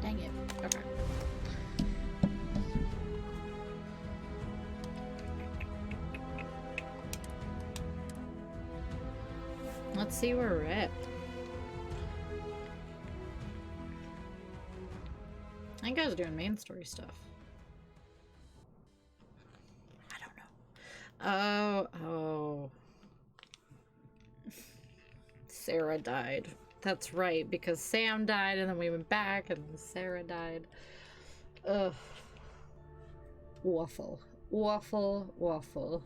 Dang it. Okay. Let's see where we're at. I think I was doing main story stuff. I don't know. Oh. Sarah died. That's right, because Sam died and then we went back and Sarah died. Ugh. Waffle. Waffle. Waffle.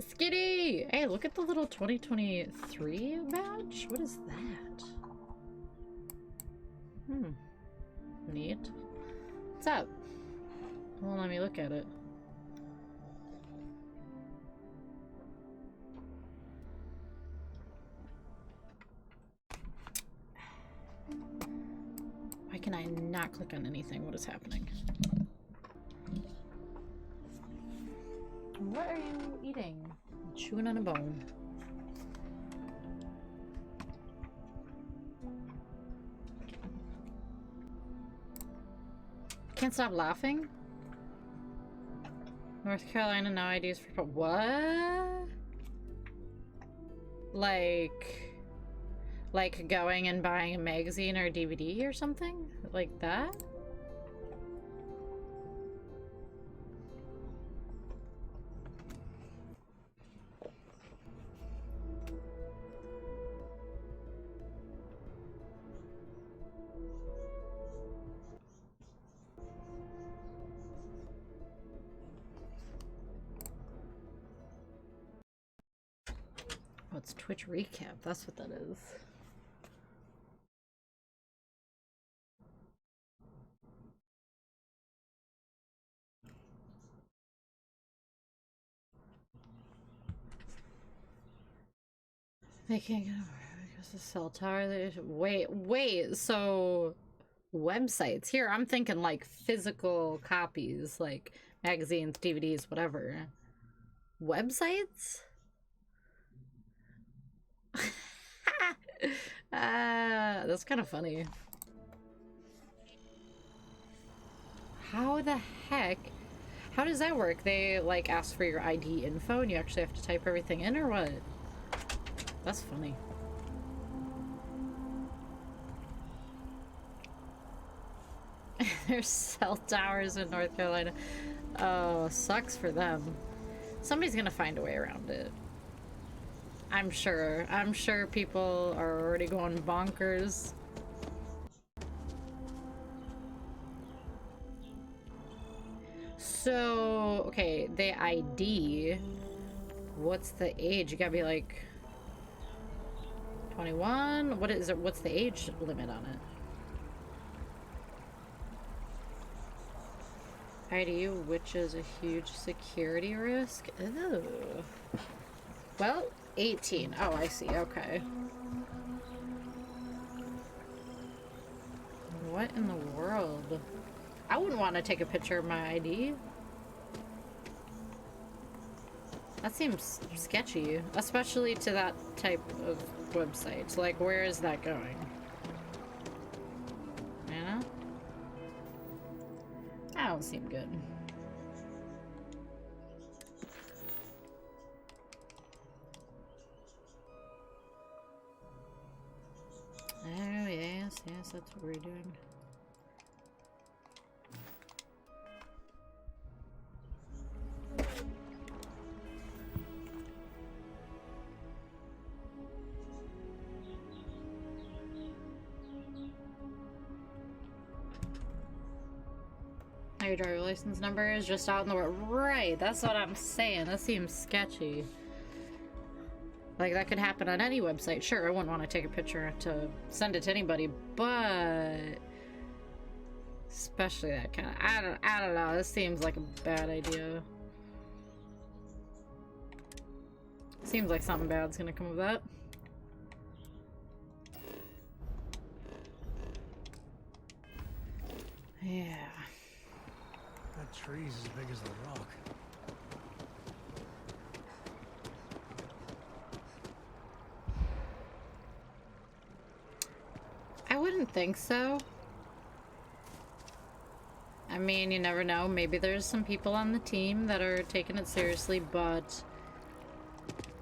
Skitty! Hey, look at the little 2023 badge. What is that? Neat. What's up? Well, let me look at it. Why can I not click on anything? What is happening? What are you eating? Chewing on a bone. Can't stop laughing? North Carolina, no IDs for what? Like going and buying a magazine or a DVD or something? Like that? Oh, it's Twitch recap. That's what that is. They can't get over because the cell tower. Wait. So websites here. I'm thinking like physical copies, like magazines, DVDs, whatever. Websites? That's kind of funny. How the heck? How does that work? They like ask for your ID info and you actually have to type everything in or what? That's funny. There's cell towers in North Carolina. Oh, sucks for them. Somebody's gonna find a way around it. I'm sure. I'm sure people are already going bonkers. So, okay, the ID. What's the age? You gotta be like 21? What is it? What's the age limit on it? ID, which is a huge security risk. Ew. Well, 18. Oh, I see. Okay. What in the world? I wouldn't want to take a picture of my ID. That seems sketchy, especially to that type of website. Like, where is that going? You know? That don't seem good. Oh, yes, that's what we're doing. Your driver license number is just out in the world. Right, that's what I'm saying. That seems sketchy. Like, that could happen on any website. Sure, I wouldn't want to take a picture to send it to anybody, but especially that kind of, I don't know. This seems like a bad idea. Seems like something bad's gonna come of that. Yeah. The tree's as big as the rock. I wouldn't think so. I mean, you never know. Maybe there's some people on the team that are taking it seriously, but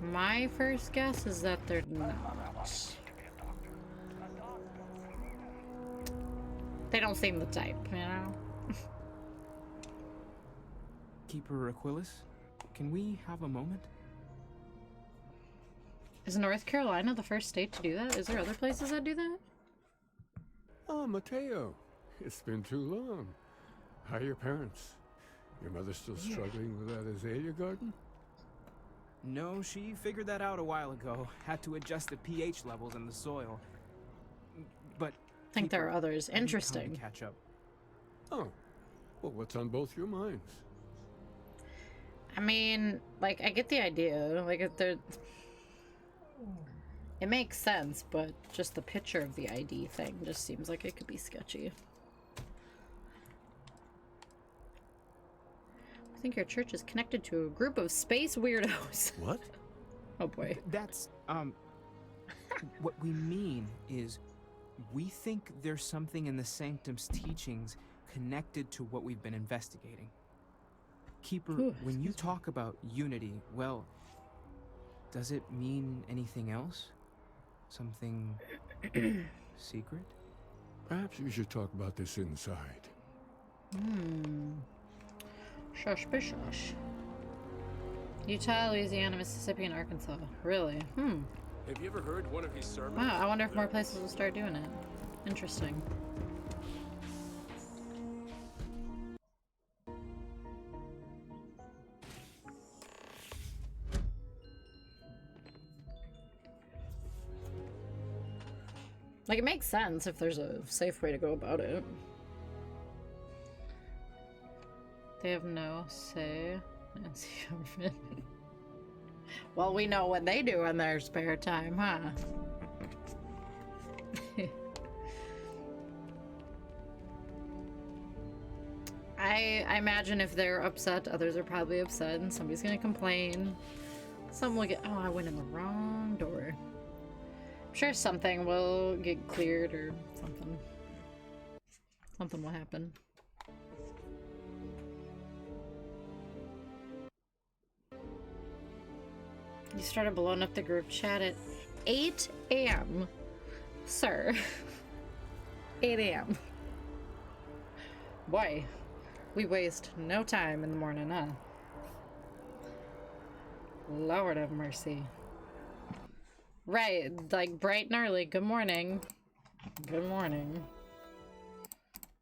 my first guess is that they're not. They don't seem the type, you know? Keeper Aquilus, can we have a moment? Is North Carolina the first state to do that? Is there other places that do that? Oh, Mateo. It's been too long. How are your parents? Your mother still struggling with that azalea garden? No, she figured that out a while ago. Had to adjust the pH levels in the soil. But I think there are others. I need time to Interesting. catch up. Oh. Well, what's on both your minds? I mean, like, I get the idea. Like, if they're... It makes sense, but just the picture of the ID thing just seems like it could be sketchy. I think your church is connected to a group of space weirdos. What? Oh boy. That's, what we mean is we think there's something in the Sanctum's teachings connected to what we've been investigating. Keeper, Ooh, when you excuse me. talk about unity, well, does it mean anything else? Something secret? Perhaps we should talk about this inside. Shush be shush. Utah, Louisiana, Mississippi, and Arkansas. Really? Have you ever heard one of his sermons? Wow, I wonder if more places will start doing it. Interesting. Like, it makes sense if there's a safe way to go about it. They have no say. Nancy Irvin. Well, we know what they do in their spare time, huh? I imagine if they're upset, others are probably upset, and somebody's gonna complain. Some will get. Oh, I went in the wrong door. I'm sure something will get cleared or something. Something will happen. You started blowing up the group chat at 8 a.m. Sir. 8 a.m. Boy, we waste no time in the morning, huh? Lord have mercy. Right, like bright and early. Good morning. Good morning.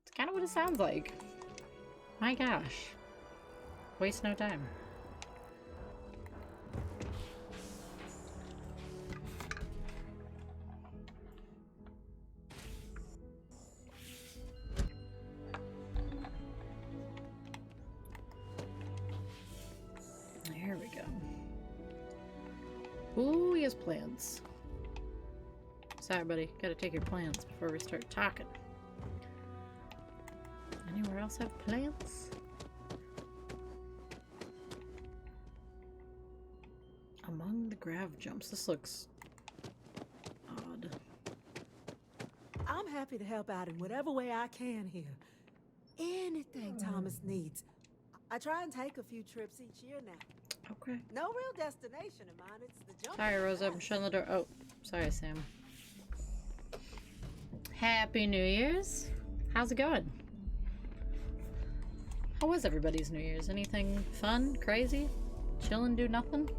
It's kind of what it sounds like. My gosh. Waste no time. There we go. Ooh, he has plans. Sorry, buddy. Gotta take your plans before we start talking. Anywhere else have plans? Among the grav jumps. This looks odd. I'm happy to help out in whatever way I can here. Anything Thomas needs. I try and take a few trips each year now. Okay. No real destination of mine. It's the jump. Sorry, Rosa. I'm shutting the door. Oh, sorry, Sam. Happy New Year's. How's it going? How was everybody's New Year's? Anything fun? Crazy? Chillin', do nothing?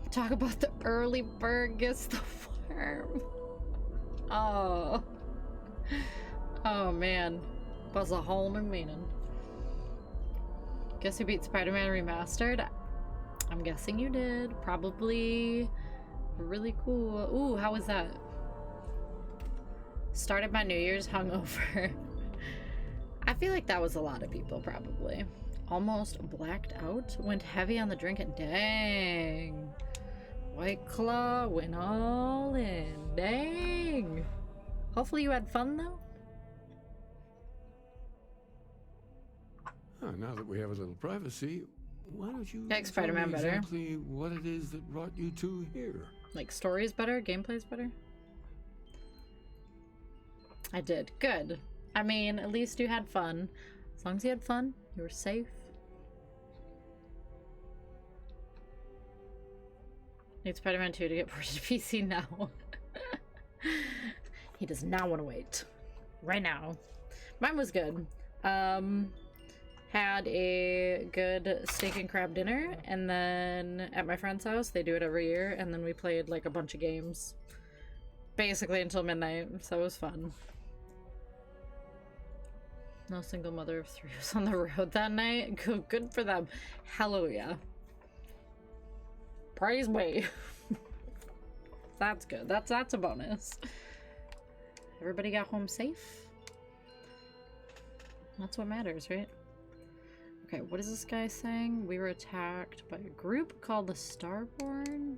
Talk about the early bird gets the worm. Oh. Oh, man. Was a whole new meaning. Guess who beat Spider-Man Remastered? I'm guessing you did. Probably really cool. Ooh, how was that? Started my New Year's hungover. I feel like that was a lot of people, probably. Almost blacked out. Went heavy on the drinking. Dang. White Claw went all in. Dang. Hopefully you had fun, though. Now that we have a little privacy, why don't you Like tell me Spider-Man better. exactly what it is that brought you two here? Like, story's better? Gameplay's better? I did. Good. I mean, at least you had fun. As long as you had fun, you were safe. Need Spider-Man 2 to get ported to PC now. He does not want to wait. Right now. Mine was good. Had a good steak and crab dinner, and then at my friend's house, they do it every year, and then we played like a bunch of games. Basically until midnight, so it was fun. No single mother of three was on the road that night. Good for them. Hallelujah. Praise me. That's good. That's a bonus. Everybody got home safe. That's what matters, right? Okay, what is this guy saying? We were attacked by a group called the Starborn.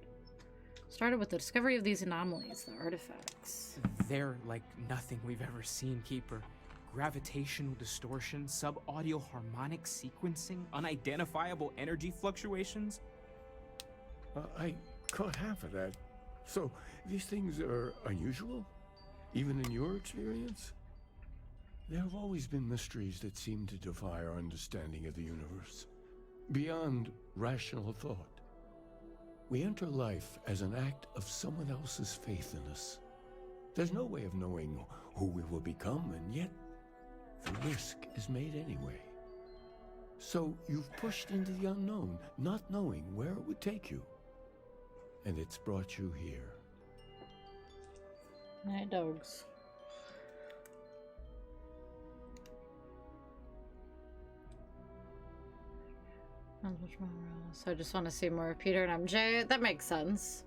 Started with the discovery of these anomalies, the artifacts. They're like nothing we've ever seen, Keeper. Gravitational distortion, sub-audio harmonic sequencing, unidentifiable energy fluctuations. I caught half of that. So, these things are unusual? Even in your experience? There have always been mysteries that seem to defy our understanding of the universe. Beyond rational thought. We enter life as an act of someone else's faith in us. There's no way of knowing who we will become, and yet the risk is made anyway. So you've pushed into the unknown, not knowing where it would take you. And it's brought you here. Night dogs. So I just want to see more of Peter and MJ. That makes sense.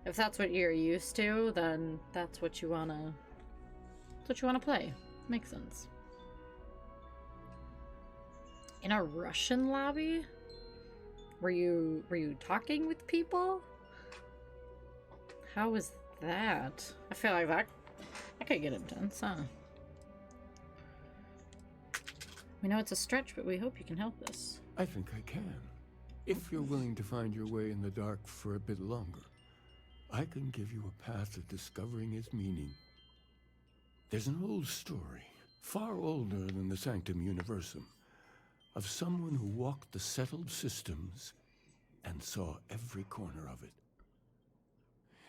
If that's what you're used to, then that's what you wanna play. Makes sense. In a Russian lobby? Were you talking with people? How was that? I feel like that could get intense, huh? We know it's a stretch, but we hope you can help us. I think I can. If you're willing to find your way in the dark for a bit longer, I can give you a path of discovering its meaning. There's an old story, far older than the Sanctum Universum, of someone who walked the settled systems and saw every corner of it.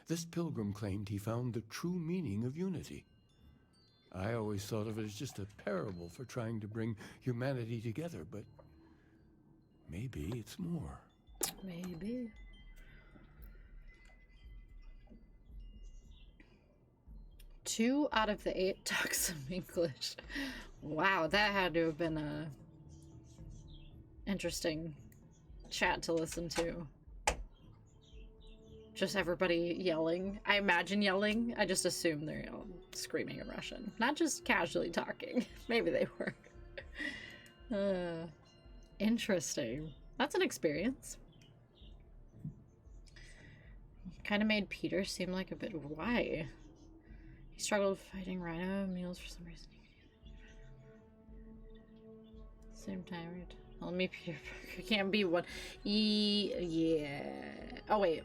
This pilgrim claimed he found the true meaning of unity. I always thought of it as just a parable for trying to bring humanity together, but maybe it's more. Maybe. Two out of the 8 talk some English. Wow, that had to have been a interesting chat to listen to. Just everybody yelling. I imagine yelling. I just assume they're screaming in Russian. Not just casually talking. Maybe they were. Interesting. That's an experience. Kind of made Peter seem like a bit... Why? He struggled fighting Rhino meals for some reason. Same time, right? Well, me, Peter Parker can't be one. Yeah. Oh, wait.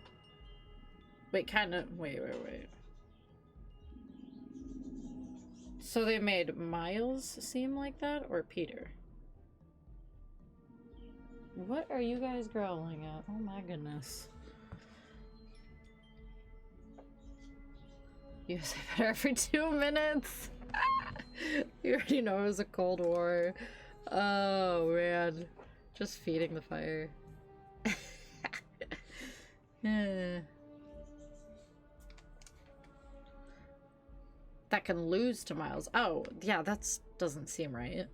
Wait, kind of. Wait. So they made Miles seem like that, or Peter? What are you guys growling at? Oh my goodness. You say better every 2 minutes. You already know it was a Cold War. Oh man. Just feeding the fire. Yeah. That can lose to Miles. Oh, yeah, that doesn't seem right.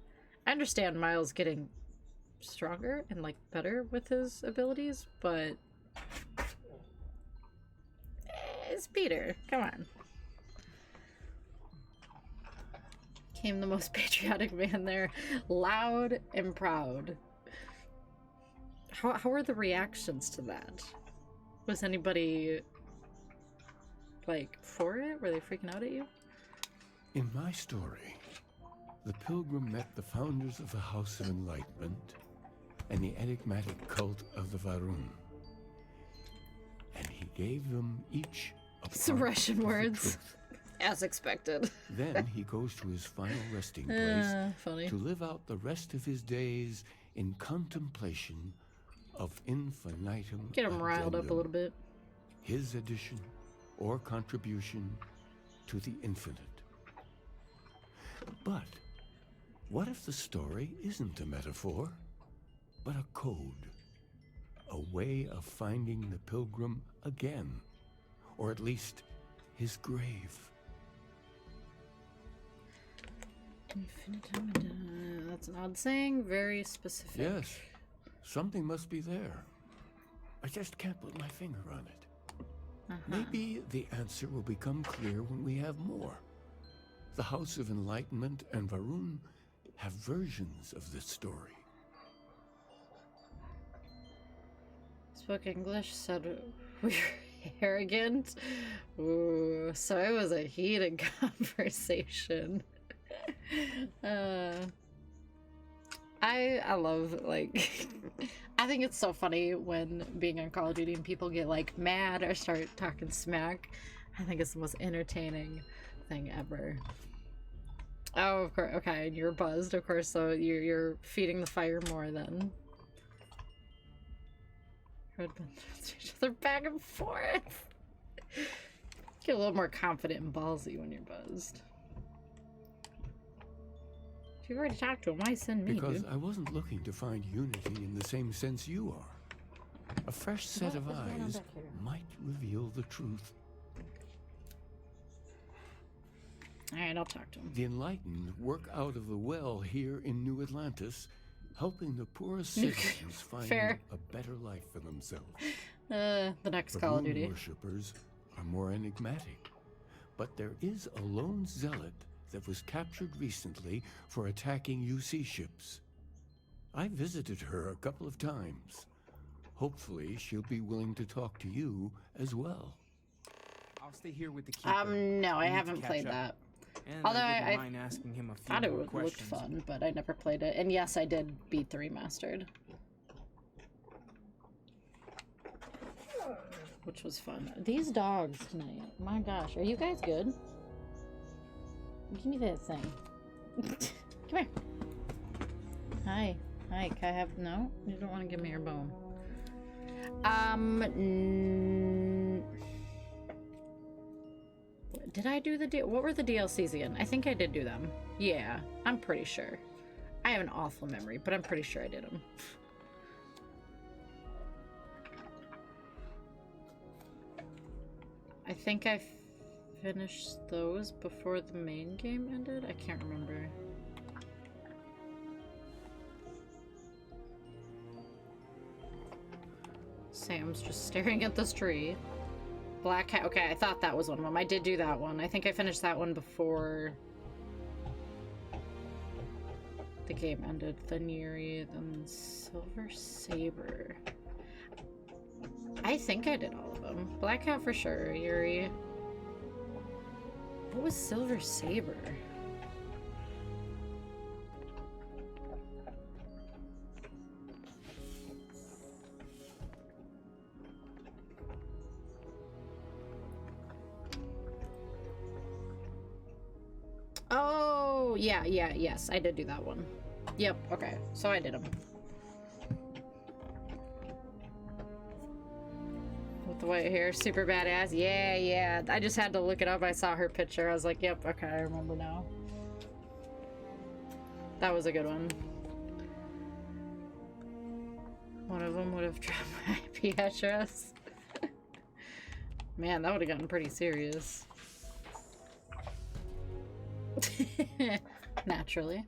I understand Miles getting stronger and like better with his abilities, but it's Peter. Come on. Came the most patriotic man there, loud and proud. How are the reactions to that? Was anybody like for it? Were they freaking out at you? In my story, the pilgrim met the founders of the House of Enlightenment and the enigmatic cult of the Varun. And he gave them each a Some part Russian of the words. truth. As expected. Then he goes to his final resting place Funny. to live out the rest of his days in contemplation of infinitum. Get him riled up a addendum, little bit. his addition or contribution to the infinite. But what if the story isn't a metaphor, but a code? A way of finding the pilgrim again, or at least his grave. That's an odd saying, very specific. Yes, something must be there. I just can't put my finger on it. Maybe the answer will become clear when we have more. The House of Enlightenment and Varun have versions of this story. Spoke English, said we were arrogant. Ooh, so it was a heated conversation. I love, like, I think it's so funny when being on Call of Duty and people get like mad or start talking smack. I think it's the most entertaining thing ever. Oh, of course. Okay, and you're buzzed, of course. So you're feeding the fire more then. Each other back and forth. Get a little more confident and ballsy when you're buzzed. You've already talked to him. Why send me? Because Dude? I wasn't looking to find unity in the same sense you are. A fresh set of What is going on eyes back here? might reveal the truth. All right, I'll talk to him. The enlightened work out of the well here in New Atlantis, helping the poorest citizens find Fair. a better life for themselves. The next The Call of moon Duty. worshippers are more enigmatic, but there is a lone zealot that was captured recently for attacking UC ships. I visited her a couple of times. Hopefully, she'll be willing to talk to you as well. I'll stay here with the keeper. No, I We need to haven't catch played up. that. And Although I wouldn't I mind asking him a few Thought it more looked questions. fun, but I never played it. And yes, I did beat the remastered, which was fun. These dogs tonight, my gosh, are you guys good? Give me that thing. Come here. Hi. Hi, can I have... No? You don't want to give me your bone. Did I do the... What were the DLCs again? I think I did do them. Yeah, I'm pretty sure. I have an awful memory, but I'm pretty sure I did them. I think I finished those before the main game ended? I can't remember. Sam's just staring at this tree. Black Cat. Okay, I thought that was one of them. I did do that one. I think I finished that one before the game ended. Then Yuri, then Silver Saber. I think I did all of them. Black Cat for sure. Yuri. What was Silver Saber? Oh, yeah, yes, I did do that one. Yep, okay, so I did them. With the white hair, super badass. Yeah, I just had to look it up. I saw her picture. I was like, yep, okay, I remember now. That was a good one. One of them would have dropped my IP address. Man, that would have gotten pretty serious. Naturally.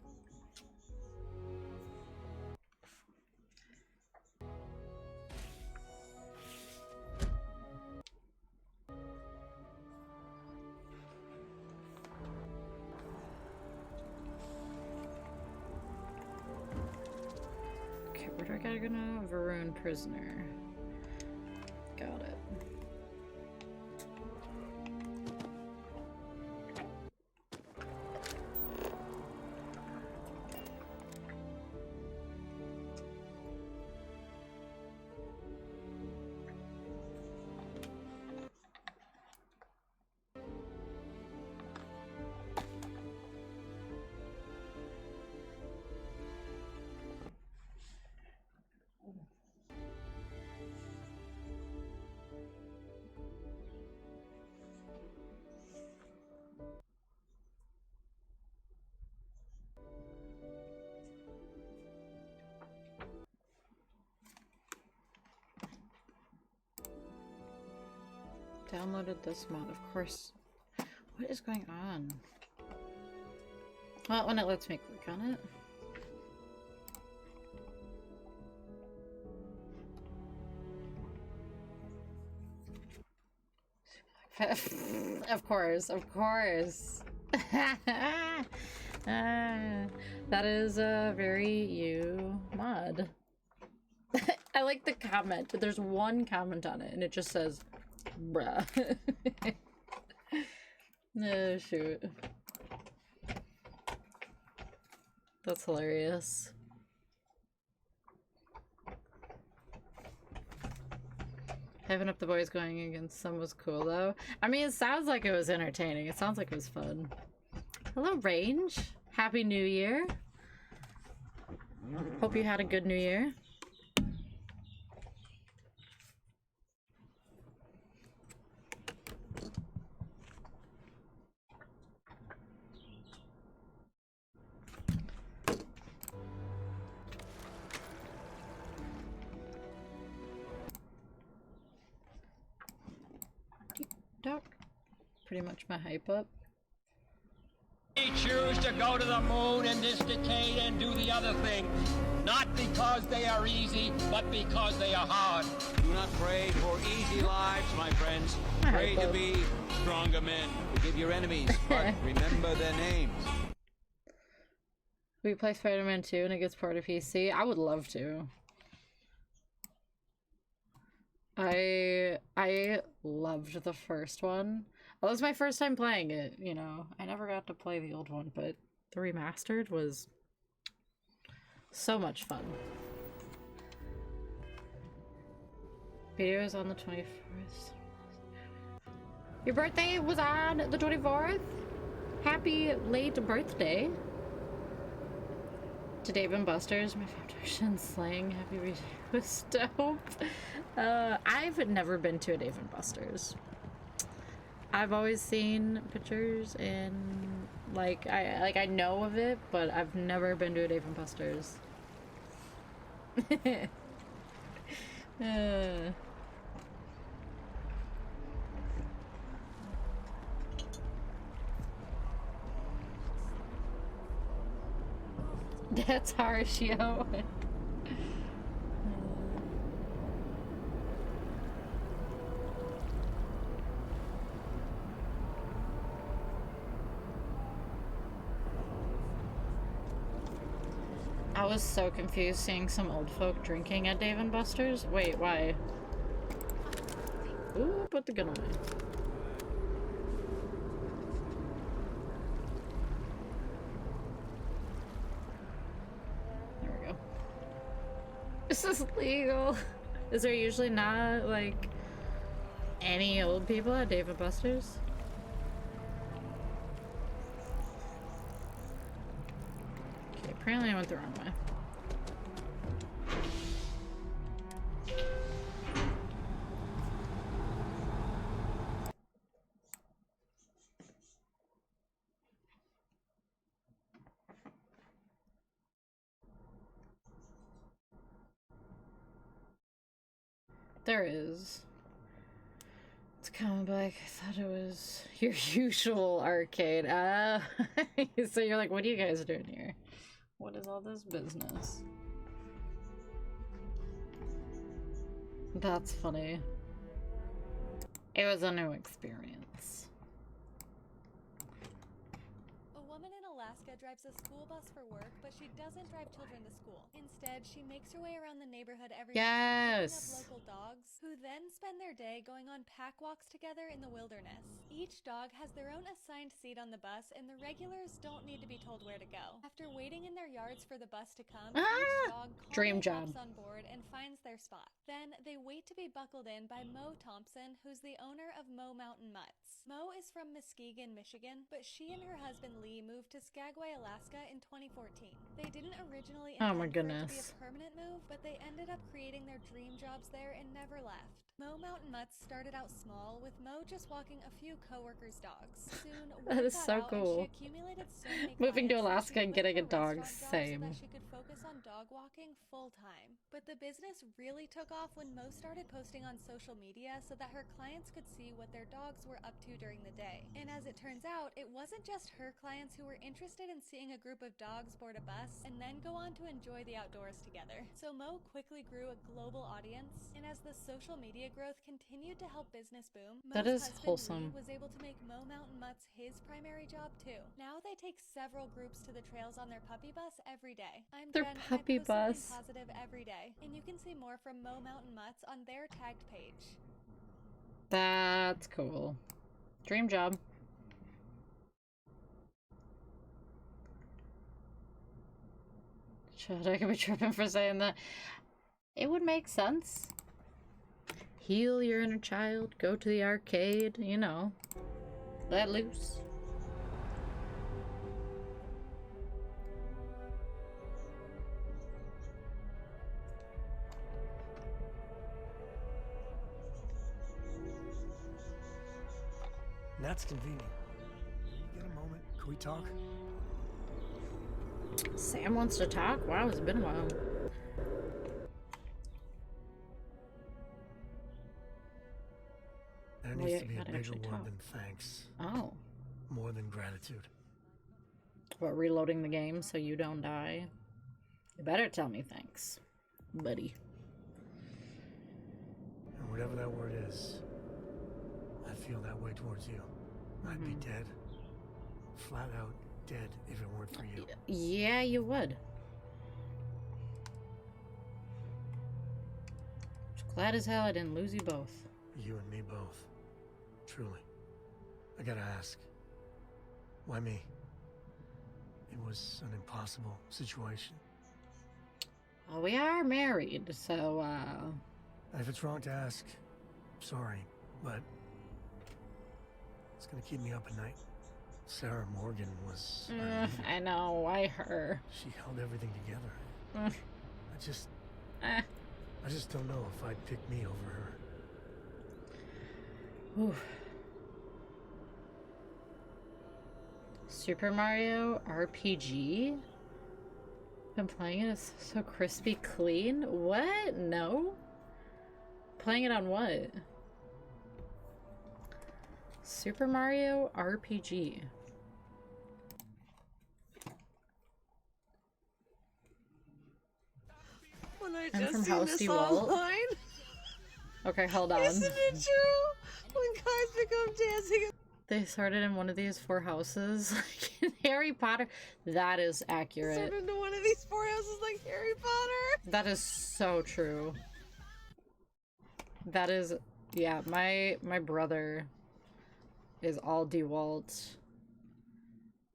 Okay, where do I gotta go now? Varun prisoner. Got it. Downloaded this mod, of course. What is going on? Well, when it lets me click on it. Of course, of course. That is a very you mod. I like the comment, but there's one comment on it and it just says, bruh. Oh, shoot. That's hilarious. Hyping up the boys going against some was cool though. I mean, it sounds like it was entertaining. It sounds like it was fun. Hello, Range. Happy New Year. Hope you had a good New Year. Doc. Pretty much my hype up. We choose to go to the moon in this decade and do the other thing, not because they are easy, but because they are hard. Do not pray for easy lives, my friends. Pray to be stronger men. Forgive your enemies, but remember their names. We play Spider-Man 2 and it gets ported to PC. I would love to. I loved the first one. Well, it was my first time playing it, you know. I never got to play the old one, but the remastered was so much fun. Video is on the 24th. Your birthday was on the 24th? Happy late birthday. To Dave and Buster's, my foundation slang. Happy birthday was dope. I've never been to a Dave and Buster's. I've always seen pictures and I know of it, but I've never been to a Dave and Buster's. That's harsh, yo. I was so confused seeing some old folk drinking at Dave and Buster's. Wait, why? Ooh, put the gun away. There we go. This is legal. Is there usually not, like, any old people at Dave and Buster's? Apparently I went the wrong way. There is. It's coming back. I thought it was your usual arcade. So you're like, what are you guys doing here? What is all this business? That's funny. It was a new experience. A woman in Alaska drives a school bus for work, but she doesn't drive children to school. Instead, she makes her way around the neighborhood every day, picking up local dogs, who then spend their day going on pack walks together in the wilderness. Each dog has their own assigned seat on the bus, and the regulars don't need to be told where to go. After waiting in their yards for the bus to come, each dog Dream calmly job. hops on board and finds their spot. Then they wait to be buckled in by Mo Thompson, who's the owner of Mo Mountain Mutts. Mo is from Muskegon, Michigan, but she and her husband Lee moved to Skagway, Alaska in 2014. They didn't originally Oh my intend for it to be goodness. a permanent move, but they ended up creating their dream jobs there and never left. Mo Mountain Mutts started out small, with Mo just walking a few coworkers' dogs. Soon, That word is got so out, and cool. she accumulated so many Moving to clients that Alaska she and quit getting a her dog, restaurant job same. so that she could focus on dog dog walking full-time. But the business really took off when Mo started posting on social media so that her clients could see what their dogs were up to during the day. And as it turns out, it wasn't just her clients who were interested in seeing a group of dogs board a bus and then go on to enjoy the outdoors together. So Mo quickly grew a global audience, and as the social media growth continued to help business boom, That Mo's is husband wholesome. Lee was able to make Mo Mountain Mutts his primary job too. Now they take several groups to the trails on their puppy bus every day. I'm Their Jen, and puppy I post something bus. positive every day, and you can see more from Mo Mountain Mutts on their tagged page. That's cool. Dream job. Should I could be tripping for saying that? It would make sense. Heal your inner child, go to the arcade, you know. Let loose. That's convenient. You get a moment? Can we talk? Sam wants to talk? Wow, it's been a while. There Well, needs yeah, to be a gotta bigger actually word talk. than thanks. Oh. More than gratitude. What, reloading the game so you don't die? You better tell me thanks, buddy. And whatever that word is, I feel that way towards you. I'd be dead. Flat out dead if it weren't for you. Yeah, you would. Just glad as hell I didn't lose you both. You and me both. Truly. I gotta ask. Why me? It was an impossible situation. Well, we are married, so, If it's wrong to ask, sorry, but it's gonna keep me up at night. Sarah Morgan was... I know, why her? She held everything together. Mm. I just don't know if I'd pick me over her. Ooh. Super Mario RPG? Been playing it, it's so crispy clean? What? No? Playing it on what? Super Mario RPG. When I I'm just from seen House this DeWalt. online. Okay, hold on. Isn't it true? When guys become dancing. They started in one of these 4 houses, like in Harry Potter. That is accurate. Turned into one of these 4 houses like Harry Potter. That is so true. That is, yeah, my brother is all DeWalt.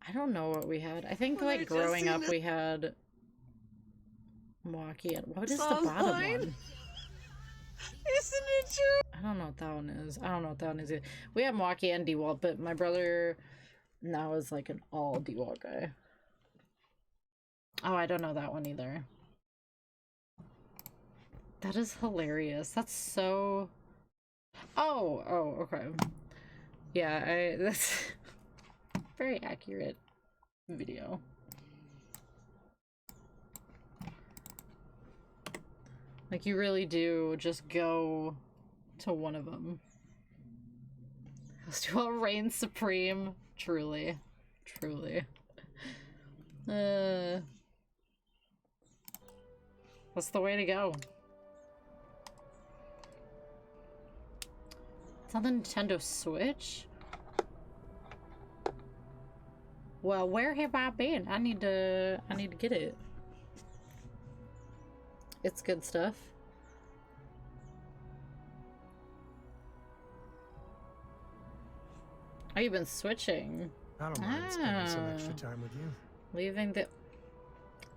I don't know what we had. I think Well, like they're just growing up in we had Milwaukee and what is the Songs bottom line? one? Isn't it true? I don't know what that one is. I don't know what that one is either. We have Milwaukee and DeWalt, but my brother now is like an all DeWalt guy. Oh, I don't know that one either. That is hilarious. That's so... Oh, okay. Yeah, that's very accurate video. Like, you really do just go to one of them. House DeWalt reigns supreme. Truly. Truly. That's the way to go. It's on the Nintendo Switch? Well, where have I been? I need to get it. It's good stuff. Oh, you've been switching. I don't mind spending some extra time with you. Leaving the...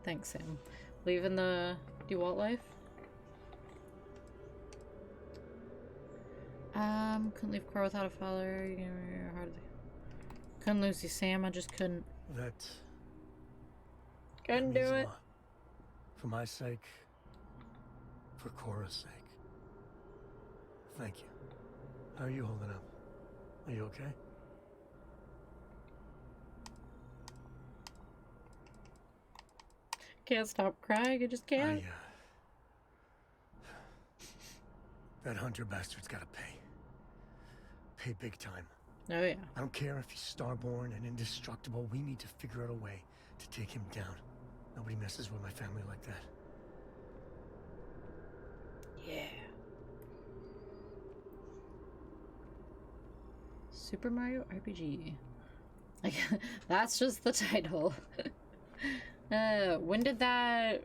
Thanks, Sam. Leaving the DeWalt life? Couldn't leave Cora without a father. Couldn't lose you, Sam. I just couldn't. That Couldn't means do a it. lot. For my sake. For Cora's sake. Thank you. How are you holding up? Are you okay? Can't stop crying. I just can't. That Hunter bastard's gotta pay. Pay big time. Oh yeah. I don't care if he's starborn and indestructible. We need to figure out a way to take him down. Nobody messes with my family like that. Yeah. Super Mario RPG. Like, that's just the title. When did that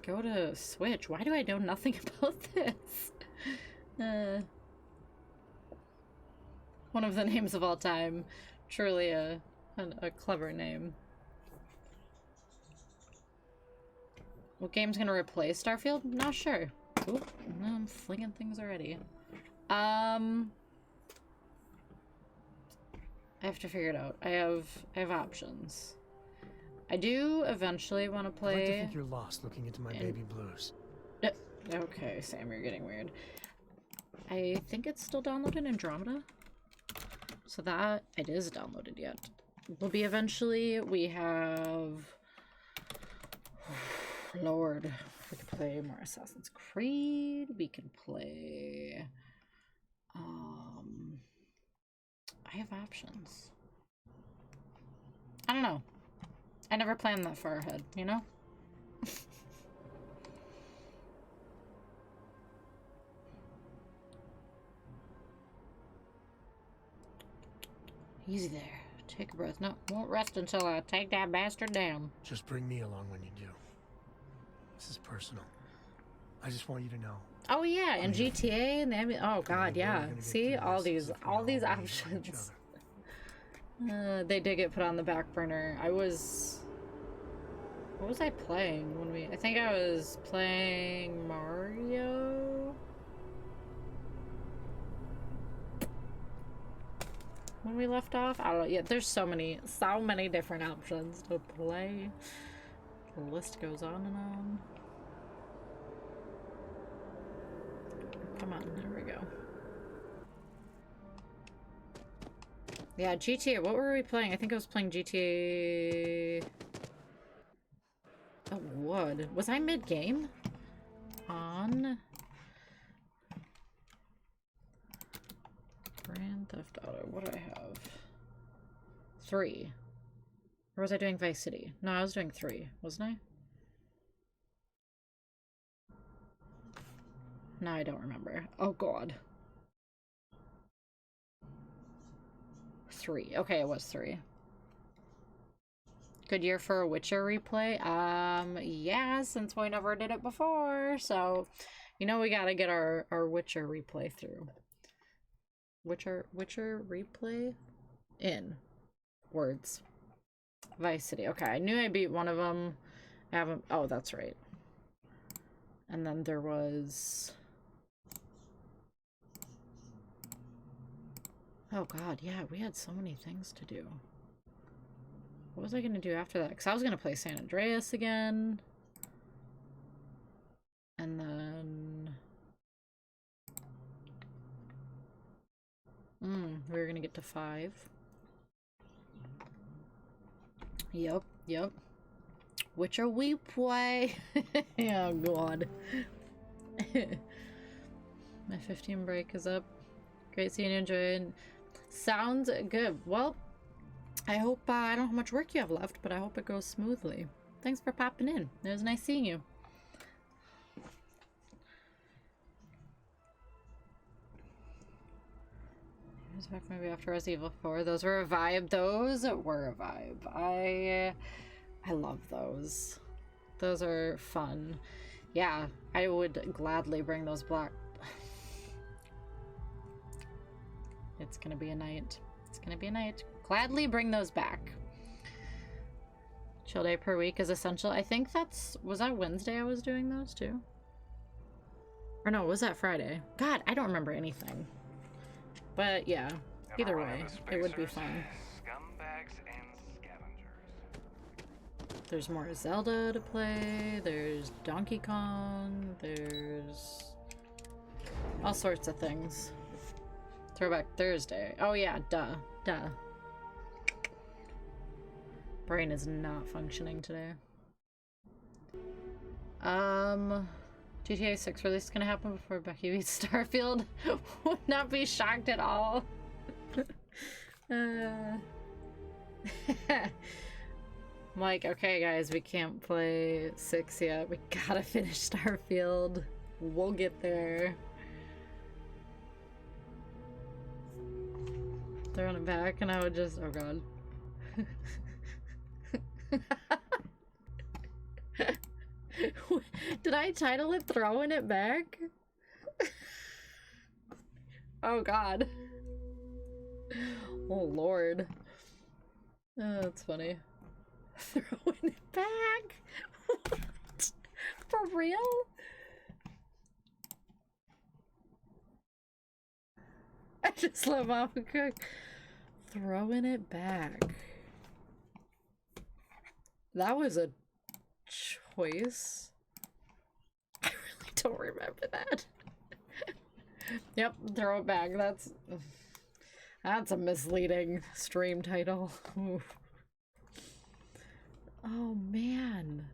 go to Switch? Why do I know nothing about this? One of the names of all time. Truly a clever name. What game's gonna replace Starfield? Not sure. Ooh, no, I'm flinging things already. I have to figure it out. I have options. I do eventually want to play. I'd like to think you're lost looking into my baby blues. Okay, Sam, you're getting weird. I think it's still downloaded Andromeda. So that it is downloaded yet. Will be eventually. We have Lord. We can play more Assassin's Creed. We can play I have options. I don't know. I never planned that far ahead, you know? Easy there. Take a breath. No, won't rest until I take that bastard down. Just bring me along when you do. This is personal. I just want you to know. Oh yeah, and GTA and the oh god, yeah. See all these options. They did get put on the back burner. What was I playing when I think I was playing Mario when we left off. I don't know. Yeah, there's so many different options to play. The list goes on and on. Come on, there we go. Yeah, GTA. What were we playing? I think I was playing GTA. Oh, Wood. Was I mid-game? On Grand Theft Auto. What do I have? 3. Or was I doing Vice City? No, I was doing 3, wasn't I? No, I don't remember. Oh god. 3. Okay, it was 3. Good year for a Witcher replay? Yeah, since we never did it before. So, you know we gotta get our Witcher replay through. Witcher replay? In. Words. Vice City. Okay, I knew I beat one of them. I haven't... Oh, that's right. And then there was... Oh god, yeah, we had so many things to do. What was I gonna do after that? Because I was gonna play San Andreas again. And then... we were gonna get to 5. Yep. Witcher we play. Oh god. My 15 break is up. Great seeing you, enjoying. Sounds good. Well, I hope, I don't know how much work you have left, but I hope it goes smoothly. Thanks for popping in. It was nice seeing you. Back maybe after Resident Evil 4. Those were a vibe. Those were a vibe. I love those. Those are fun. Yeah, I would gladly bring those black. It's gonna be a night. It's gonna be a night. Gladly bring those back. Chill day per week is essential. I think that's... Was that Wednesday I was doing those too? Or no, was that Friday? God, I don't remember anything. But yeah, either way, it would be fun. Scumbags and scavengers. There's more Zelda to play, there's Donkey Kong, there's all sorts of things. Throwback Thursday. Oh yeah, duh. Brain is not functioning today. GTA 6 release gonna happen before Becky beats Starfield. Would not be shocked at all. I'm like, okay guys, we can't play 6 yet. We gotta finish Starfield. We'll get there. Throwing it back and I would just, oh god. Did I title it Throwing It Back? Oh god. Oh lord. Oh, that's funny. Throwing it back? What? For real? I just love Mama Cook. Throwing it back. That was a choice. I really don't remember that. Yep, throw it back. That's a misleading stream title. Oof. Oh man.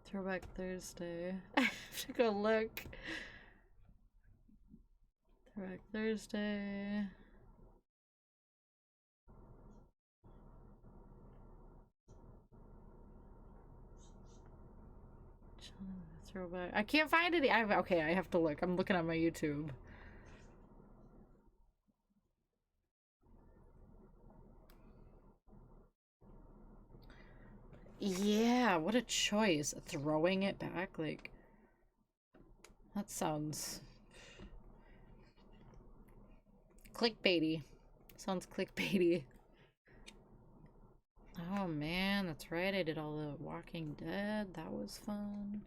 Throwback Thursday. I have to go look. Throwback Thursday. Throwback. I can't find it. Okay, I have to look. I'm looking at my YouTube. Yeah, what a choice. Throwing it back, like, that sounds clickbaity. Sounds clickbaity. Oh man, that's right. I did all the Walking Dead. That was fun.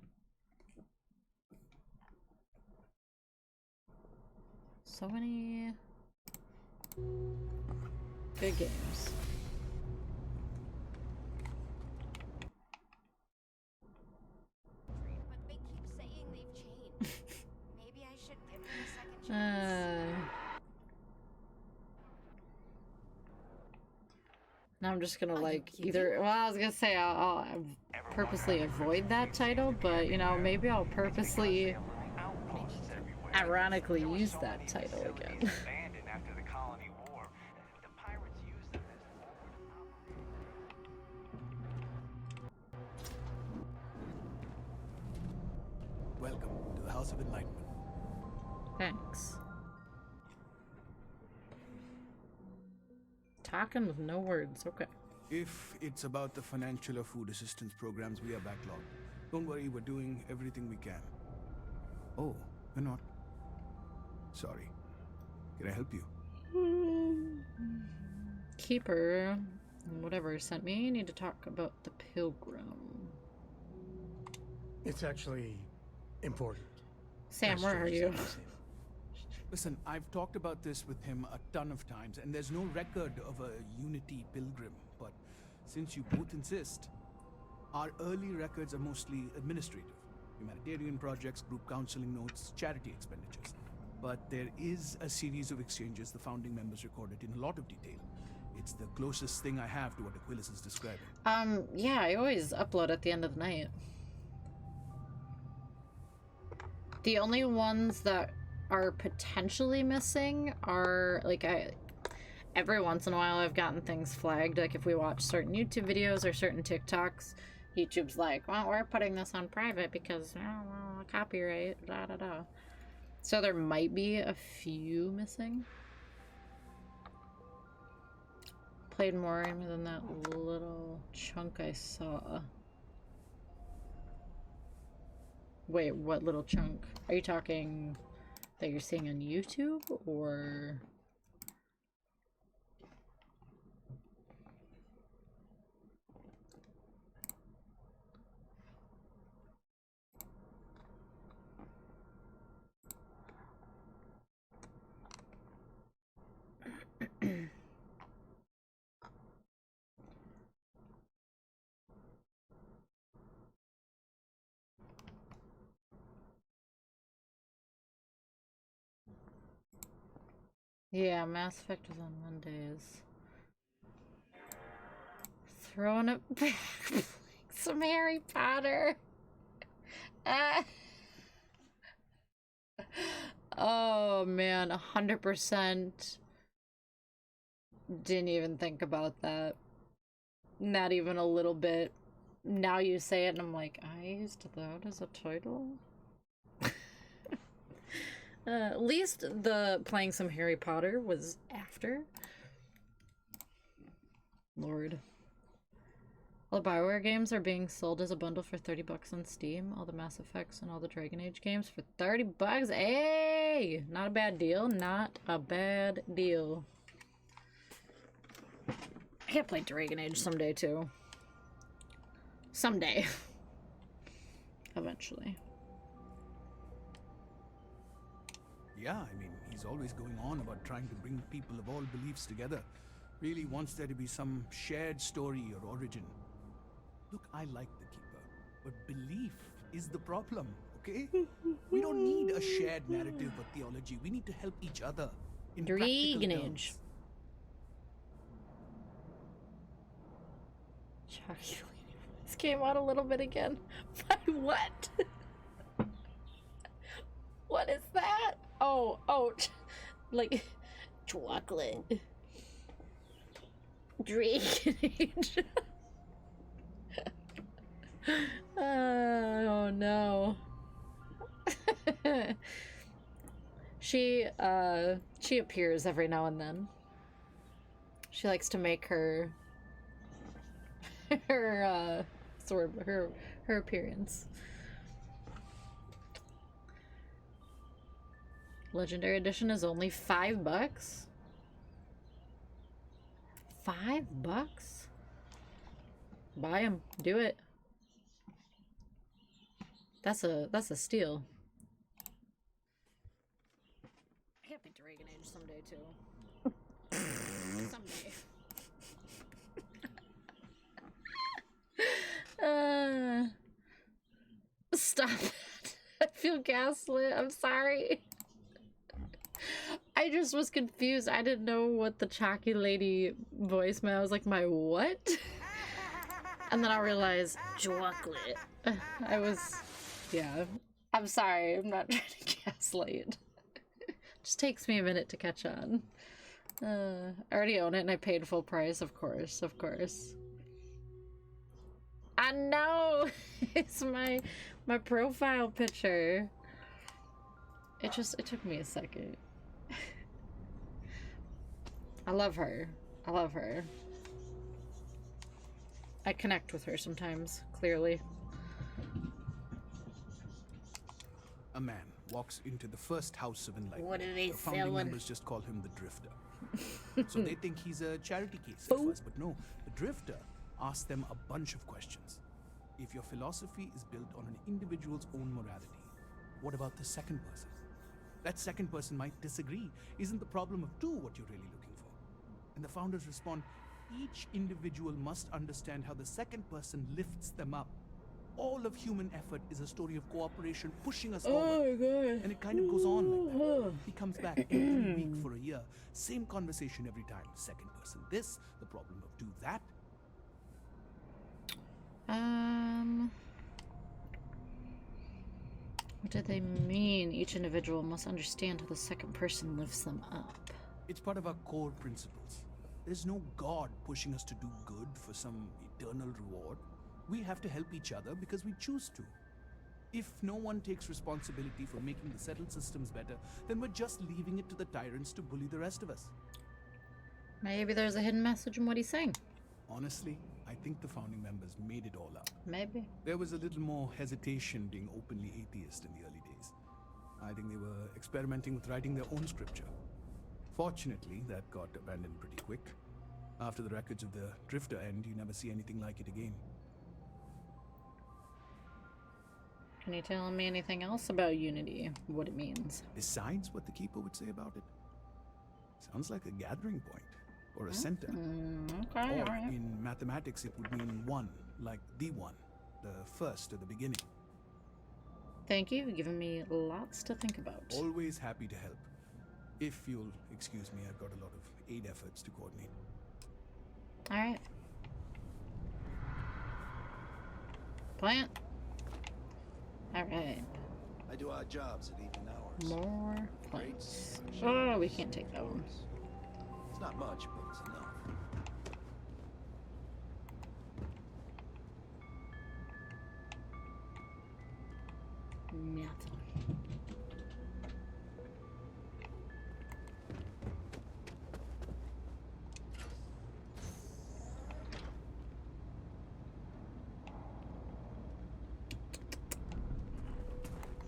So many good games. But they keep saying they've changed. Maybe I should give them a second chance. Now I'm just gonna like either, well, I was gonna say I'll purposely avoid that title, but you know, maybe I'll purposely ironically use that title again. Welcome to the House of Enlightenment. Thanks. Talking with no words, okay. If it's about the financial or food assistance programs, we are backlogged. Don't worry, we're doing everything we can. Oh, we're not. Sorry. Can I help you? Keeper, whatever, sent me. Need to talk about the Pilgrim. It's actually important. Sam, where are you? Listen, I've talked about this with him a ton of times, and there's no record of a Unity Pilgrim. But since you both insist, our early records are mostly administrative. Humanitarian projects, group counseling notes, charity expenditures. But there is a series of exchanges the founding members recorded in a lot of detail. It's the closest thing I have to what Aquilas is describing. Yeah, I always upload at the end of the night. The only ones that are potentially missing are, like, every once in a while I've gotten things flagged, like if we watch certain YouTube videos or certain TikToks, YouTube's like, well, we're putting this on private because, well, copyright, da-da-da. So there might be a few missing. Played more than that little chunk I saw. Wait, what little chunk? Are you talking that you're seeing on YouTube, or... Yeah, Mass Effect is on Mondays. Throwing it back, playing some Harry Potter. Oh man, 100% didn't even think about that. Not even a little bit. Now you say it and I'm like, I used that as a title? At least the playing some Harry Potter was after. Lord. All the BioWare games are being sold as a bundle for $30 on Steam. All the Mass Effects and all the Dragon Age games for $30. Hey! Not a bad deal. Not a bad deal. I gotta play Dragon Age someday too. Someday. Eventually. Yeah, I mean, he's always going on about trying to bring people of all beliefs together. Really wants there to be some shared story or origin. Look, I like the Keeper, but belief is the problem, okay? We don't need a shared narrative or theology. We need to help each other in practical terms. This came out a little bit again. But what? What is that? Oh, like chocolate. Dragonage. Oh no. She appears every now and then. She likes to make her appearance. Legendary edition is only $5. $5? Buy them. Do it. That's a steal. I can't beat Dragon Age someday too. Someday. Stop it. I feel gaslit. I'm sorry. I just was confused. I didn't know what the Chalky Lady voicemail. I was like, my what? And then I realized, chocolate. I was, yeah. I'm sorry. I'm not trying to gaslight. It just takes me a minute to catch on. I already own it and I paid full price, of course, of course. I know! It's my profile picture. It took me a second. I love her. I love her. I connect with her sometimes, clearly. A man walks into the first house of enlightenment. What are they the founding selling? members just call him the Drifter. So they think he's a charity case at first, but no. The Drifter asks them a bunch of questions. If your philosophy is built on an individual's own morality, what about the second person? That second person might disagree. Isn't the problem of two what you're really looking for? And the founders respond, each individual must understand how the second person lifts them up. All of human effort is a story of cooperation pushing us forward. Oh my god. And it kind of goes on like that. He comes back every week for a year. Same conversation every time. Second person this, the problem of do that. What do they mean? Each individual must understand how the second person lifts them up. It's part of our core principles. There's no God pushing us to do good for some eternal reward. We have to help each other because we choose to. If no one takes responsibility for making the settled systems better, then we're just leaving it to the tyrants to bully the rest of us. Maybe there's a hidden message in what he's saying. Honestly, I think the founding members made it all up. Maybe. There was a little more hesitation being openly atheist in the early days. I think they were experimenting with writing their own scripture. Fortunately, that got abandoned pretty quick. After the records of the Drifter end, you never see anything like it again. Can you tell me anything else about Unity? What it means? Besides what the Keeper would say about it? Sounds like a gathering point. Or a center. Okay, or alright. in mathematics, it would mean one, like the one, the first at the beginning. Thank you. You've given me lots to think about. Always happy to help. If you'll excuse me, I've got a lot of aid efforts to coordinate. All right. Plant. All right. I do odd jobs at even hours. More plants. Oh, we can't take that one. It's not much, but it's enough. Metal.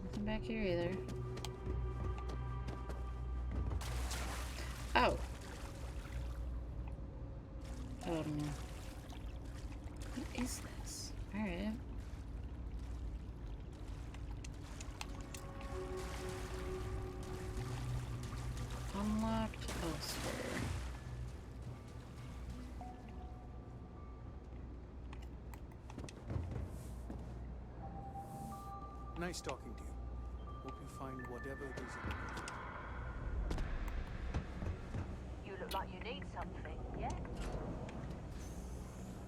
Nothing back here either. Oh. What is this? Alright. Unlocked elsewhere. Nice talking to you. Hope you find whatever it is in the You look like you need something, yeah?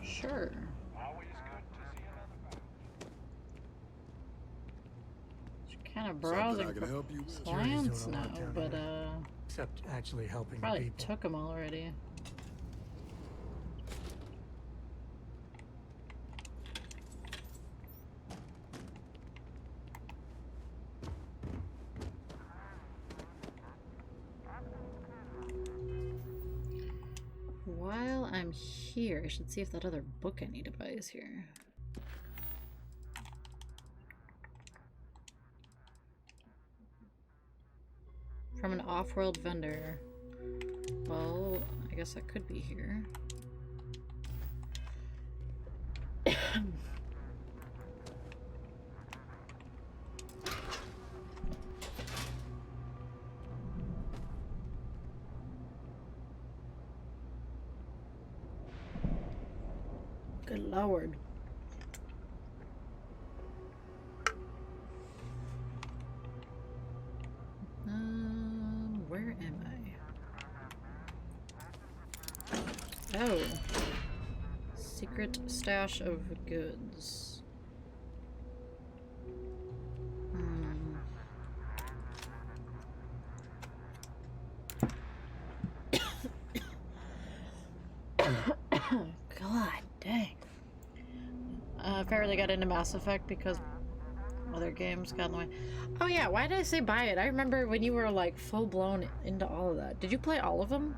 Sure. Always good to see another Kind of browsing I can for help you with? plants Doing a now, lot down but here. Except actually helping probably people. took them already. While I'm here, I should see if that other book I need to buy is here. From an off-world vendor. Well, I guess that could be here. Good lord. Where am I? Oh. Secret stash of goods. God dang. I really got into Mass Effect because other games got in the way. Oh yeah, why did I say buy it? I remember when you were like full blown into all of that. Did you play all of them?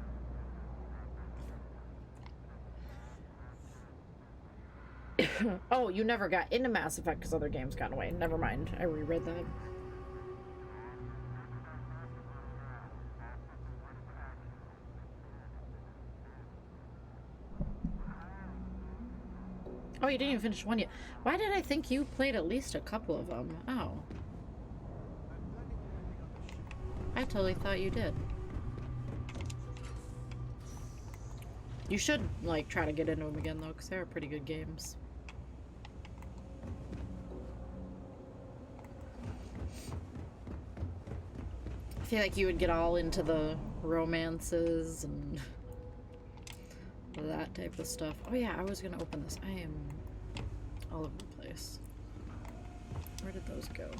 Oh, you never got into Mass Effect because other games got in the way. Never mind. I reread that. Oh, you didn't even finish one yet. Why did I think you played at least a couple of them? Oh. I totally thought you did. You should, like, try to get into them again, though, because they're pretty good games. I feel like you would get all into the romances and that type of stuff. Oh yeah, I was gonna open this. I am all over the place. Where did those go?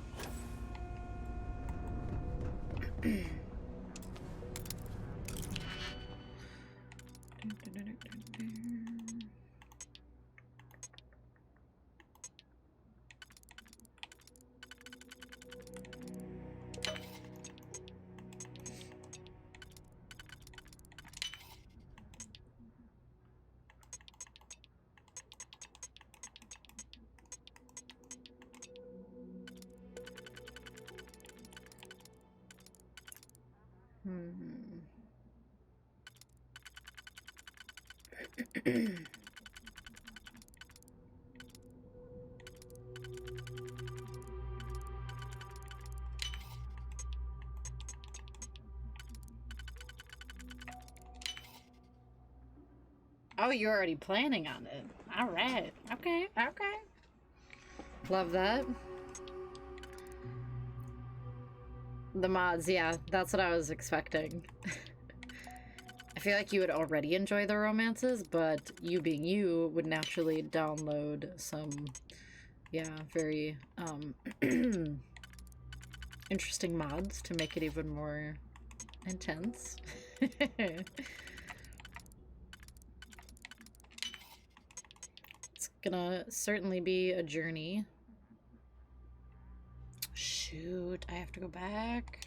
Oh, you're already planning on it. All right. Okay. Okay. Love that. The mods, yeah, that's what I was expecting. I feel like you would already enjoy the romances, but you being you would naturally download some, yeah, very interesting mods to make it even more intense. It's gonna certainly be a journey. Shoot, I have to go back.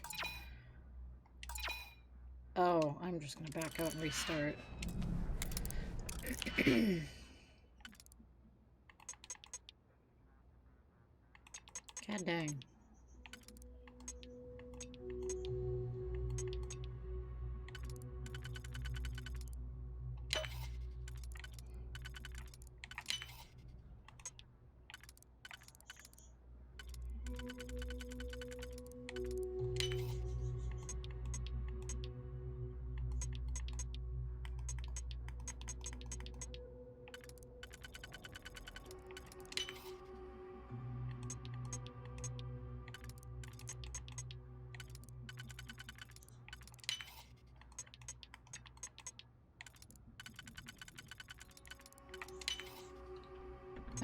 Oh, I'm just gonna back out and restart. God dang.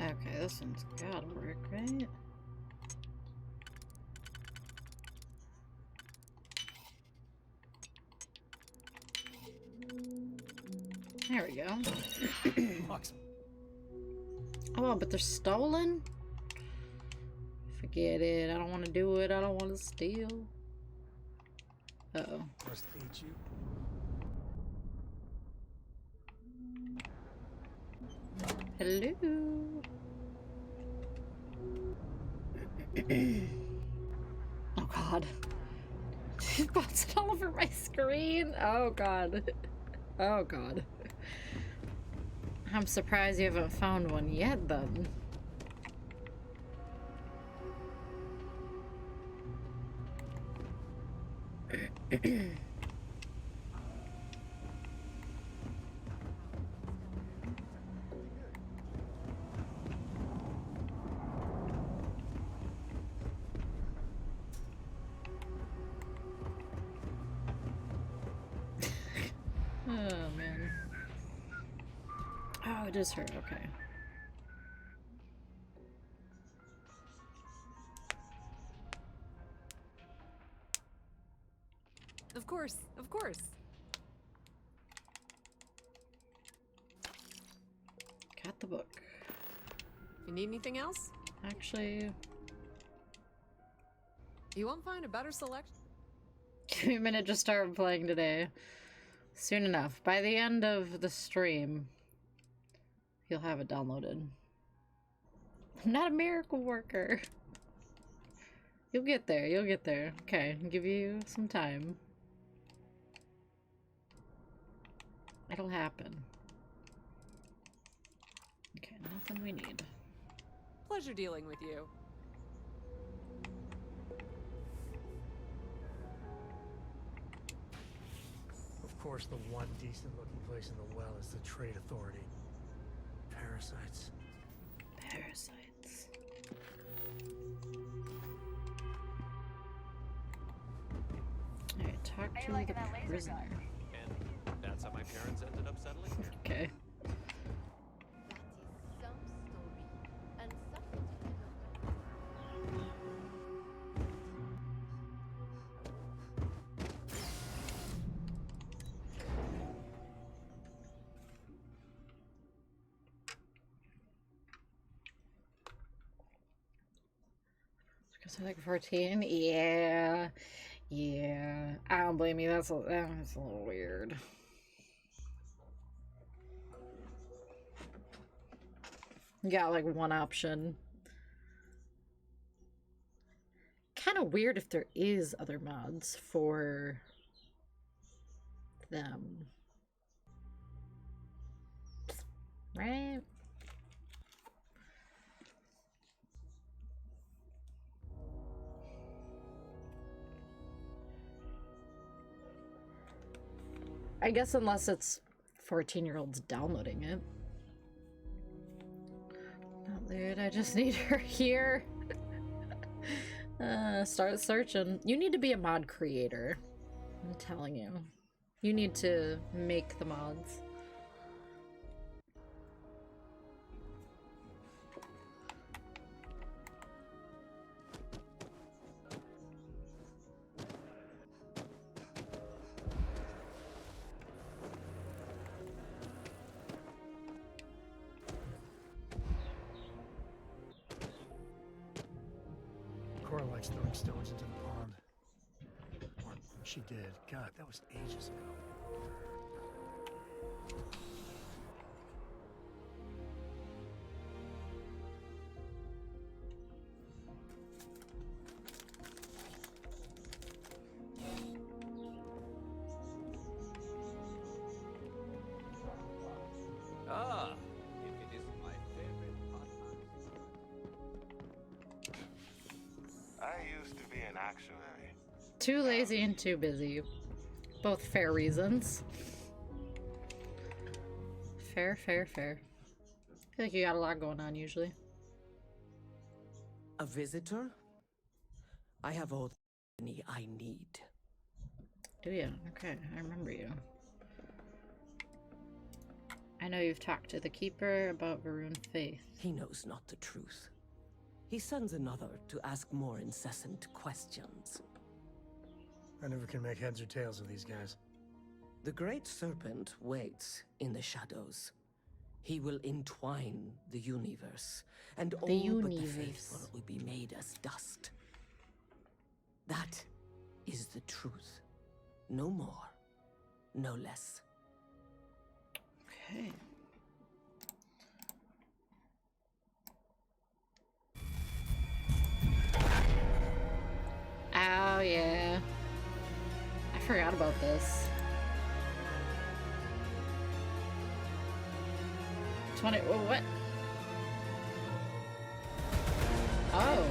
Okay, this one's gotta work, right? There we go. Oh, but they're stolen? Forget it. I don't want to do it. I don't want to steal. Uh-oh. Must hate you. Hello. Oh god. It bounced all over my screen. Oh god. Oh god. I'm surprised you haven't found one yet then. Oh man. Oh, it is her, okay. Of course, of course. Got the book. You need anything else? Actually, You won't find a better selection. give me a minute to start playing today. Soon enough. By the end of the stream, you'll have it downloaded. I'm not a miracle worker. You'll get there, you'll get there. Okay, I'll give you some time. It'll happen. Okay, nothing we need. Pleasure dealing with you. Of course, the one decent-looking place in the well is the Trade Authority. Parasites. Parasites. Alright, talk to the prisoner. And that's how my parents ended up settling here. Okay. Because I like 14. Yeah. Yeah. I don't blame you. That's a little weird. You got like one option. Kind of weird if there is other mods for them. Right? I guess unless it's 14-year-olds downloading it. Not weird, I just need her here. Start searching. You need to be a mod creator. I'm telling you. You need to make the mods. Cora likes throwing stones into the pond. Or she did. God, that was ages ago. Ah, if it isn't my favorite hot I used to be an actuary. Too lazy and too busy. Both fair reasons. Fair, fair, fair. I feel like you got a lot going on usually. A visitor? I have all the money I need. Do you? Okay, I remember you. I know you've talked to the Keeper about Varun Faith. He knows not the truth. He sends another to ask more incessant questions. I never can make heads or tails of these guys. The Great Serpent waits in the shadows. He will entwine the universe, and all but the faithful will be made as dust. That is the truth. No more, no less. Okay. Oh, yeah. I forgot about this. 20. What? Oh.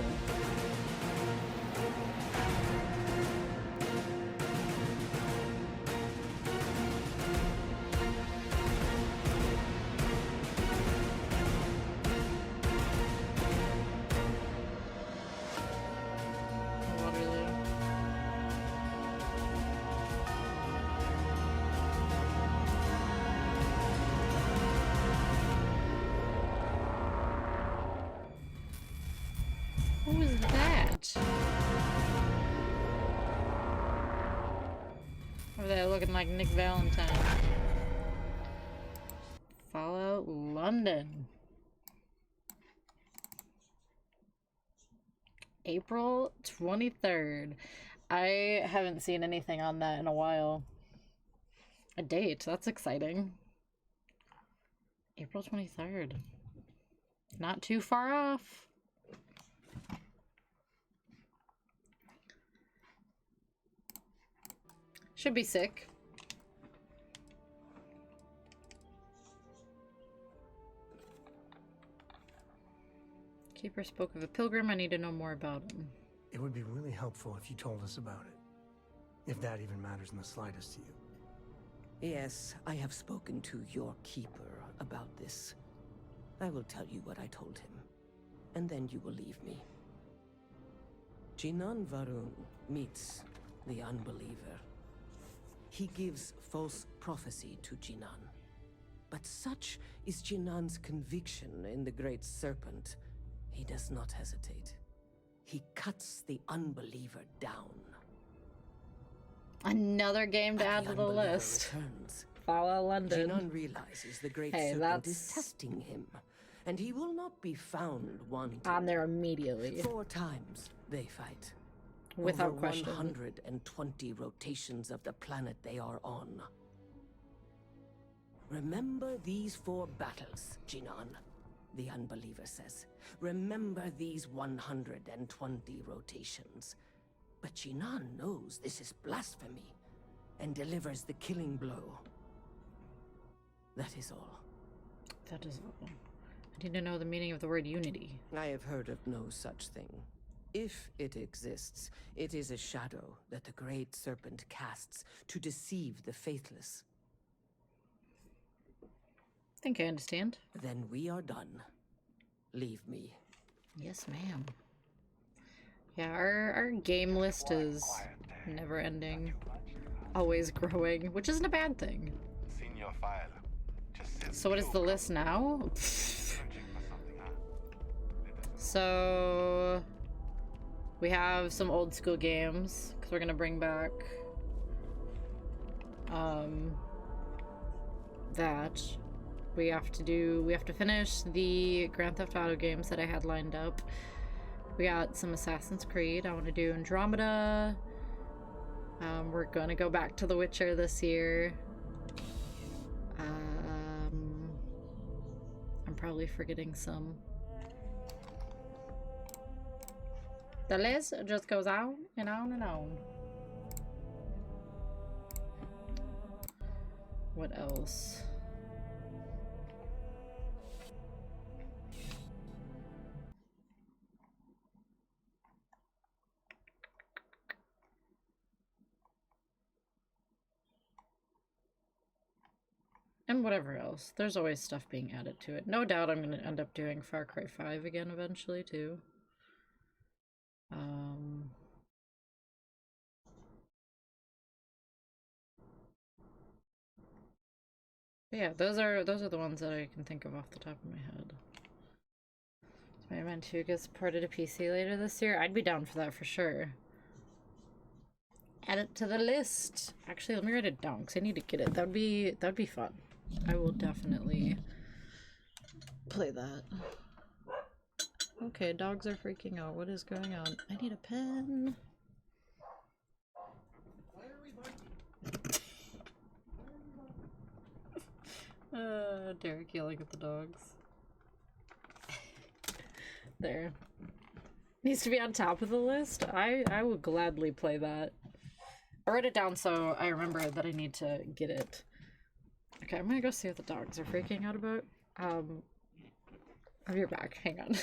Who is that? Over there looking like Nick Valentine. Fallout London. April 23rd. I haven't seen anything on that in a while. A date, that's exciting. April 23rd. Not too far off. Should be sick. Keeper spoke of a pilgrim. I need to know more about him. It would be really helpful if you told us about it. If that even matters in the slightest to you. Yes, I have spoken to your keeper about this. I will tell you what I told him, and then you will leave me. Jinan Varun meets the unbeliever. He gives false prophecy to Jinan. But such is Jinan's conviction in the Great Serpent, he does not hesitate. He cuts the unbeliever down. Another game to add to the list. Fallout London. Jinan realizes the Great Serpent is testing him, and he will not be found wanting. On there immediately. 4 times they fight. Without Over question. 120 rotations of the planet they are on. Remember these 4 battles, Jinan, the unbeliever says. Remember these 120 rotations. But Jinan knows this is blasphemy and delivers the killing blow. That is all. That is all. I need to know the meaning of the word unity. I have heard of no such thing. If it exists, it is a shadow that the Great Serpent casts to deceive the faithless. I think I understand. Then we are done. Leave me. Yes, ma'am. Yeah, our game list is never ending. Always growing, which isn't a bad thing. Seen your file. Just says So what is the list now? So we have some old school games because we're gonna bring back that. We have to finish the Grand Theft Auto games that I had lined up. We got some Assassin's Creed. I want to do Andromeda. We're gonna go back to The Witcher this year. I'm probably forgetting some. The list just goes on and on and on. What else? And whatever else. There's always stuff being added to it. No doubt I'm gonna end up doing Far Cry 5 again eventually, too. But yeah, those are the ones that I can think of off the top of my head. Spider-Man 2 gets ported to PC later this year. I'd be down for that for sure. Add it to the list. Actually, let me write it down because I need to get it. That'd be fun. I will definitely play that. Okay, dogs are freaking out. What is going on? I need a pen. Derek yelling at the dogs. There. Needs to be on top of the list. I will gladly play that. I wrote it down so I remember that I need to get it. Okay, I'm gonna go see what the dogs are freaking out about. I'll be back. Hang on.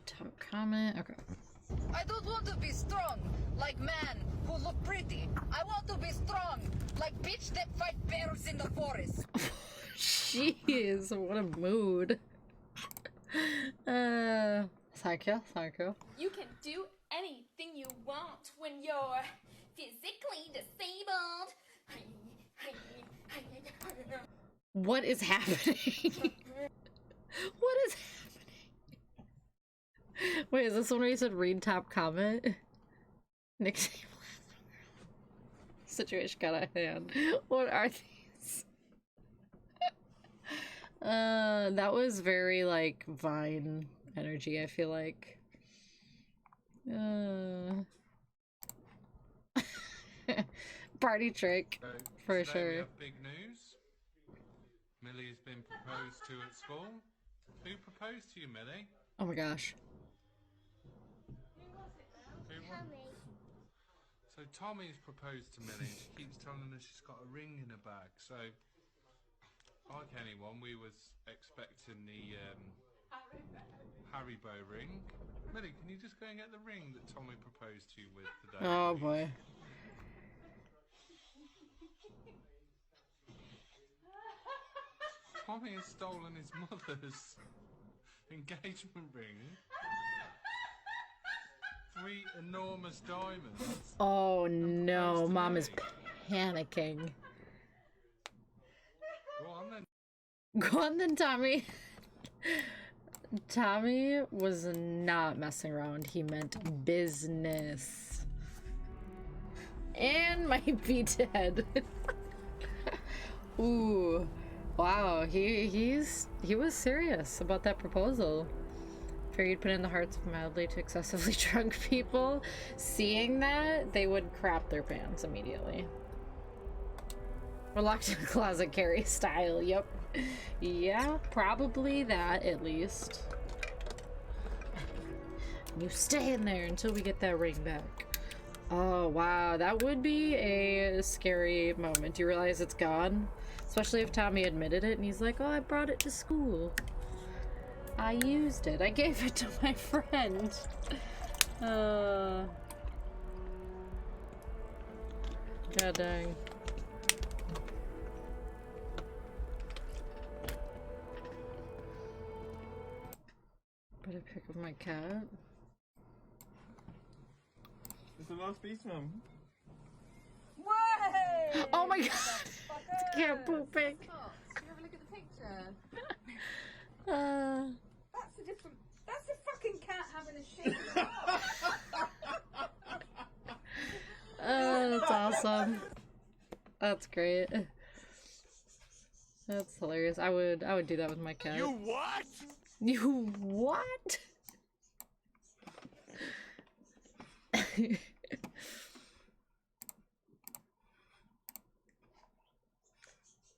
Top comment. Okay. I don't want to be strong like man who look pretty. I want to be strong like bitch that fight bears in the forest. Jeez, what a mood. Thank you, thank you. You can do anything you want when you're physically disabled. What is happening? What is happening? Wait, is this one where you said read top comment? Nick situation got out of hand. What are these? That was very like Vine energy, I feel like. Party trick, for today sure. We have big news. Millie has been proposed to at school. Who proposed to you, Millie? Oh my gosh. So Tommy's proposed to Millie. She keeps telling us she's got a ring in her bag. So, like anyone, we was expecting the Haribo ring. Millie, can you just go and get the ring that Tommy proposed to you with today? Oh boy. Tommy has stolen his mother's engagement ring. 3 enormous diamonds. Oh no, Mom is panicking. Go on then. Go on then, Tommy. Tommy was not messing around. He meant business. And might be dead. Ooh. Wow, he was serious about that proposal. Figured put in the hearts of mildly to excessively drunk people. Seeing that, they would crap their pants immediately. We're locked in the closet, Carrie style. Yep. Yeah, probably that at least. You stay in there until we get that ring back. Oh wow, that would be a scary moment. You realize it's gone? Especially if Tommy admitted it and he's like, oh, I brought it to school. I used it. I gave it to my friend. God dang. Better pick up my cat. It's the last piece, Mum. Way! Oh my god! It's cat pooping. Can you have a look at the picture? That's a different. That's a fucking cat having a shit. That's awesome. That's great. That's hilarious. I would do that with my cat. You what? You what?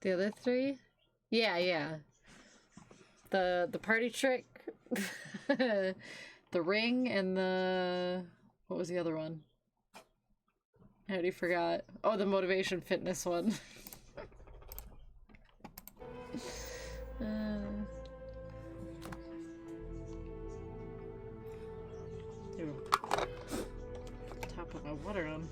The other three? Yeah. The party trick, the ring, and the... What was the other one? I already forgot. Oh, the motivation fitness one. Top of my water on.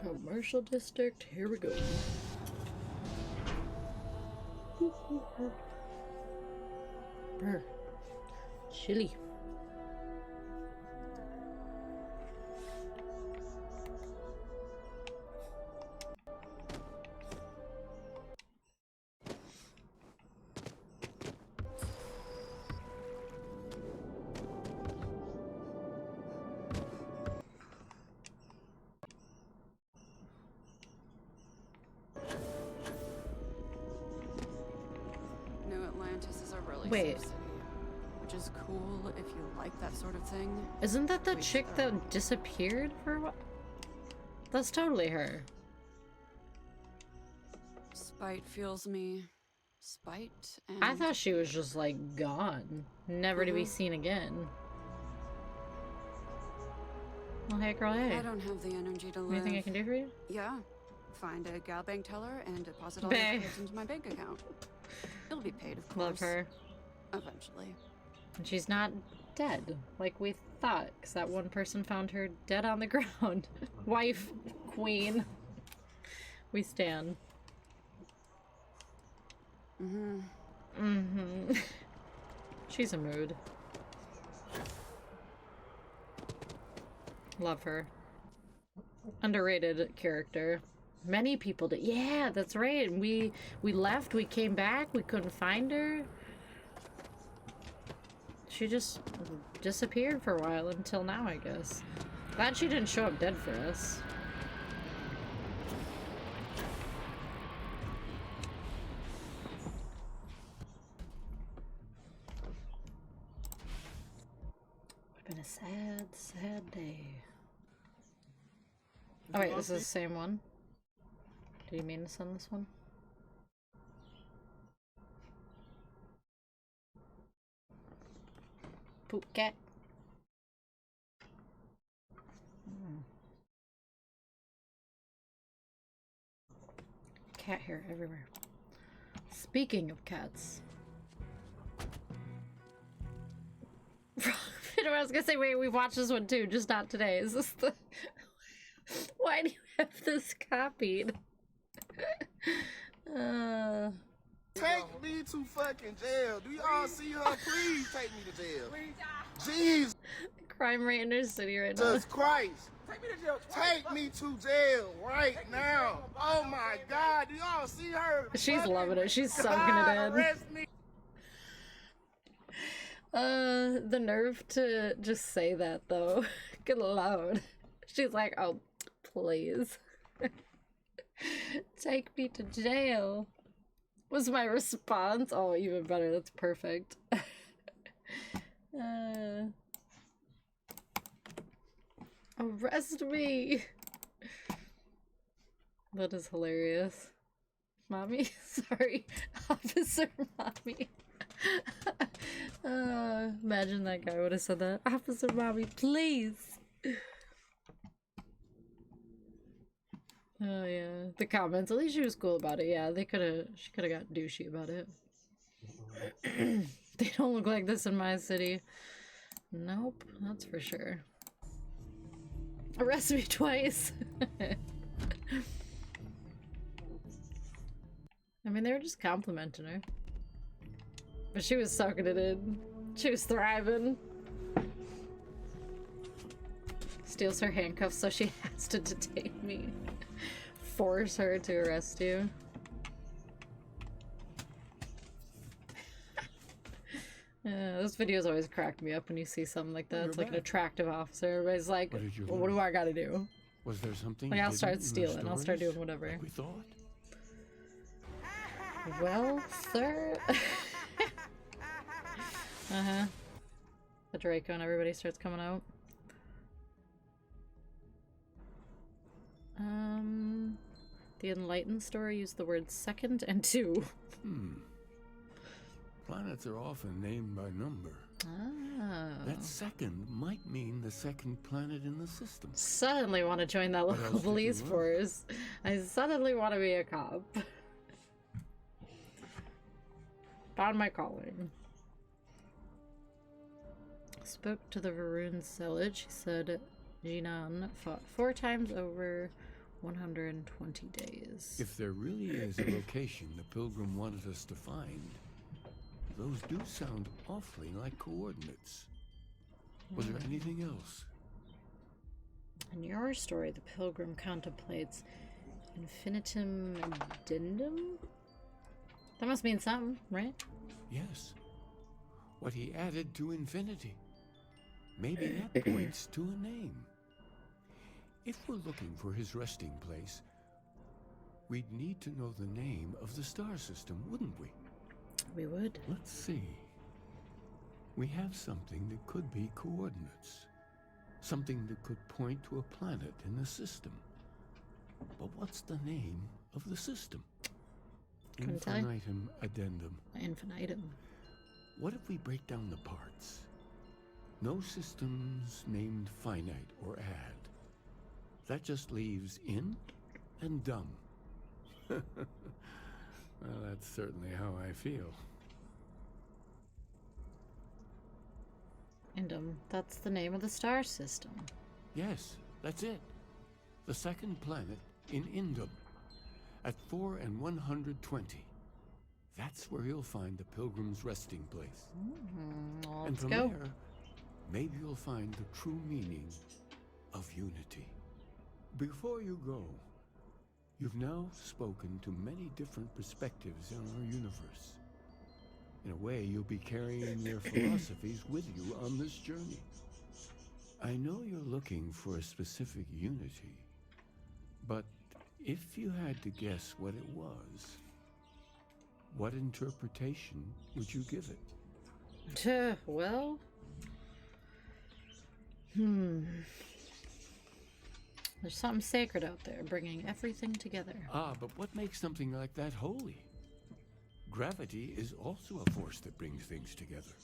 Commercial district, here we go. Brr. Chilly. New Atlantis is a really Wait. safe city. which is cool if you like that sort of thing. Isn't that the chick that disappeared for a while? That's totally her. Spite fuels me. Spite and... I thought she was just like gone, never to be seen again. Well, hey girl, hey. I don't have the energy to live. Anything I can do for you? Yeah. Find a gal bank teller and deposit all the credits into my bank account. It'll be paid, of course. Love her. Eventually. And she's not dead, like we thought, because that one person found her dead on the ground. Wife, queen. We stand. She's a mood. Love her. Underrated character. Many people did. Yeah, that's right. We left, we came back, we couldn't find her. She just disappeared for a while until now, I guess. Glad she didn't show up dead for us. Would've been a sad, sad day. Oh wait, this is the same one? Do you mean to send this one? Poop cat. Cat hair everywhere. Speaking of cats. I was gonna say, wait, we've watched this one too, just not today. Is this the... Why do you have this copied? Take me to fucking jail. Do y'all see her? Please take me to jail. Jeez. Crime rate in our city right now. Jesus Christ. Take me to jail. Take me to jail right now. Oh my God. Do y'all see her? She's loving it. She's soaking it in. Arrest me. The nerve to just say that though. Good lord. She's like, oh, please. Take me to jail. Was my response. Oh, even better. That's perfect. Arrest me. That is hilarious. Mommy? Sorry. Officer Mommy. Imagine that guy would have said that. Officer Mommy, please. Oh yeah, the comments. At least she was cool about it. Yeah, she could have got douchey about it. They don't look like this in my city. Nope, that's for sure. Arrest me twice. I mean, they were just complimenting her. But she was soaking it in. She was thriving. Steals her handcuffs so she has to detain me. Force her to arrest you. Those videos always crack me up when you see something like that. It's like an attractive officer. Everybody's like, well, what do I gotta do? Was there something? Like, I'll start stealing. I'll start doing whatever. Like we thought? Well, sir. The Draco and everybody starts coming out. The Enlightened story used the words second and two. Planets are often named by number. That second might mean the second planet in the system. Suddenly want to join that local police force. I suddenly want to be a cop. Found my calling. Spoke to the Varun Selage. She said Jinan fought 4 times over 120 days. If there really is a location the Pilgrim wanted us to find, those do sound awfully like coordinates. Was there anything else? In your story, the Pilgrim contemplates infinitum addendum? That must mean something, right? Yes. What he added to infinity. Maybe that points to a name. If we're looking for his resting place, we'd need to know the name of the star system, wouldn't we? We would. Let's see. We have something that could be coordinates. Something that could point to a planet in the system. But what's the name of the system? Couldn't tell you. Infinitum addendum. Infinitum. What if we break down the parts? No systems named finite or add. That just leaves in and dumb. Well, that's certainly how I feel. Indum, that's the name of the star system. Yes, that's it. The second planet in Indum. At 4 and 120. That's where you'll find the Pilgrim's resting place. Let's and from go. there, maybe you'll find the true meaning of unity. Before you go, you've now spoken to many different perspectives in our universe. In a way, you'll be carrying their philosophies with you on this journey. I know you're looking for a specific unity, but if you had to guess what it was, what interpretation would you give it? Well, there's something sacred out there, bringing everything together. Ah, but what makes something like that holy? Gravity is also a force that brings things together.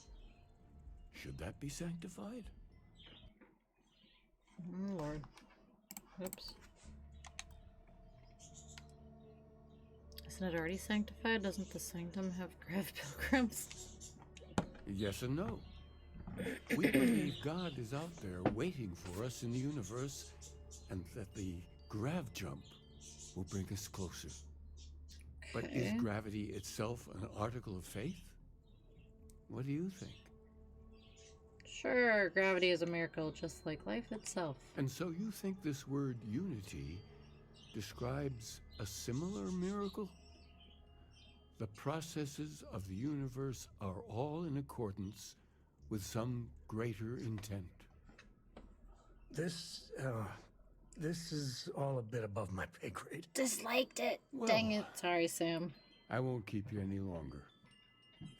Should that be sanctified? Oh, Lord. Oops. Isn't it already sanctified? Doesn't the sanctum have grav pilgrims? Yes and no. We believe God is out there waiting for us in the universe, and that the grav jump will bring us closer. But is gravity itself an article of faith? What do you think? Sure, gravity is a miracle, just like life itself. And so you think this word unity describes a similar miracle? The processes of the universe are all in accordance with some greater intent. This is all a bit above my pay grade. Disliked it. Well, Dang it. Sorry, Sam. I won't keep you any longer.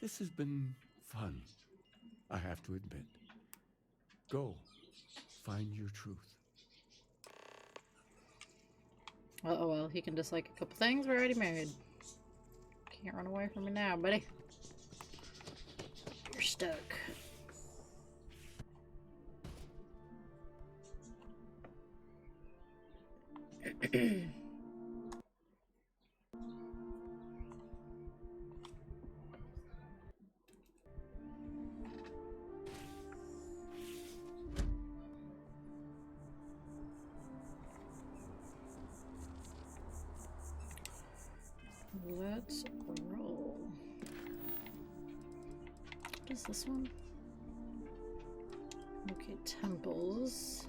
This has been fun, I have to admit. Go, find your truth. Oh well, he can dislike a couple things. We're already married. Can't run away from me now, buddy. You're stuck. Let's roll. What is this one? Okay, temples.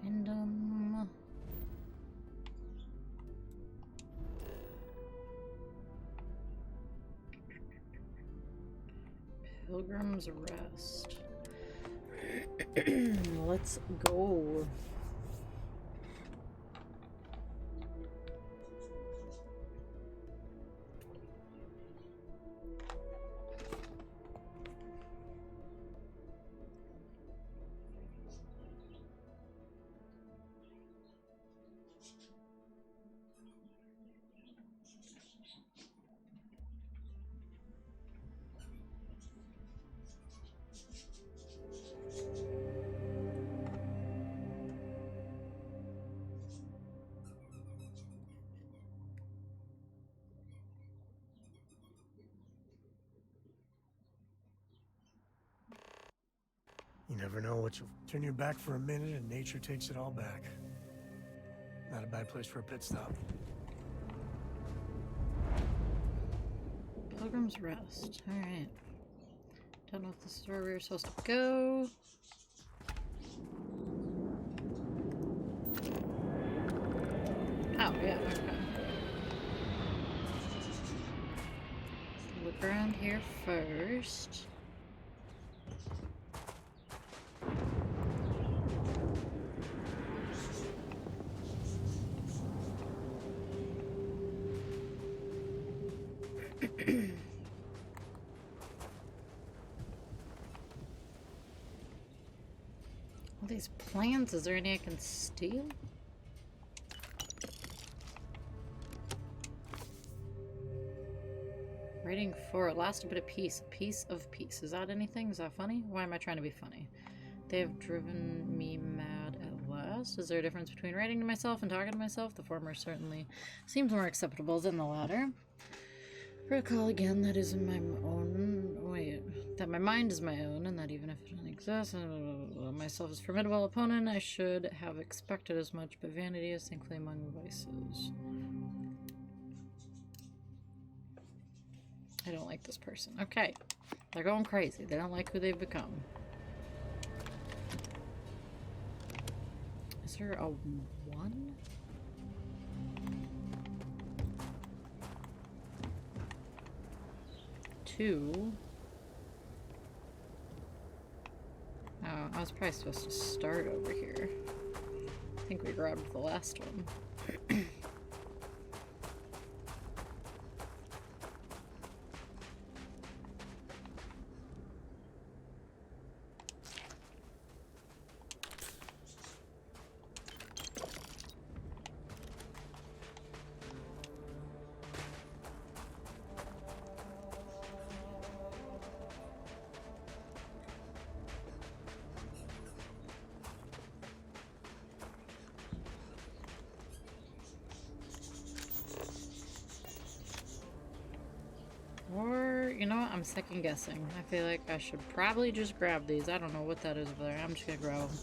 Indum. Pilgrim's Rest. Let's go. You never know what you'll turn your back for a minute and nature takes it all back. Not a bad place for a pit stop. Pilgrim's Rest. Alright. Don't know if this is where we were supposed to go. Oh, yeah, okay. Look around here first. All these plants, is there any I can steal? Writing for last a bit of peace. A piece of peace. Is that anything? Is that funny? Why am I trying to be funny? They have driven me mad at last. Is there a difference between writing to myself and talking to myself? The former certainly seems more acceptable than the latter. Recall again that is in my own... Wait. That my mind is my own, and that even if it doesn't exist, myself is a formidable opponent, I should have expected as much, but vanity is thankfully among vices. I don't like this person. Okay. They're going crazy. They don't like who they've become. Is there a 1? Two. Oh, I was probably supposed to start over here. I think we grabbed the last one. Or, you know what? I'm second guessing. I feel like I should probably just grab these. I don't know what that is over there. I'm just gonna grab them.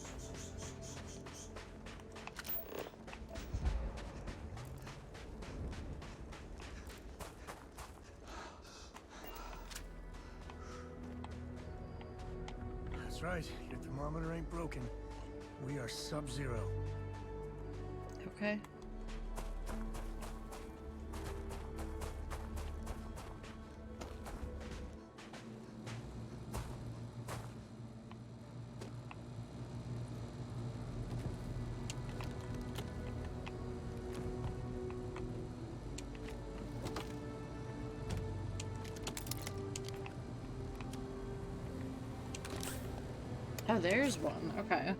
That's right. Your thermometer ain't broken. We are sub-zero. Okay. Oh, there's one. Okay.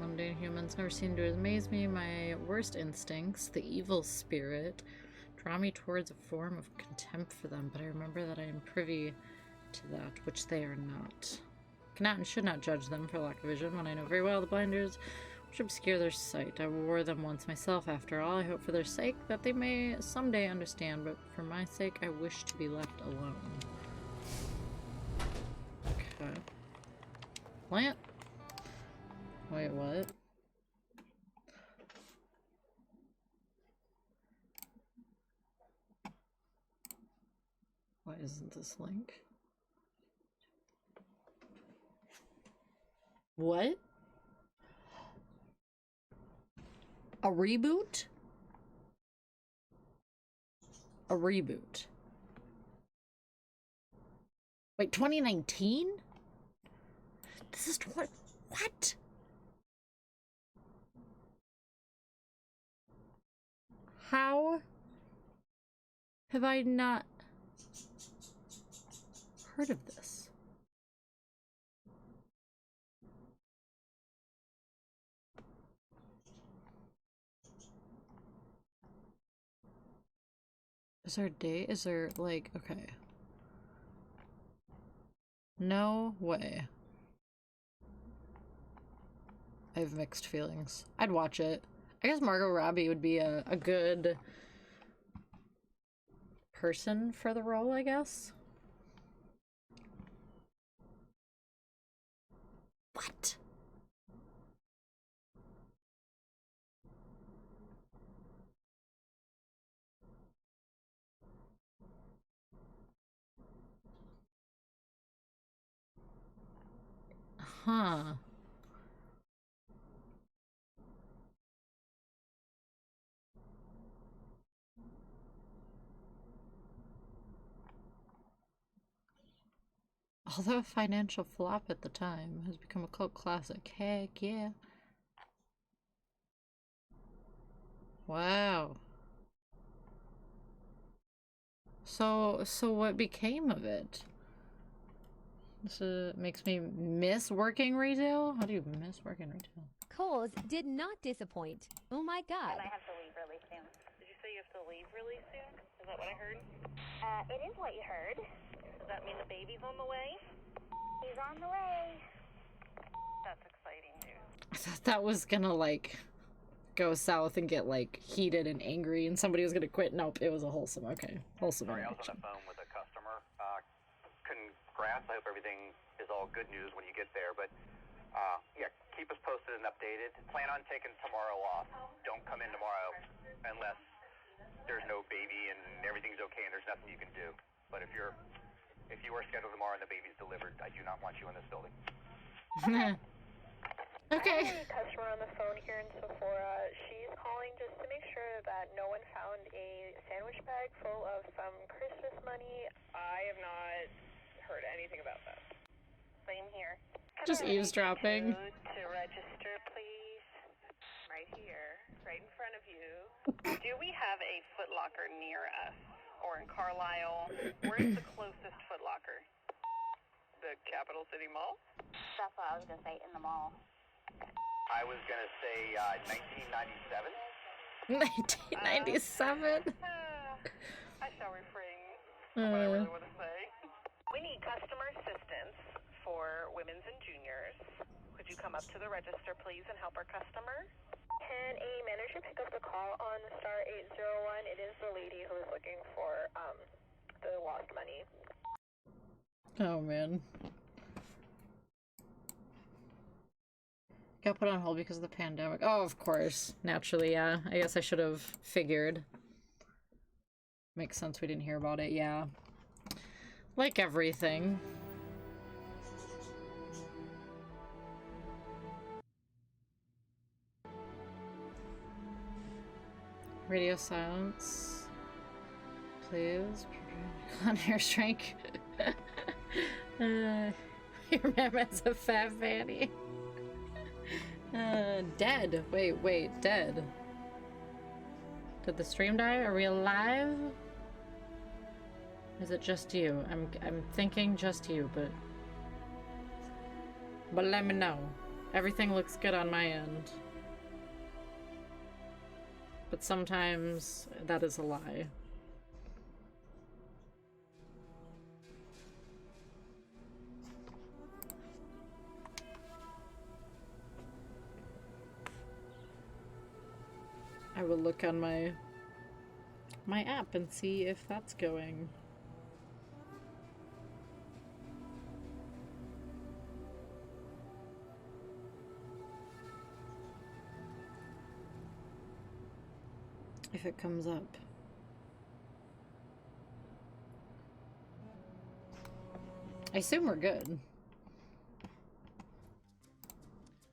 Mundane humans never seem to amaze me. My worst instincts, the evil spirit, draw me towards a form of contempt for them, but I remember that I am privy to that, which they are not. Cannot and should not judge them for lack of vision, when I know very well the blinders which obscure their sight. I wore them once myself, after all. I hope for their sake that they may someday understand, but for my sake I wish to be left alone. Okay. Plant? Wait, what? Why isn't this link? What? A reboot? A reboot. Wait, 2019? This is what? How have I not heard of this? Is there a date? Is there, like, okay. No way. I have mixed feelings. I'd watch it. I guess Margot Robbie would be a good person for the role, I guess. What? Huh. Although a financial flop at the time, has become a cult classic. Heck yeah. Wow. So what became of it? This makes me miss working retail? How do you miss working retail? Kohl's did not disappoint. Oh my god. And I have to leave really soon. Did you say you have to leave really soon? Is that what I heard? It is what you heard. Does that mean the baby's on the way? He's on the way. That's exciting news. I thought that was gonna, like, go south and get, like, heated and angry and somebody was gonna quit. Nope, it was a wholesome, okay. Wholesome. Sorry, I was on the phone with a customer. Congrats, I hope everything is all good news when you get there, but, yeah, keep us posted and updated. Plan on taking tomorrow off. Don't come in tomorrow unless there's no baby and everything's okay and there's nothing you can do. But if you are scheduled tomorrow and the baby's delivered, I do not want you in this building. Okay. I have a customer on the phone here in Sephora. She's calling just to make sure that no one found a sandwich bag full of some Christmas money. I have not heard anything about that. Same here. Just eavesdropping. To register, please. Right here, right in front of you. Do we have a Foot Locker near us or in Carlisle? Where's the closest Foot Locker? The Capital City Mall? That's what I was gonna say, in the mall. I was gonna say 1997. 1997? I shall refrain from what I really want to say. We need customer assistance for women's and juniors. Could you come up to the register, please, and help our customer? Can a manager pick up the call on star 801? It is the lady who is looking for the lost money. Oh, man. Got put on hold because of the pandemic. Oh, of course. Naturally, yeah. I guess I should have figured. Makes sense we didn't hear about it, yeah. Like everything. Radio silence. Please. On airstrike. Your mammoth's a fat fanny. Dead. Wait, dead. Did the stream die? Are we alive? Is it just you? I'm thinking just you, but let me know. Everything looks good on my end. But sometimes that is a lie. I will look on my app and see if that's going. If it comes up. I assume we're good.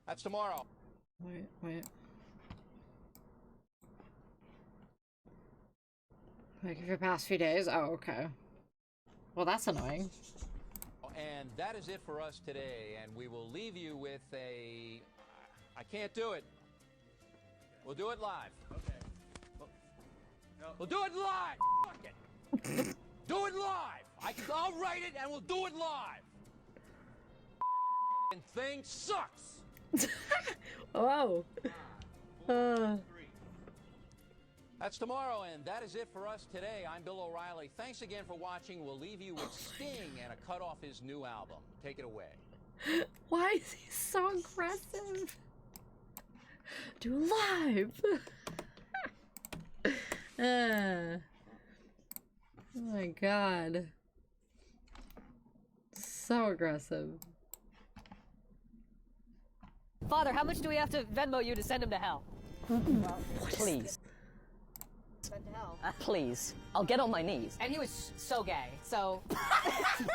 That's tomorrow. Wait. Like for the past few days? Oh, okay. Well, that's annoying. And that is it for us today, and we will leave you with a... I can't do it. We'll do it live. Okay. We'll do it live! Fuck it! Do it live! I'll write it and we'll do it live! And thing sucks! Oh. That's tomorrow, and that is it for us today. I'm Bill O'Reilly. Thanks again for watching. We'll leave you with Sting and a cut off his new album. Take it away. Why is he so aggressive? Do live! Oh my god. So aggressive. Father, how much do we have to Venmo you to send him to hell? Please. Please. I'll get on my knees. And he was so gay, so...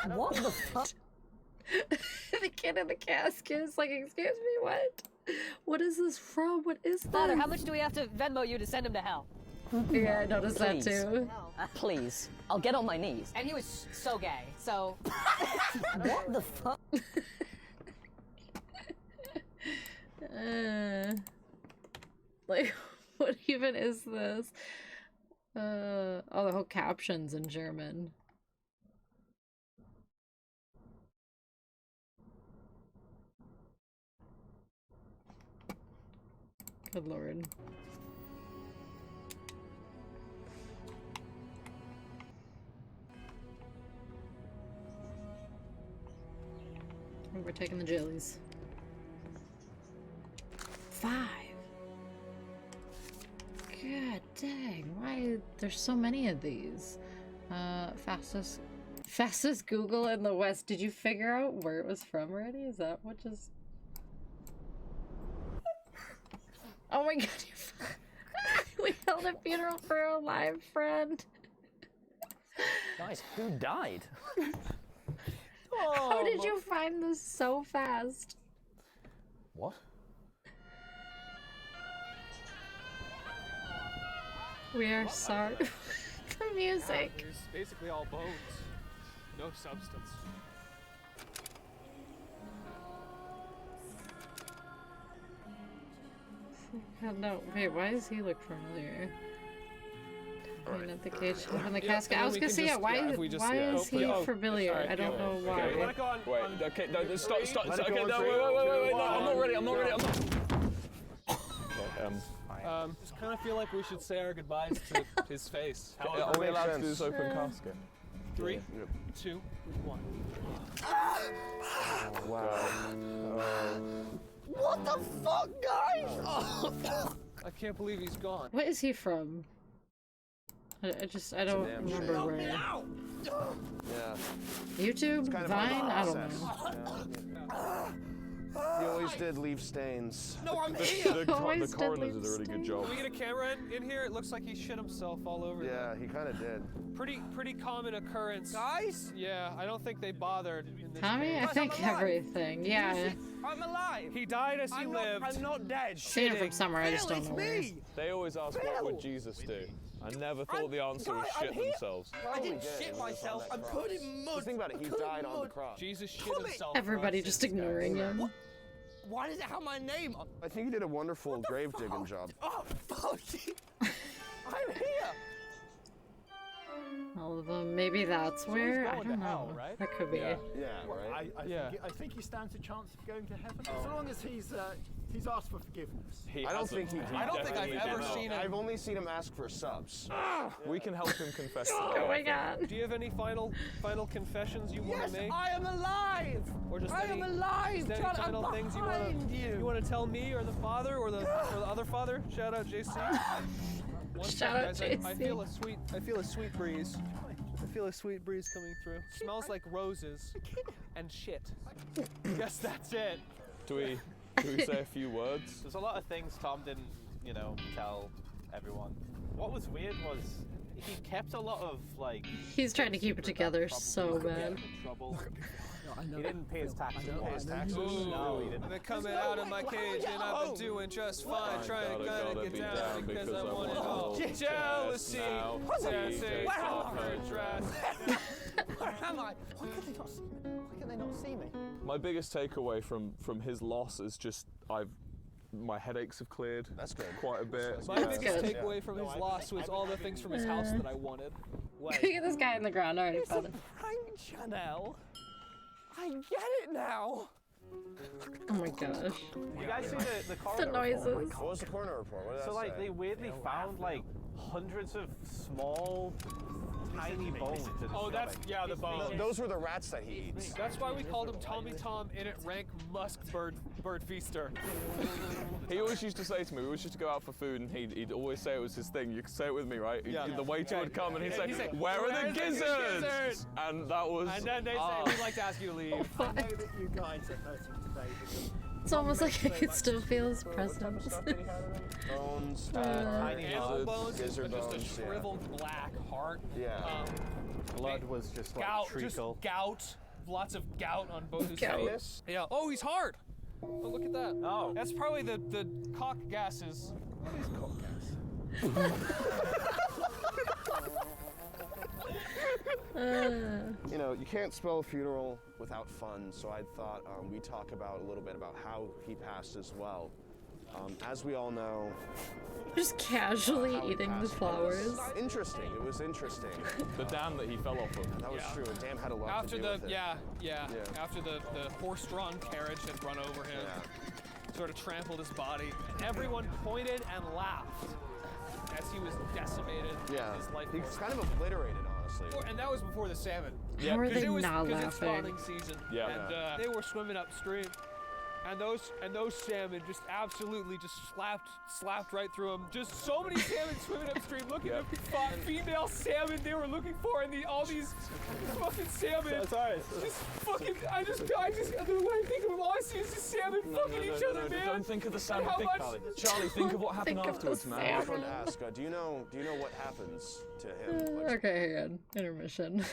What the fuck? The kid in the casket is like, excuse me, what? What is this from? What is this? Father, how much do we have to Venmo you to send him to hell? Yeah, I noticed that too. Please. I'll get on my knees. And he was so gay, so... What the fuck? Like, what even is this? Oh, the whole caption's in German. Good lord. We're taking the jellies. 5. God dang, why there's so many of these? Fastest Google in the West. Did you figure out where it was from already? Is that what just... Oh my god, we held a funeral for a live friend. Guys, who died? How did you find this so fast? What? We are sorry. The music. Yeah, it's basically all bones. No substance. No, wait, why does he look familiar? At the cage, open the casket. I was gonna say, why is he familiar? I don't know why. Okay, let it go on. Wait, okay, no, stop. Okay, go no, on, wait, no, I'm not ready. Okay, just kind of feel like we should say our goodbyes to his face. Are we allowed to do this open casket? 3, 2, 1. Oh, wow. What the fuck, guys? I can't believe he's gone. What is he from? I don't remember where. Yeah. YouTube? Kind of Vine? hard I to don't process. know. He always did leave stains. No, I'm here! The coroner did a really good job. Can we get a camera in here? It looks like he shit himself all over. Yeah, he kind of did. Pretty common occurrence. Guys? Yeah, I don't think they bothered in this Tommy, case. I think everything. Yeah. I'm alive. He died as he lived. I'm not dead. Seen it from somewhere, I just don't know where. They always ask, what would Jesus do? I never thought the answer was shit themselves. I didn't shit myself. I'm covered in mud. Just think about it. He died on the cross. Jesus shit himself. Everybody just ignoring him. Why does it have my name? I think he did a wonderful grave digging job. Oh, fuck. I'm here. All of them. Maybe that's where. I don't know. Right? That could be. Yeah, right. I think he stands a chance of going to heaven, so long as he's asked for forgiveness. I don't think I've ever seen him. I've only seen him ask for subs. We can help him confess. Oh my god. Do you have any final confessions you want to make? I am alive. Or just I am alive. Any John, final I'm things you want to tell me or the father or the other father? Shout out JC. Shout out JC. I feel a sweet breeze. I feel a sweet breeze coming through. Smells like roses and shit. Guess that's it. Do we say a few words? There's a lot of things Tom didn't, tell everyone. What was weird was he kept a lot of He's trying to keep it together so bad. He didn't pay his taxes. Ooh, No, he didn't. I've been coming out of my cage and I've been doing just fine, trying to kinda get down because I want it all. Jealousy, dancing, offer dress. Where am I? Why can they not see me? My biggest takeaway from his loss is just my headaches have cleared. That's good. Quite a bit. My biggest takeaway from his loss was all the things from his house that I wanted. Look at this guy in the ground. I already found him. Frank Chanel. I get it now. Oh my gosh. You guys see the The coroner noises. report? What was the coroner report? What did that say? They weirdly found hundreds of small, tiny bones. In his stomach. the bones. Those were the rats that he eats. That's why we called him Tommy Tom in it rank musk bird feaster. He always used to say to me, we always used to go out for food, and he'd always say it was his thing. You could say it with me, right? Yeah. The waiter would come and he'd say, "Where are the gizzards?" And that was. And then they'd say, "We'd like to ask you to leave." I know that you guys are hurting today because It's almost like I can still feel his presence. Bones, tiny Animal bones, gizzard just a bones, yeah. shriveled black heart. Yeah. Blood was just gout, treacle. just gout. Lots of gout on both his Gout. face. Yeah. Oh, he's hard. Oh, look at that. Oh. That's probably the cock gases. what is cock gas? You can't spell a funeral without fun, so I thought we'd talk about a little bit about how he passed as well. As we all know, Just casually eating the flowers. interesting. It was interesting. The dam that he fell off of. That was true. The dam had a lot After to do the with it. after the horse-drawn carriage had run over him, sort of trampled his body, and everyone pointed and laughed as he was decimated. Yeah. His life He's force. kind of obliterated, honestly. And that was before the salmon. How are they it was, not 'cause it's laughing? spawning season. Yeah. And they were swimming upstream. And those salmon just absolutely just slapped right through them. Just so many salmon swimming upstream, looking at the female salmon they were looking for, and all these fucking salmon. Sorry. Just fucking, I just, when I think of them, all I see is just salmon fucking each other, man. Don't think of the salmon. How much? Charlie, think of what happened Think of the afterwards, man. I just wanted to ask, do you know what happens to him? Like, Okay, hang on. Intermission.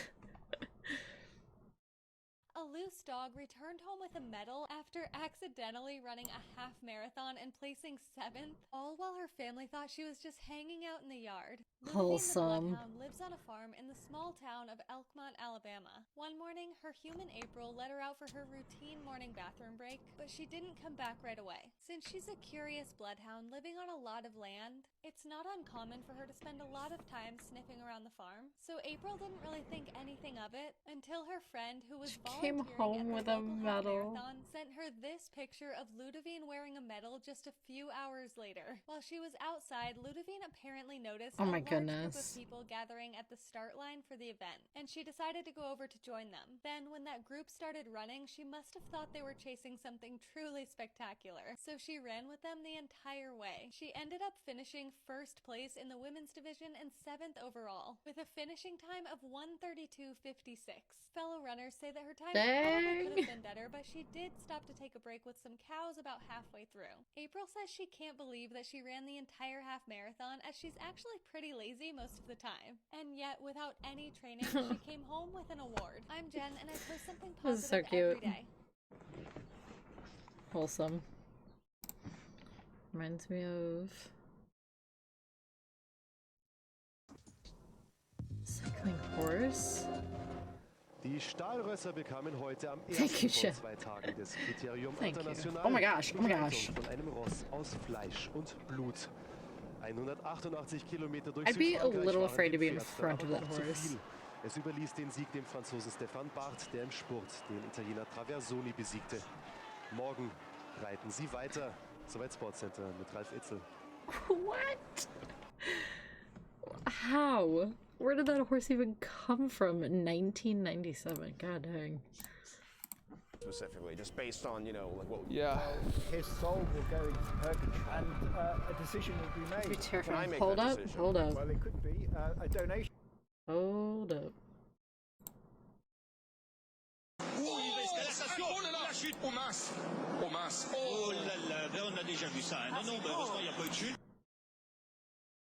A loose dog returned home with a medal after accidentally running a half marathon and placing 7th, all while her family thought she was just hanging out in the yard. Wholesome. The bloodhound lives on a farm in the small town of Elkmont, Alabama. One morning, her human April let her out for her routine morning bathroom break, but she didn't come back right away. Since she's a curious bloodhound living on a lot of land, it's not uncommon for her to spend a lot of time sniffing around the farm. So April didn't really think anything of it until her friend, who was Came home with a medal. marathon, sent her this picture of Ludovine wearing a medal just a few hours later. While she was outside, Ludovine apparently noticed Oh my a large group of goodness. people gathering at the start line for the event, and she decided to go over to join them. Then, when that group started running, she must have thought they were chasing something truly spectacular, so she ran with them the entire way. She ended up finishing first place in the women's division and 7th overall, with a finishing time of 1:32:56. Fellow runners say that her time probably could have been better, but she did stop to take a break with some cows about halfway through. April says she can't believe that she ran the entire half marathon, as she's actually pretty lazy most of the time. And yet, without any training, she came home with an award. I'm Jen, and I post something This is so positive every cute. day. Wholesome. Reminds me of cycling horse. Die Stahlrösser bekamen heute am Thank you, ersten Chef. von 2 Tagen des Kriterium Thank you. International Oh my gosh, oh my gosh. Begleitung von einem Ross aus Fleisch und Blut. 188 Kilometer durch I'd be a Südfrankreich little waren afraid to dem be in Pferd front of aber that doch zu horse. viel. Es überließ den Sieg dem Franzosen Stefan Barth, der im Spurt den Italiener Traversoni besiegte. Morgen reiten sie weiter. Soweit Sportcenter mit Ralf Itzel. What? How? Where did that horse even come from in 1997? God dang. specifically, just based on, you know, like what. His soul will go into purgatory, and a decision will be made. Be terrifying. Hold up, hold up. Well, it could be a donation. Hold up. La chute, oh mince, oh mince. Oh là là, ben on a déjà vu ça. Non, non, ben heureusement il n'y a pas eu de chute.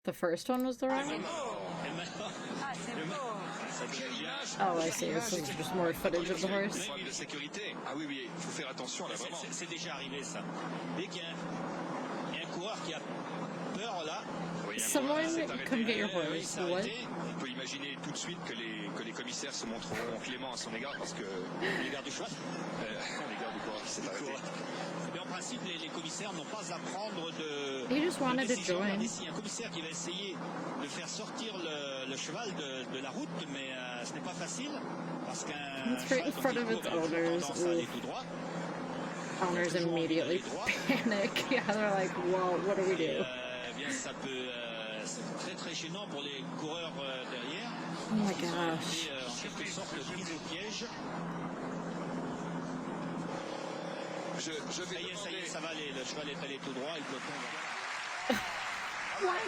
The first one was the wrong one? Oh, I see. This is just more footage of the horse. De sécurité. Ah oui, oui, il faut faire attention là, vraiment. C'est déjà arrivé ça. Dès qu'il y a un coureur qui a peur là. Someone come get your horse. What? On peut imaginer tout de suite que les commissaires se montreront cléments à son égard parce que l'égard du cheval, l'égard du coureur qui s'est arrêté. Mais en principe, les commissaires n'ont pas à prendre de. He just wanted to join. Regardez, s'il y a un commissaire qui va essayer de faire sortir le cheval de la route, mais ce n'est pas facile parce qu'un It's right in front of its owners. Oof. Owners immediately panic. Yeah, they're like, well, what do we do? Bien, ça peut c'est très très gênant pour les coureurs derrière. Oh my Ils ont gosh. été en quelque sorte pris au piège. Je vais ça y est, ça va aller. Le cheval est allé tout droit, il peut tomber.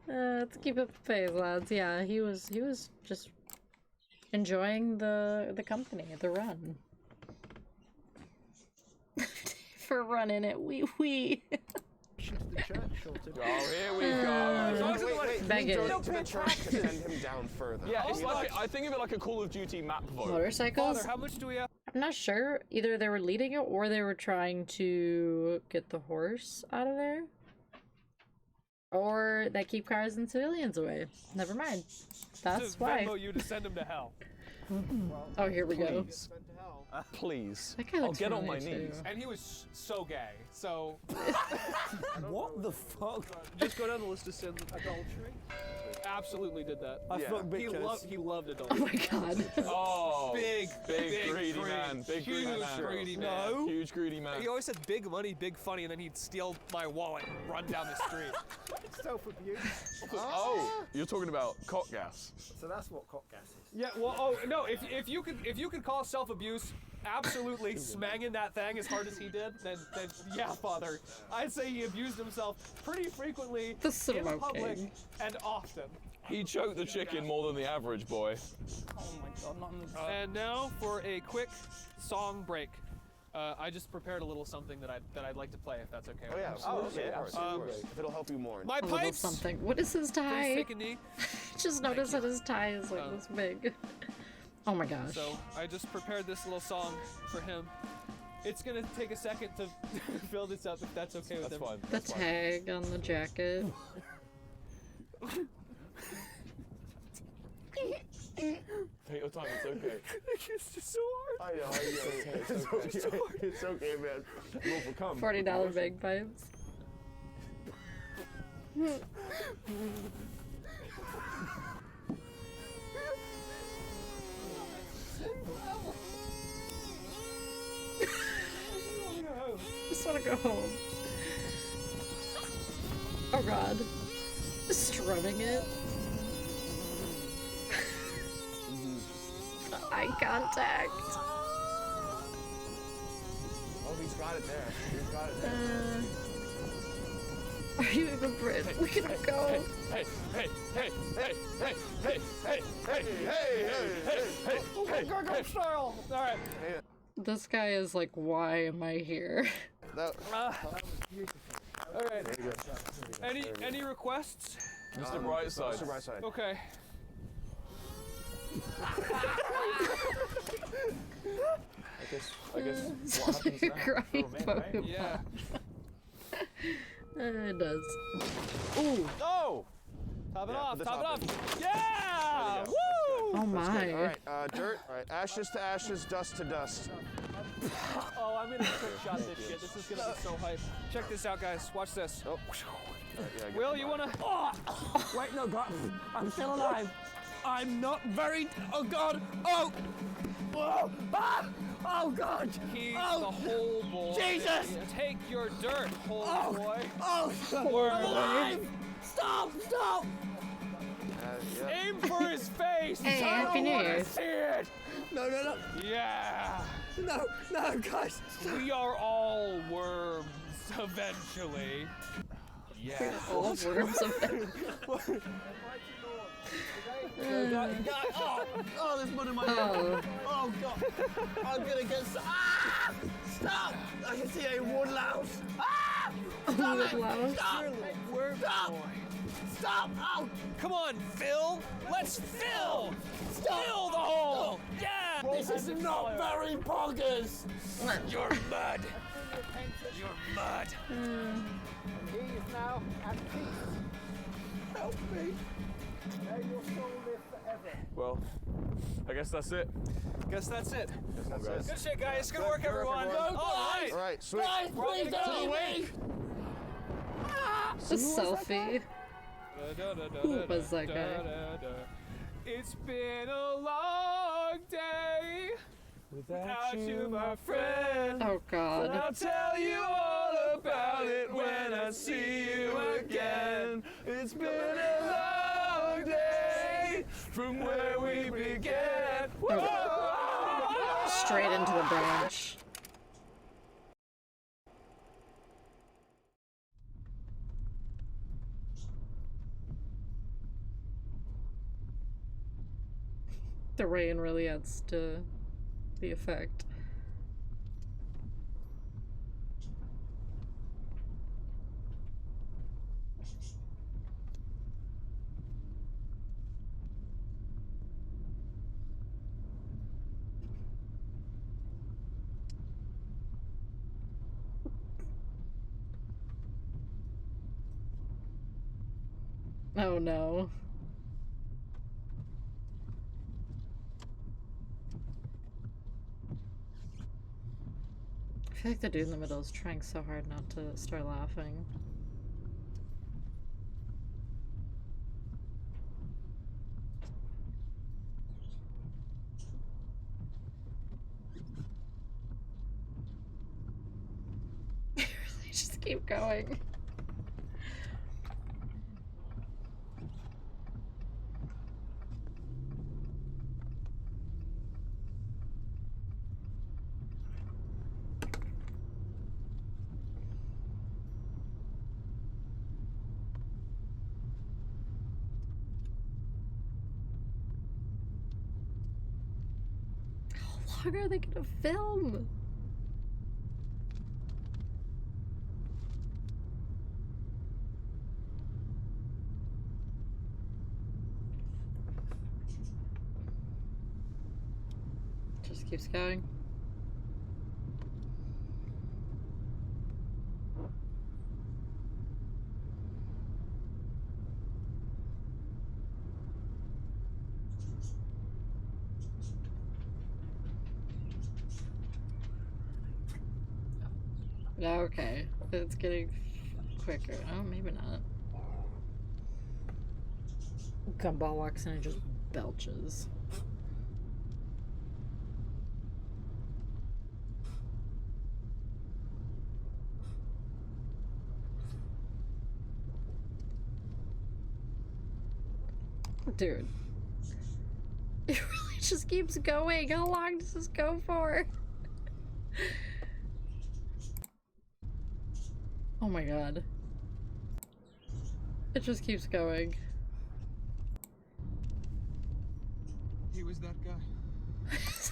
Let's keep up the pace, lads. Yeah, he was just enjoying the company, the run. For running it, wee. Oh, here we go. Beg it. The track to send him down further. Yeah, it's like I think of it like a Call of Duty map vote. Motorcycles? Father, how much do we have? I'm not sure. Either they were leading it or they were trying to get the horse out of there. Or they keep cars and civilians away. Never mind. That's Just why. Venmo you to send him to hell. Oh, here we go. Please. Please. That guy I'll looks get on my really knees. And he was so gay. So. What the fuck? Just go down the list of sins. Adultery. Absolutely did that. I fucked big he loved adultery. Oh my god. Oh, big greedy man. Big huge greedy man. greedy man. No. Huge greedy man. He always said big money, big funny, and then he'd steal my wallet and run down the street. Self-abuse. Oh, you're talking about cock gas. So that's what cock gas is. Yeah, well, oh no, if you could call self-abuse absolutely smanging that thing as hard as he did, then yeah, father, I'd say he abused himself pretty frequently in public and often. He choked the chicken more than the average boy. Oh my god, not in the... And now for a quick song break. I just prepared a little something that I'd like to play, if that's okay. Oh yeah, absolutely. Of course. If it'll help you more. My A little pipes. something. What is his tie? Please take a knee. Just noticed that his tie is like this big. Oh my gosh. So I just prepared this little song for him. It's gonna take a second to fill this up, if that's okay with him. Fine. The tag on the jacket. Take your time, it's okay. It's just so hard. I know. It's okay. It's okay, man. We'll overcome. $40 bagpipes. Just wanna go home. Oh god. Strumming it. Eye contact. Oh, he's got it there. He's got it there. Are you even Brit? Look at him go. Hey, hey, hey, hey, hey, hey, hey, hey, hey, hey, Go style. All right. This guy is like, why am I here? All right. Any requests? Mr. Brightside. Mr. Brightside. Okay. I guess what happens now? Crying Pokemon. Yeah. It does. Ooh. Oh! Top it off, top it off. Yeah! Woo! Oh my. All right, dirt. All right, ashes to ashes, dust to dust. Oh, I'm gonna trick shot this shit. This is gonna be so hype. Check this out, guys. Watch this. Oh. Will, you wanna? Oh! Wait, no, God. I'm still alive. I'm not very... Oh, God. Oh! Whoa! Ah! Oh, God. He's Oh! the whole boy. Jesus! Take your dirt, whole Oh! boy. Oh! Word. I'm alive! Stop! Stop! Aim for his face. Hey, I Happy don't New wanna Year. see it. No, no, no. Yeah. No, no, guys. We are all worms eventually. Yeah. All worms of them. Oh, there's mud in my Oh. hair. Oh, God. I'm gonna get... Ah! Stop! I can see a woodlouse. Ah! Stop it! Woodlouse? Stop! Worm Stop! boy. Stop! Oh! Come on, Phil. Let's fill. Stop! Fill the hole. Yeah. This is not very poggers! You're mud. You're mud. He is now at peace. Help me! May your soul live forever. Well, I guess that's it. Guess that's it. That's it. Good shit, guys. Good work, everyone. No, All right. All right, sweet. Guys, please don't leave me! The selfie. Who was that guy? It's been a long day without you, my friend. Oh god. I'll tell you all about it when I see you again. It's been a long day from where we began. Straight into the branch. The rain really adds to the effect. Oh no. feel like the dude in the middle is trying so hard not to start laughing. Just keep going. How long are they gonna film? Just keeps going. Okay, it's getting quicker. Oh, maybe not. Gumball walks in and just belches. Dude. It really just keeps going. How long does this go for? Oh my god. It just keeps going. He was that guy. Is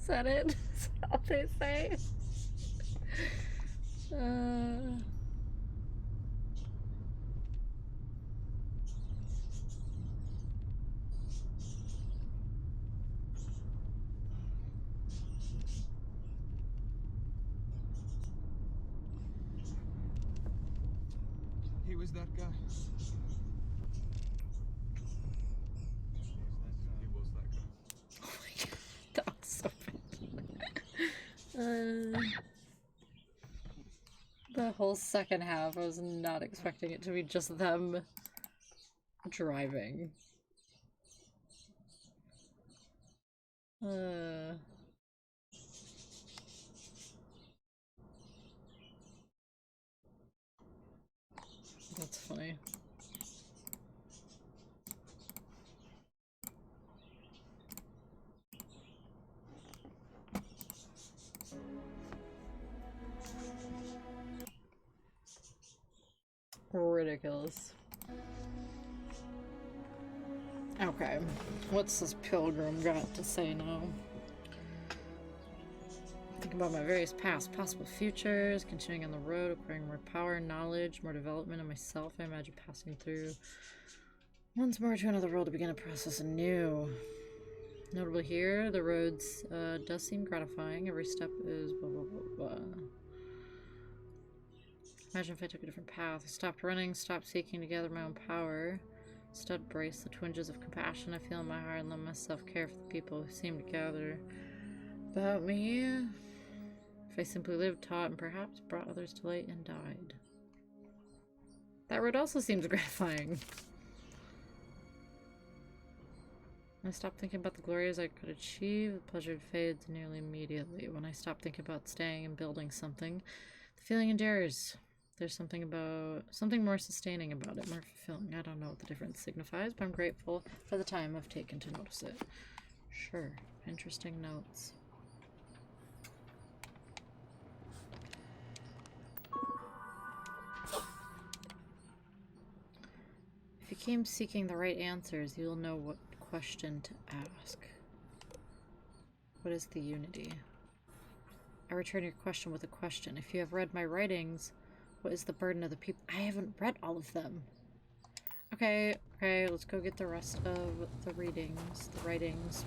that it? Is that all they say? He was that guy. He was that guy. Oh my god, that was so bad. The whole second half, I was not expecting it to be just them driving. That's funny. Ridiculous. Okay, what's this pilgrim got to say now? Think about my various past, possible futures, continuing on the road, acquiring more power, knowledge, more development of myself. I imagine passing through once more to another world to begin a process anew. Notable here, the roads does seem gratifying. Every step is blah blah blah blah. Imagine if I took a different path. I stopped running, stopped seeking to gather my own power. Instead, brace the twinges of compassion I feel in my heart and let myself care for the people who seem to gather about me. If I simply lived, taught, and perhaps brought others to light and died. That road also seems gratifying. When I stopped thinking about the glories I could achieve, the pleasure fades nearly immediately. When I stop thinking about staying and building something, the feeling endures. There's something more sustaining about it, more fulfilling. I don't know what the difference signifies, but I'm grateful for the time I've taken to notice it. Sure, interesting notes. If you came seeking the right answers, you'll know what question to ask. What is the unity? I return your question with a question. If you have read my writings, what is the burden of the people? I haven't read all of them. Okay, let's go get the rest of the writings.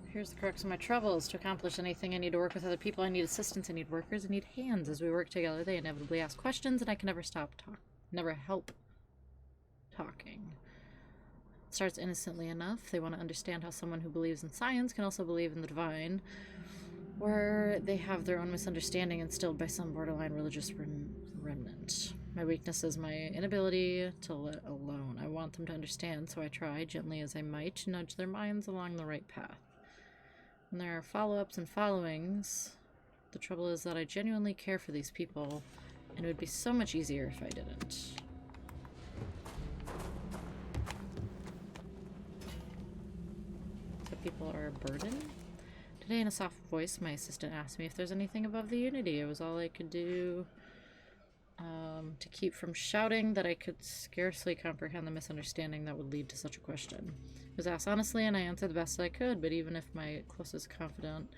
Here's the crux of my troubles. To accomplish anything, I need to work with other people. I need assistance. I need workers. I need hands. As we work together, they inevitably ask questions, and I can never help talking. starts innocently enough. They want to understand how someone who believes in science can also believe in the divine, or they have their own misunderstanding instilled by some borderline religious remnant. My weakness is my inability to let alone. I want them to understand, so I try, gently as I might, to nudge their minds along the right path. When there are follow-ups and followings, the trouble is that I genuinely care for these people, and it would be so much easier if I didn't. So people are a burden? Today, in a soft voice, my assistant asked me if there's anything above the Unity. It was all I could do to keep from shouting that I could scarcely comprehend the misunderstanding that would lead to such a question. It was asked honestly, and I answered the best I could, but even if my closest confidant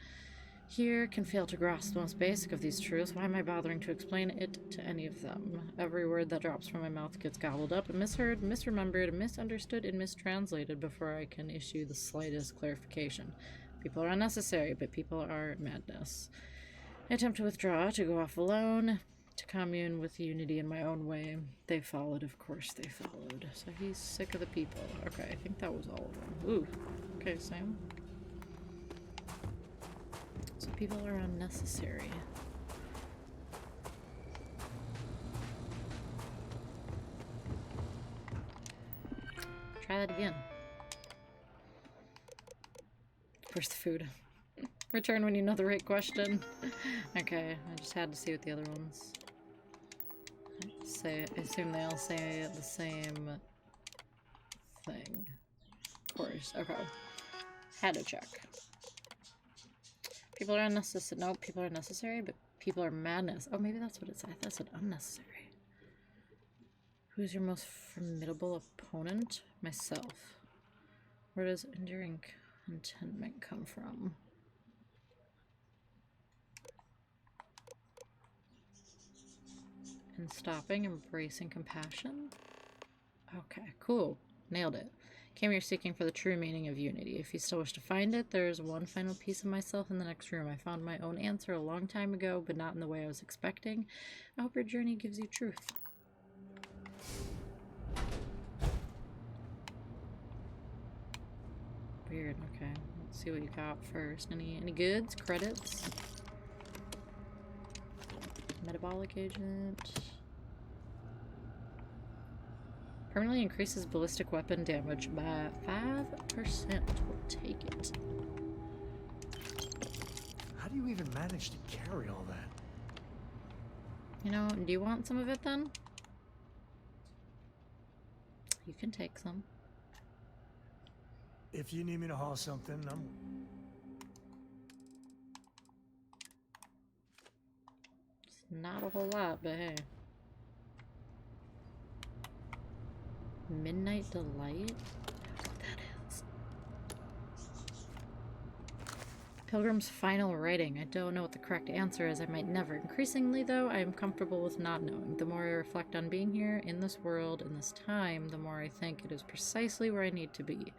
here can fail to grasp the most basic of these truths, why am I bothering to explain it to any of them? Every word that drops from my mouth gets gobbled up and misheard, misremembered, misunderstood, and mistranslated before I can issue the slightest clarification. People are unnecessary, but people are madness. I attempt to withdraw, to go off alone, to commune with Unity in my own way. They followed, of course they followed. So he's sick of the people. Okay, I think that was all of them. Ooh. Okay, Sam. So people are unnecessary. Try that again. Where's the food? Return when you know the right question. Okay, I just had to see what the other ones say. I assume they all say the same thing. Of course. Okay. Had to check. People are unnecessary. No, people are necessary, but people are madness. Oh, maybe that's what it said. I thought it said unnecessary. Who's your most formidable opponent? Myself. Where does enduring contentment come from? And stopping, embracing compassion? Okay, cool. Nailed it. Came here seeking for the true meaning of Unity. If you still wish to find it, there is one final piece of myself in the next room. I found my own answer a long time ago, but not in the way I was expecting. I hope your journey gives you truth. Weird, okay. Let's see what you got first. Any goods? Credits? Metabolic agent. Permanently increases ballistic weapon damage by 5%. We'll take it. How do you even manage to carry all that? You know, do you want some of it then? You can take some. If you need me to haul something, It's not a whole lot, but hey. Midnight Delight? What that is. Pilgrim's final writing. I don't know what the correct answer is. I might never. Increasingly, though, I am comfortable with not knowing. The more I reflect on being here, in this world, in this time, the more I think it is precisely where I need to be.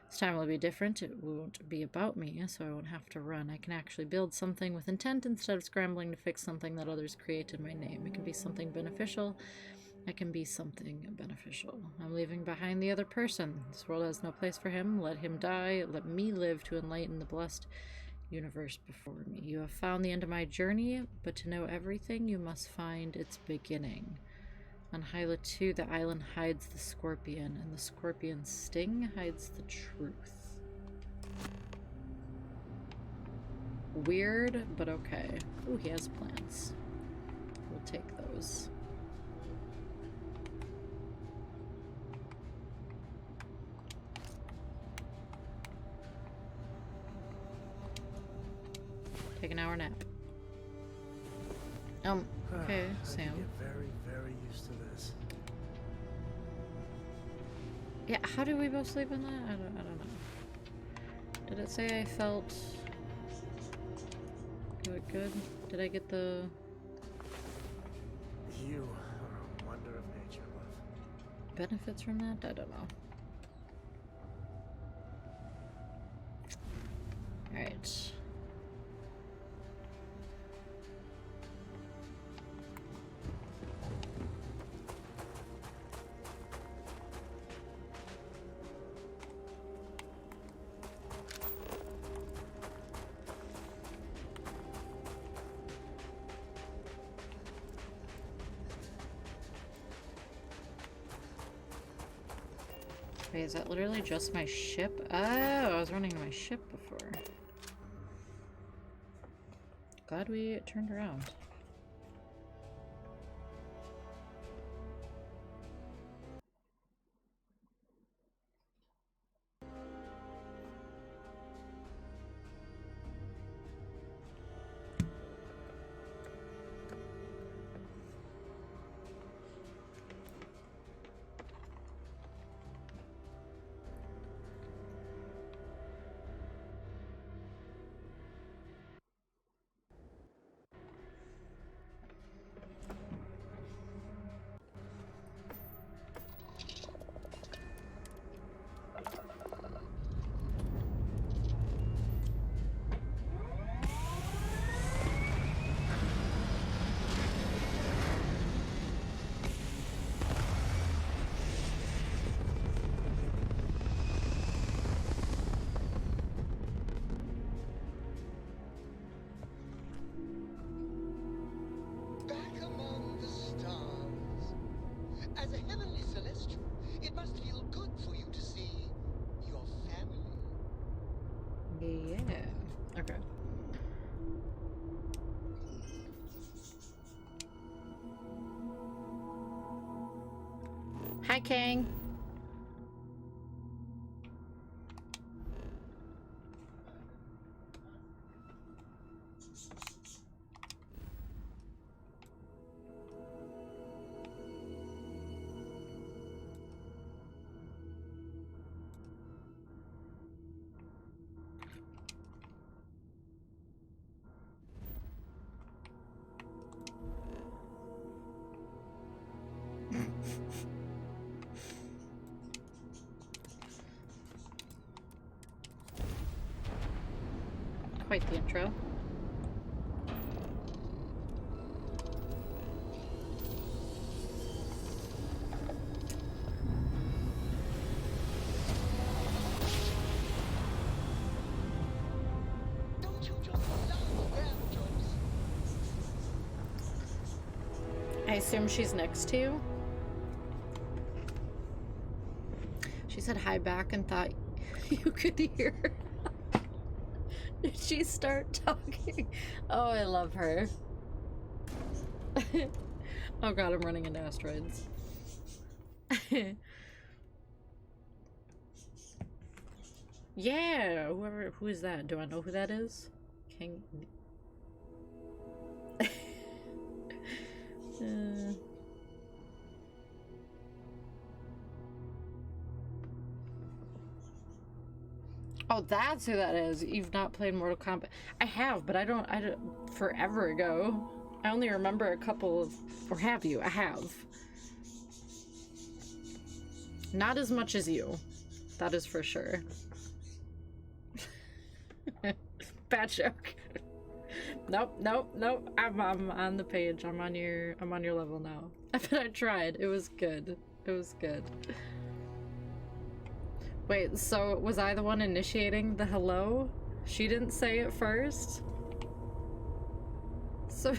This time will be different. It won't be about me, so I won't have to run. I can actually build something with intent instead of scrambling to fix something that others create in my name. It can be something beneficial. I can be something beneficial. I'm leaving behind the other person. This world has no place for him. Let him die. Let me live to enlighten the blessed universe before me. You have found the end of my journey, but to know everything, you must find its beginning. On Hyla 2, the island hides the scorpion, and the scorpion's sting hides the truth. Weird, but okay. Ooh, he has plants. We'll take those. Take an hour nap. Okay, Sam. I get very, very used to this. Yeah, how did we both sleep in that? I don't know. Did it say I felt good? Did I get the... You are a wonder of nature, love. benefits from that? I don't know. Alright. Wait, is that literally just my ship? Oh, I was running my ship before. Glad we turned around. Back among the stars. As a heavenly celestial, it must feel good for you to see your family. Yeah. Okay. Hi, King. Quite the intro. Don't you just love raindrops? I assume she's next to you. She said hi back and thought you could hear her. Did she start talking? Oh, I love her. Oh god, I'm running into asteroids. Yeah, who is that? Do I know who that is? King. Oh, that's who that is. You've not played Mortal Kombat. I have, but I don't forever ago. I only remember a couple of, or have you? I have. Not as much as you. That is for sure. Bad joke. Nope. I'm on the page. I'm on your level now. But I tried. It was good. It was good. Wait, so was I the one initiating the hello? She didn't say it first? So...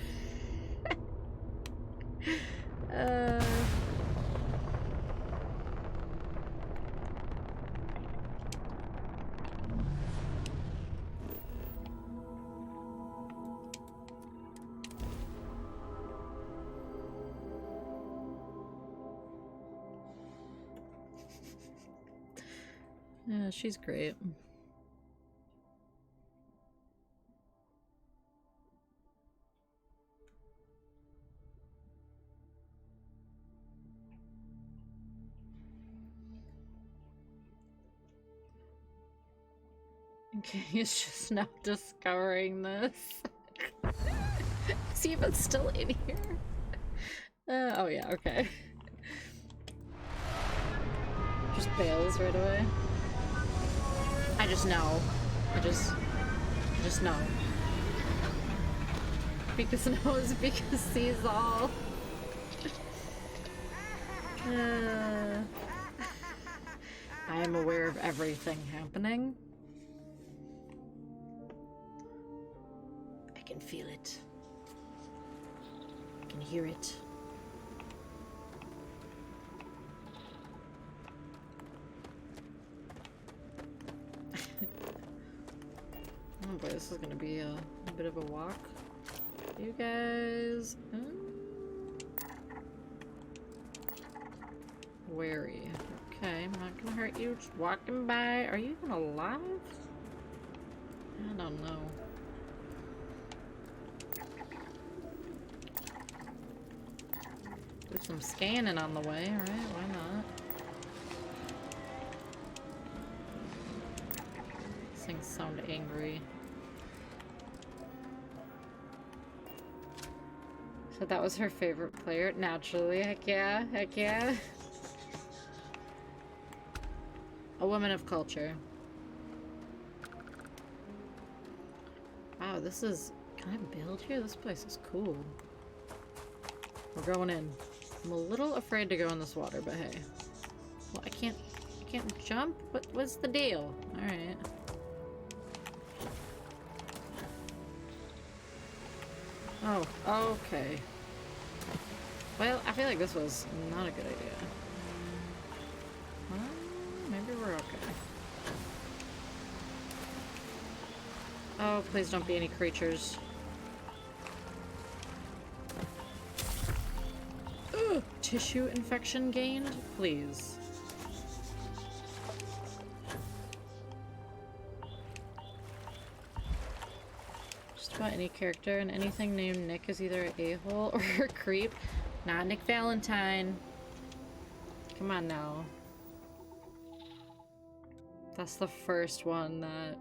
Yeah, she's great. Okay, he's just now discovering this. Is he even still in here? Oh yeah, okay. Just bails right away. I just know. I just know. Because knows, because sees all. I am aware of everything happening. I can feel it. I can hear it. Oh boy, this is gonna be a bit of a walk. You guys... Wary. Okay, I'm not gonna hurt you. Just walking by. Are you even alive? I don't know. Do some scanning on the way, right? Why not? These things sound angry. So that was her favorite player? Naturally, heck yeah, heck yeah. A woman of culture. Wow, this is... Can I build here? This place is cool. We're going in. I'm a little afraid to go in this water, but hey. Well, I can't jump? What's the deal? Alright. Oh, okay. Well, I feel like this was not a good idea. Well, maybe we're okay. Oh, please don't be any creatures. Ugh, tissue infection gained? Please. Just about any character and anything named Nick is either an a-hole or a creep. Not Nick Valentine. Come on now. That's the first one that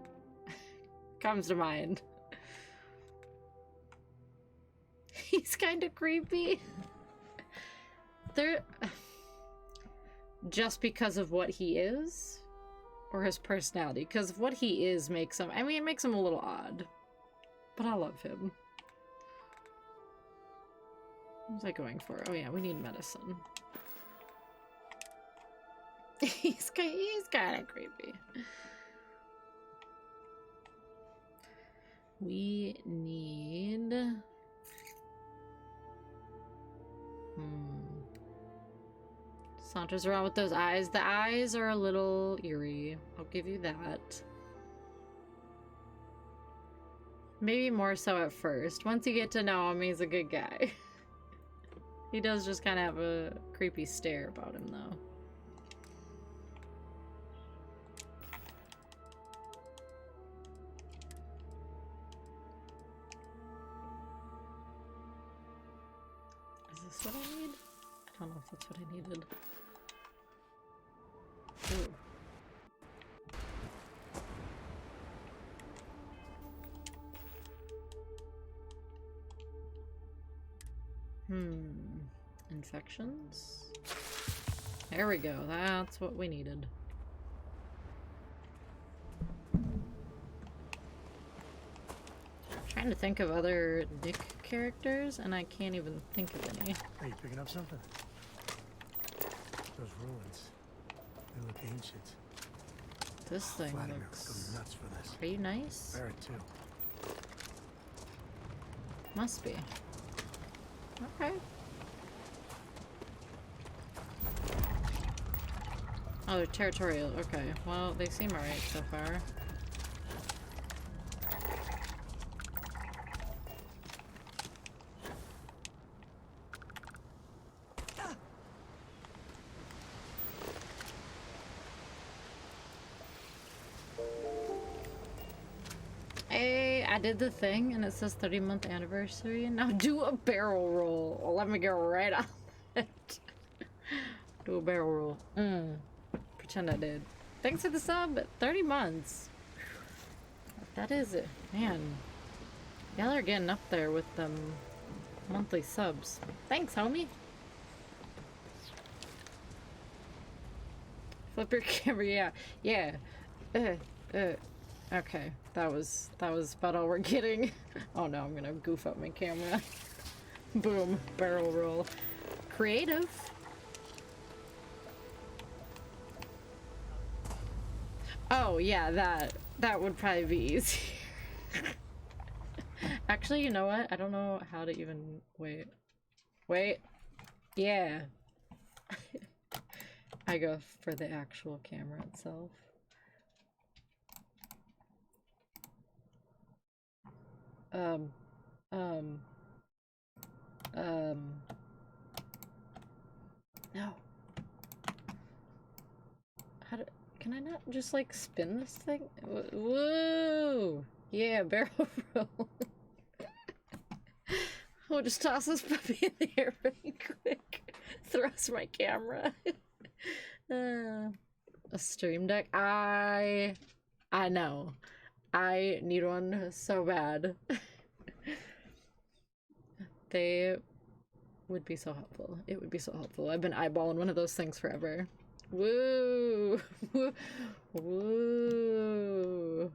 comes to mind. He's kind of creepy. They're just because of what he is or his personality, because what he is makes him, I mean, it makes him a little odd, but I love him. What was I going for? Oh yeah, we need medicine. He's kind of creepy. We need... Saunters around with those eyes. The eyes are a little eerie. I'll give you that. Maybe more so at first. Once you get to know him, he's a good guy. He does just kind of have a creepy stare about him, though. Is this what I need? I don't know if that's what I needed. Ooh. Infections? There we go. That's what we needed. Trying to think of other Nick characters, and I can't even think of any. Hey, you picking up something? Those ruins. They look ancient. This thing Vladimir looks... would go nuts for this. Are you nice? Barrett, too. Must be. Okay. Oh, they're territorial. Okay. Well, they seem alright so far. Hey, I did the thing and it says 30-month anniversary. Now do a barrel roll. Well, let me go right on it. Do a barrel roll. Pretend I did. Thanks for the sub. 30 months. That is it. Man. Y'all are getting up there with them monthly subs. Thanks, homie. Flip your camera. Yeah. Yeah. Okay. That was about all we're getting. Oh no, I'm gonna goof up my camera. Boom. Barrel roll. Creative. Oh yeah, that would probably be easy. Actually, you know what? I don't know how to even wait. Yeah. I go for the actual camera itself. No. Can I not just like spin this thing? Whoa! Yeah, barrel roll. We'll just toss this puppy in the air really quick. Thrust my camera. A stream deck. I know. I need one so bad. They would be so helpful. It would be so helpful. I've been eyeballing one of those things forever. Woo! Woo! Woo!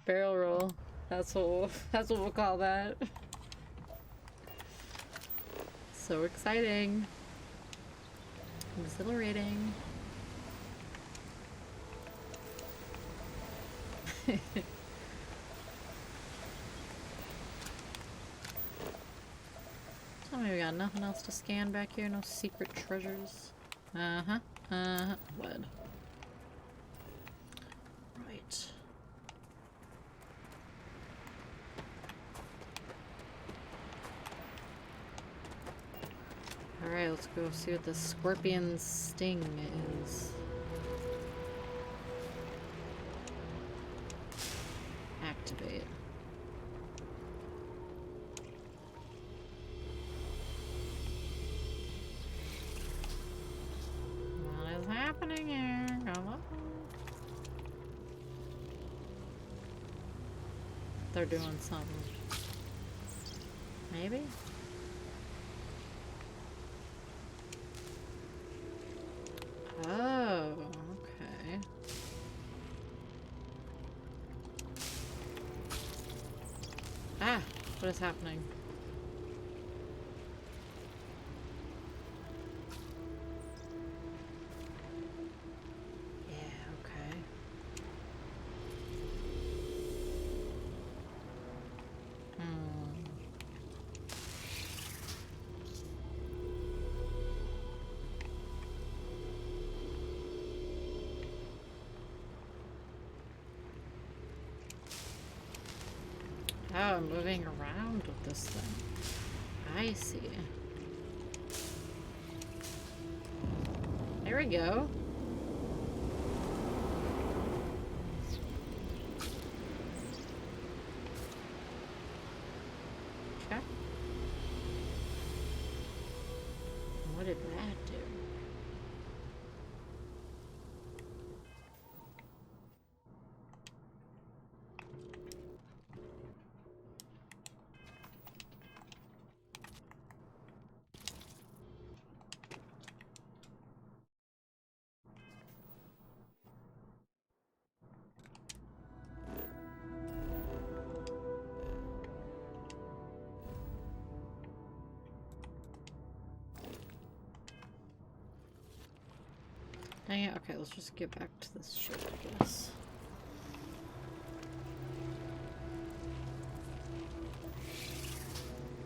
Barrel roll. That's what we'll call that. So exciting. Exhilarating. Tell me we got nothing else to scan back here, no secret treasures. What? Right. Alright, let's go see what the scorpion's sting is. Activate. What is happening here? Hello? They're doing something. Maybe? Oh, okay. Ah, what is happening? Yeah, okay. Oh, I'm moving around with this thing. I see. There we go. Okay. What did that do? Dang it, okay, let's just get back to this ship, I guess.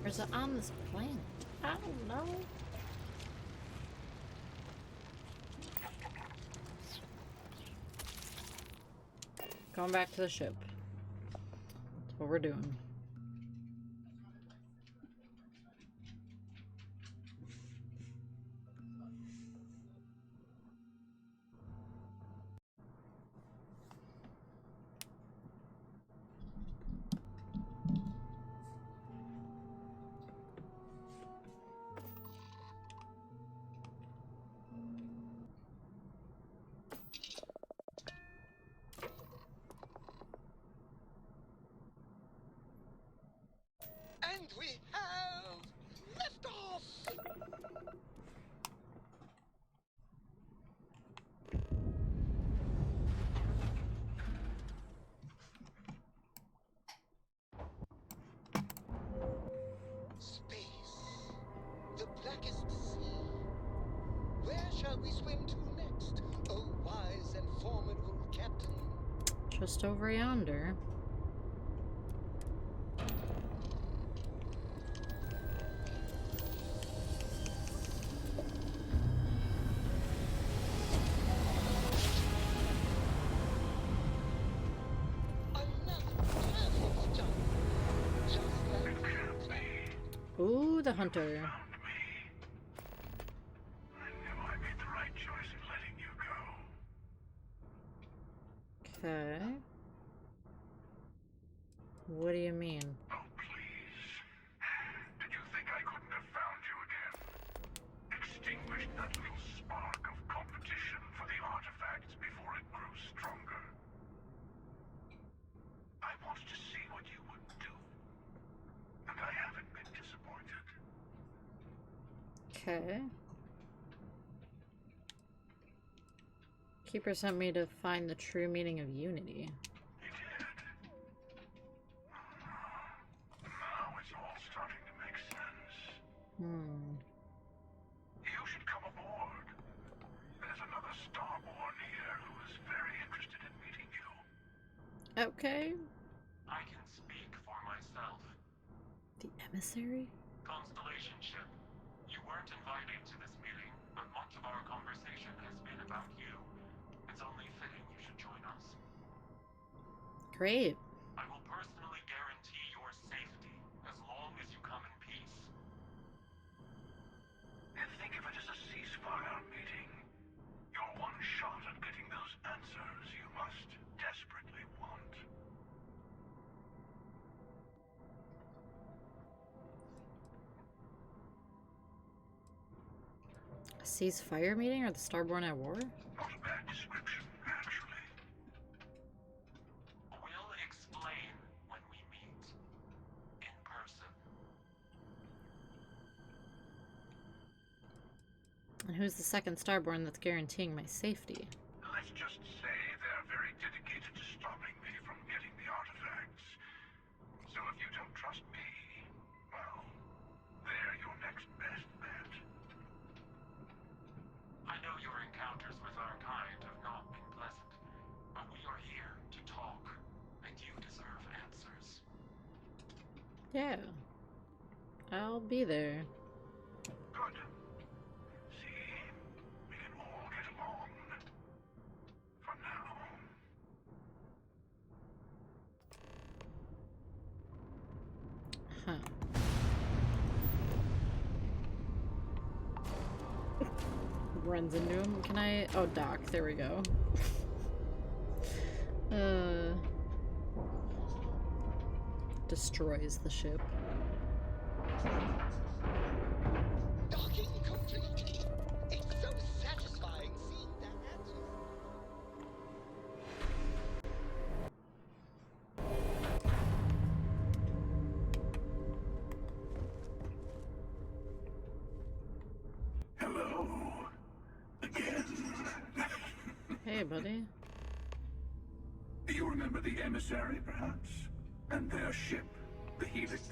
Or is it on this planet? I don't know. Going back to the ship. That's what we're doing. And we have liftoff! Space. The blackest sea. Where shall we swim to next, oh wise and formidable captain? Just over yonder. the hunter. Okay. What do you mean? Oh, please. Did you think I couldn't have found you again? Extinguished that little spark of competition for the artifacts before it grew stronger. I wanted to see what you would do. And I haven't been disappointed. Okay. Keeper sent me to find the true meaning of unity. Now it's all starting to make sense. You should come aboard. There's another Starborn here who is very interested in meeting you. Okay. I can speak for myself. The emissary? Constellation ship, you weren't invited to this meeting, but much of our conversation has been about you. It's only fitting you should join us. Great. I will personally guarantee your safety as long as you come in peace. And think of it as a ceasefire meeting. Your one shot at getting those answers you must desperately want. A ceasefire meeting or the Starborn at war? Not a bad description, actually. We'll explain when we meet. In person. And who's the second Starborn that's guaranteeing my safety? Let's just say they're very dedicated to stopping me from getting the artifacts. So if you don't trust me, well, they're your next best bet. I know your encounters with our kind have not been pleasant, but we are here to talk, and you deserve answers. Yeah. I'll be there. Good. See, we can all get along. For now. Huh. Runs into him. Can I? Oh, dock. There we go. Destroys the ship. Docking complete. It's so satisfying seeing that answer. Hello. Again. Hey, buddy. You remember the emissary, perhaps? And their ship, the Helix?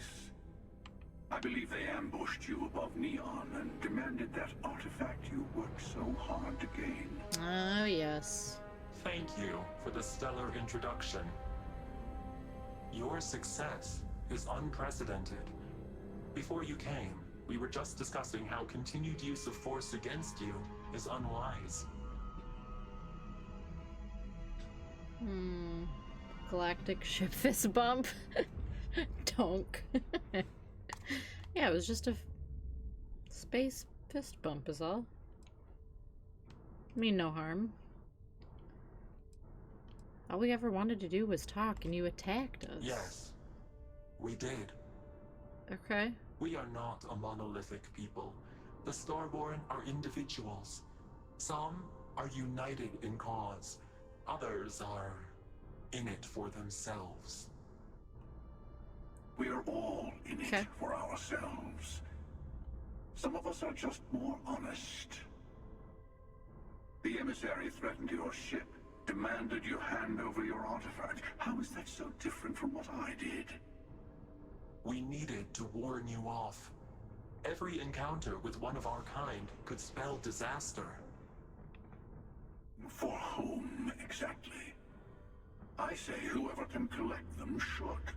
I believe they ambushed you above Neon and demanded that artifact you worked so hard to gain. Oh, yes. Thank you for the stellar introduction. Your success is unprecedented. Before you came, we were just discussing how continued use of force against you is unwise. Galactic ship fist bump. Donk. Yeah, it was just a space fist bump is all. Mean no harm. All we ever wanted to do was talk and you attacked us. Yes, we did. Okay. We are not a monolithic people. The Starborn are individuals. Some are united in cause. Others are in it for themselves. We are all in it for ourselves. Some of us are just more honest. The emissary threatened your ship, demanded you hand over your artifact. How is that so different from what I did? We needed to warn you off. Every encounter with one of our kind could spell disaster. For whom, exactly? I say whoever can collect them should.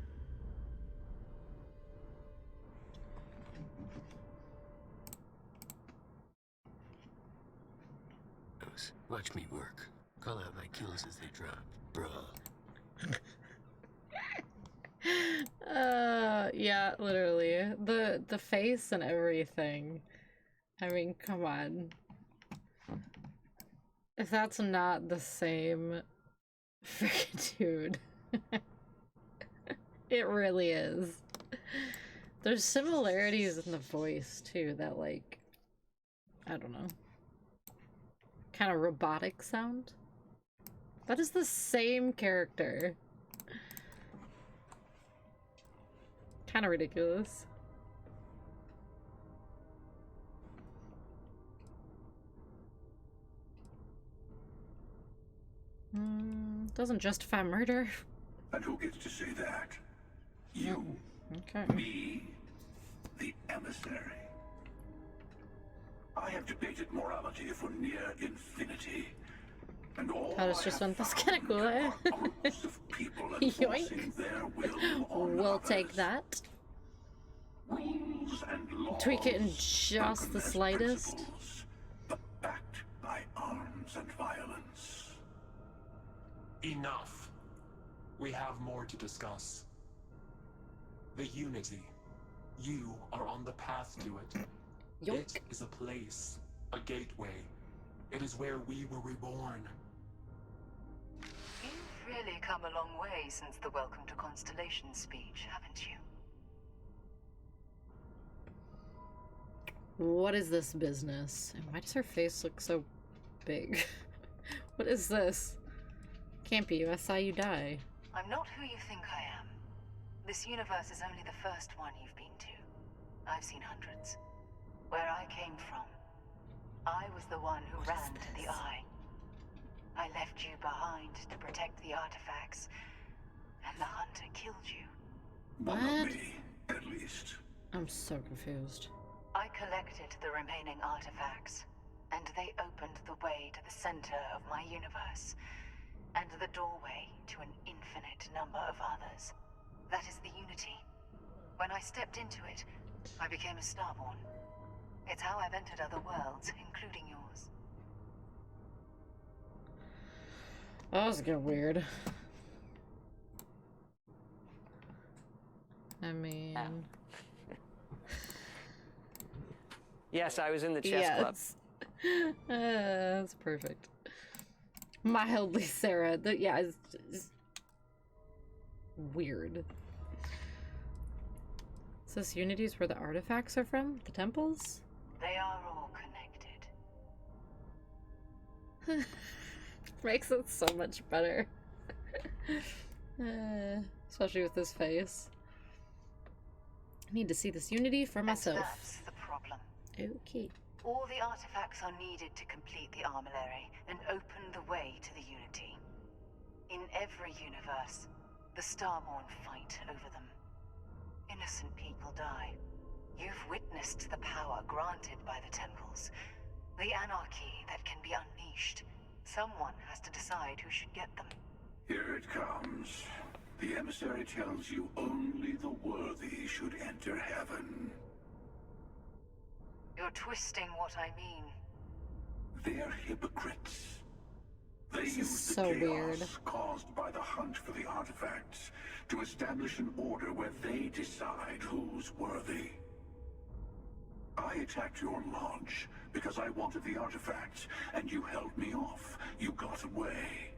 Watch me work. Call out my kills as they drop, bruh. yeah, literally. The face and everything. I mean, come on. If that's not the same freaking dude. It really is. There's similarities in the voice too that, like, I don't know, kind of robotic sound. That is the same character. Kind of ridiculous. Doesn't justify murder. And who gets to say that? You. Okay. Me. The emissary. I have debated morality for near infinity. And all That is just one that's kind of cool, eh? Yoink. We'll take that. Rules and laws, Tweak it in just the slightest. but backed by arms and violence. Enough. We have more to discuss. The Unity. You are on the path to it. Yoink. It is a place, a gateway. It is where we were reborn. You've really come a long way since the Welcome to Constellation speech, haven't you? What is this business? And why does her face look so big? What is this? Can't be you. I saw you die. I'm not who you think I am. This universe is only the first one you've been to. I've seen hundreds. Where I came from, I was the one who ran to the Eye. I left you behind to protect the artifacts, and the Hunter killed you. What? Me, at least. I'm so confused. I collected the remaining artifacts, and they opened the way to the center of my universe, and the doorway to an infinite number of others. That is the Unity. When I stepped into it, I became a Starborn. It's how I've entered other worlds, including yours. That was getting weird. I mean... Yes, I was in the chess club. That's perfect. Mildly Sarah. Yeah, it's weird. So this Unity is where the artifacts are from? The temples? They are all connected. Makes it so much better. Especially with this face. I need to see this Unity for myself. And that's the problem. Okay. All the artifacts are needed to complete the Armillary and open the way to the Unity. In every universe, the Starborn fight over them. Innocent people die. You've witnessed the power granted by the temples. The anarchy that can be unleashed. Someone has to decide who should get them. Here it comes. The emissary tells you only the worthy should enter heaven. You're twisting what I mean. They're hypocrites. They This is use so the chaos weird. caused by the hunt for the artifacts to establish an order where they decide who's worthy. I attacked your lodge because I wanted the artifacts, and you held me off. You got away.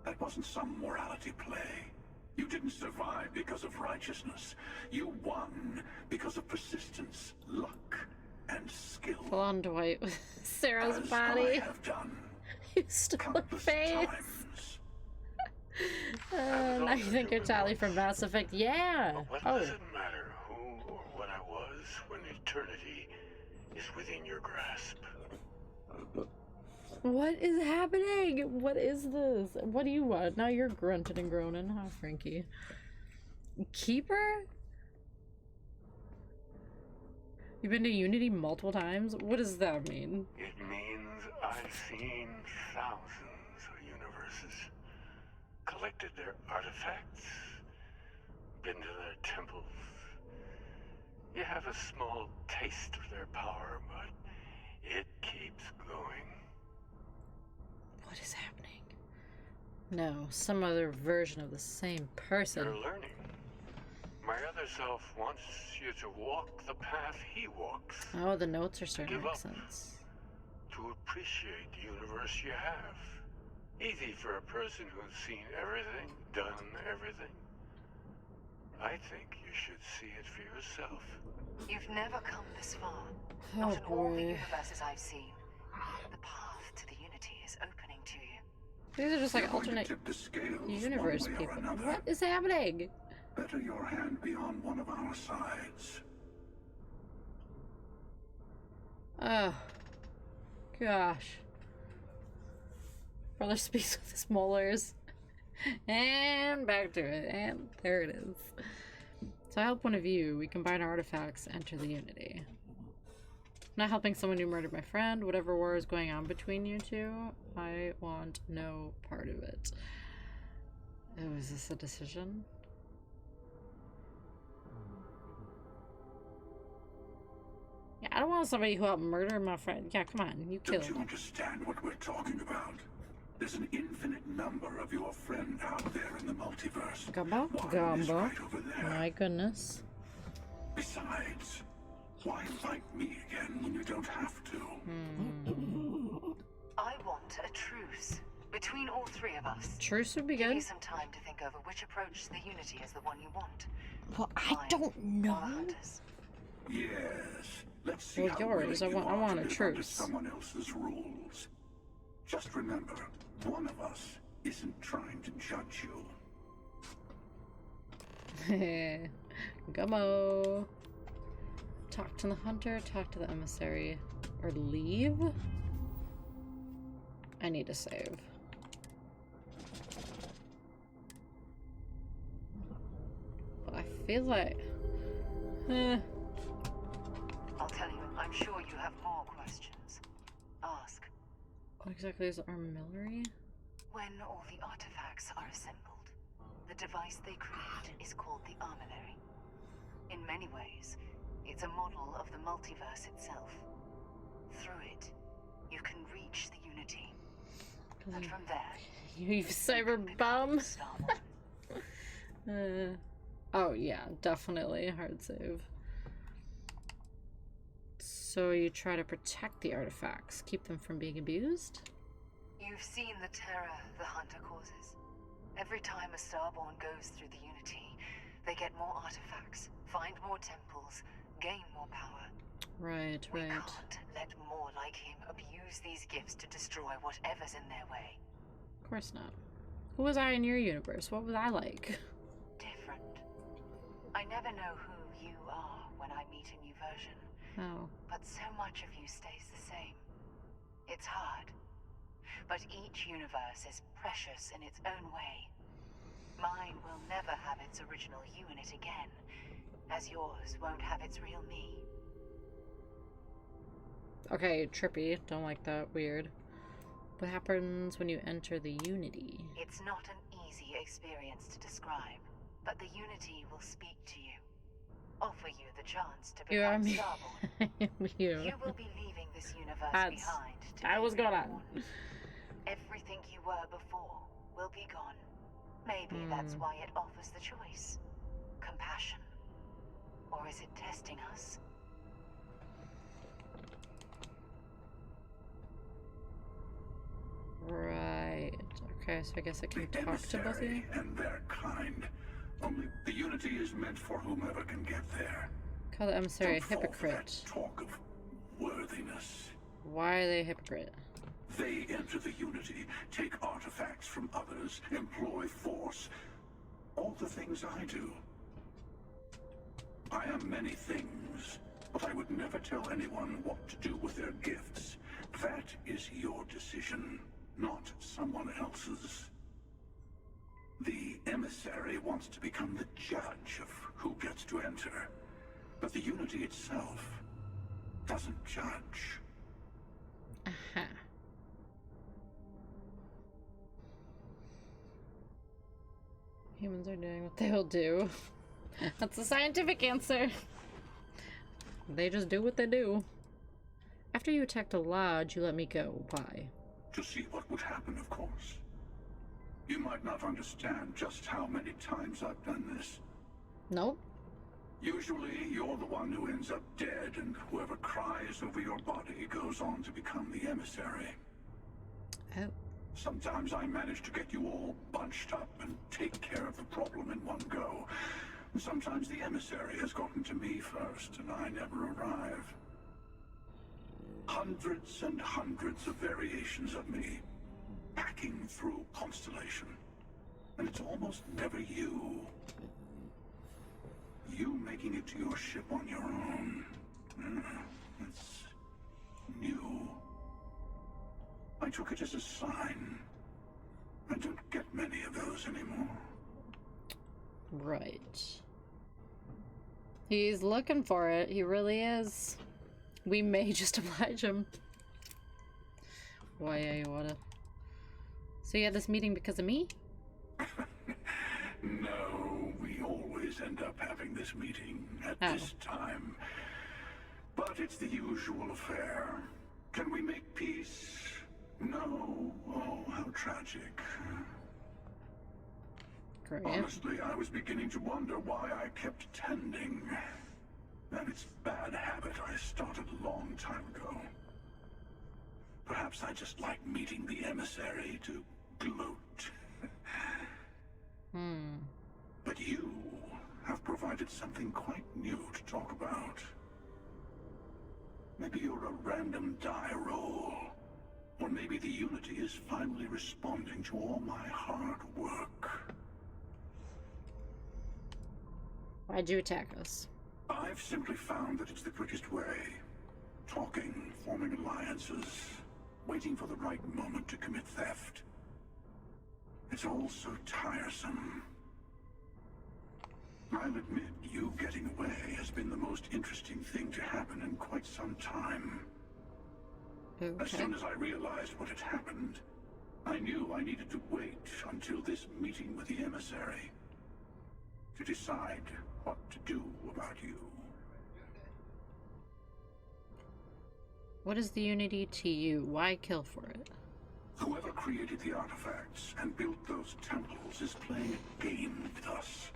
That wasn't some morality play. You didn't survive because of righteousness. You won because of persistence, luck, and skill. Full on Dwight with Sarah's As body. I have done. You stole her face. Now you think you're Tali from Mass Effect? Yeah. When Oh. does it matter who or what I was when eternity is within your grasp? What is happening? What is this? What do you want? Now you're grunting and groaning, huh, Frankie? Keeper? You've been to Unity multiple times? What does that mean? It means I've seen thousands of universes, collected their artifacts, been to their temples. You have a small taste of their power, but it keeps going. What is happening? No, some other version of the same person. You're learning. My other self wants you to walk the path he walks. Oh, the notes are starting to Give make up. sense. To appreciate the universe you have. Easy for a person who's seen everything, done everything. I think you should see it for yourself. You've never come this far. Oh, Not in all the boy. universes I've seen. The path to the Unity is opening to you. These are just like alternate universe people. What is happening? Better your hand be on one of our sides. Oh, gosh. Brother speaks with his molars. And back to it. And there it is. So I help one of you. We combine artifacts, enter the Unity. I'm not helping someone who murdered my friend. Whatever war is going on between you two, I want no part of it. Oh, is this a decision? Yeah, I don't want somebody who helped murder my friend. Yeah, come on, you killed Don't you him. understand what we're talking about? There's an infinite number of your friend out there in the multiverse. Gumbo? One is Gumbo. right over there. My goodness. Besides, why fight me again when you don't have to? I want a truce between all three of us. Truce would be Give good. you some time to think over which approach to the Unity is the one you want. Well, I don't know. Yes. Let's see Well, how yours. willing I you want are to a live under truce. someone else's rules. Just remember, one of us isn't trying to judge you. Gummo. Talk to the hunter, talk to the emissary, or leave? I need to save. But I feel like... I'll tell you, I'm sure you have more questions. Ask. What exactly is armillary? When all the artifacts are assembled, the device they create is called the Armillary. In many ways, it's a model of the multiverse itself. Through it, you can reach the Unity. And from there, You cyber bum? Oh yeah, definitely hard save. So you try to protect the artifacts, keep them from being abused? you've seen the terror the Hunter causes. Every time a Starborn goes through the Unity, they get more artifacts, find more temples, gain more power. Right, We right. can't let more like him abuse these gifts to destroy whatever's in their way. Of course not. Who was I in your universe? What was I like? Different. I never know who you are when I meet a new version, Oh. but so much of you stays the same. It's hard. But each universe is precious in its own way. Mine will never have its original you in it again, as yours won't have its real me. Okay, trippy. Don't like that. Weird. What happens when you enter the Unity? It's not an easy experience to describe, but the Unity will speak to you. Offer you the chance to You are become me. Starborn. You. You will be leaving this universe That's- behind. that was going on. Everything you were before will be gone. Maybe that's why it offers the choice. Compassion. Or is it testing us? Right. Okay, so I guess I can The talk to both of you. emissary and their kind. Only the Unity is meant for whomever can get there. Call the emissary a Don't fall for that hypocrite. talk of worthiness. Why are they a hypocrite? They enter the Unity, take artifacts from others, employ force. All the things I do. I am many things, but I would never tell anyone what to do with their gifts. That is your decision, not someone else's. The emissary wants to become the judge of who gets to enter, but the Unity itself doesn't judge. Aha. Humans are doing what they will do. That's the scientific answer. They just do what they do. After you attacked a lodge, you let me go. Why? To see what would happen, of course. You might not understand just how many times I've done this. Nope. Usually, you're the one who ends up dead, and whoever cries over your body goes on to become the emissary. Oh. Sometimes I manage to get you all bunched up and take care of the problem in one go. Sometimes the emissary has gotten to me first, and I never arrive. Hundreds and hundreds of variations of me, hacking through Constellation. And it's almost never you. You making it to your ship on your own. It's new. I took it as a sign. I don't get many of those anymore. Right. He's looking for it. He really is. We may just oblige him. Why, yeah, you wanna... So you had this meeting because of me? No, we always end up having this meeting at this time. But it's the usual affair. Can we make peace? No. Oh, how tragic. Great. Honestly, I was beginning to wonder why I kept attending. And it's a bad habit I started a long time ago. Perhaps I just like meeting the emissary to gloat. But you have provided something quite new to talk about. Maybe you're a random die roll. Or maybe the Unity is finally responding to all my hard work. Why'd you attack us? I've simply found that it's the quickest way. Talking, forming alliances, waiting for the right moment to commit theft. It's all so tiresome. I'll admit, you getting away has been the most interesting thing to happen in quite some time. Okay. As soon as I realized what had happened, I knew I needed to wait until this meeting with the emissary to decide what to do about you. What is the Unity to you? Why kill for it? Whoever created the artifacts and built those temples is playing a game with us.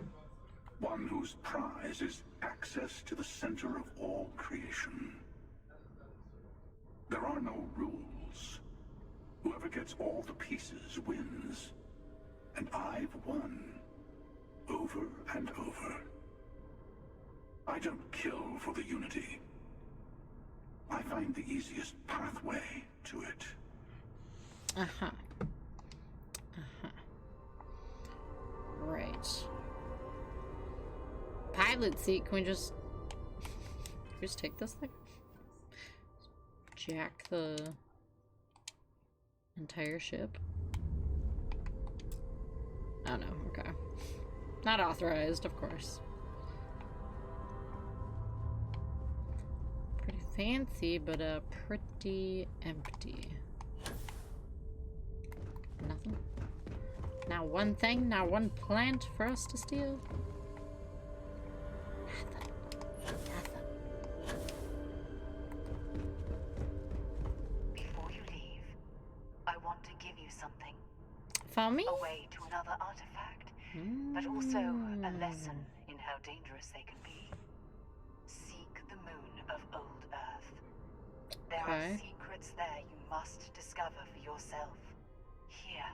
One whose prize is access to the center of all creation. There are no rules. Whoever gets all the pieces wins. And I've won. Over and over. I don't kill for the Unity. I find the easiest pathway to it. Uh-huh. Uh-huh. Right. Pilot seat, can we just take this thing? Jack the entire ship? Oh no, okay. Not authorized, of course. Pretty fancy, but pretty empty. Nothing. Not one thing, not one plant for us to steal. Before you leave, I want to give you something. For me? A way to another artifact, but also a lesson in how dangerous they can be. Seek the moon of Old Earth. There are secrets there you must discover for yourself. Here,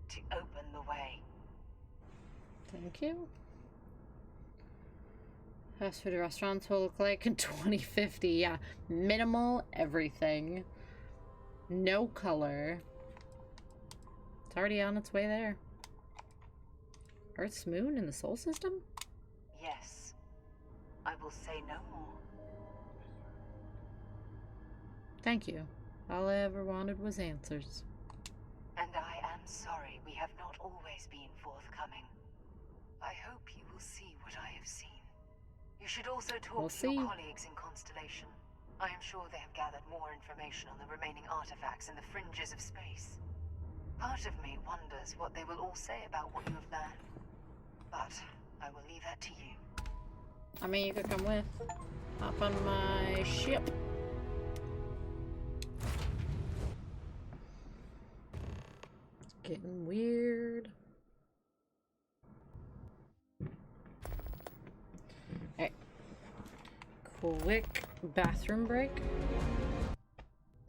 to open the way. Thank you. Fast food restaurants will look like in 2050. Yeah, minimal everything. No color. It's already on its way there. Earth's moon in the Sol system? Yes. I will say no more. Thank you. All I ever wanted was answers. And I am sorry we have not always been forthcoming. I hope you will see what I have seen. You should also talk to your colleagues in Constellation. I am sure they have gathered more information on the remaining artifacts in the fringes of space. Part of me wonders what they will all say about what you have learned. But I will leave that to you. I mean, you could come with. Hop on my ship. It's getting weird. quick bathroom break.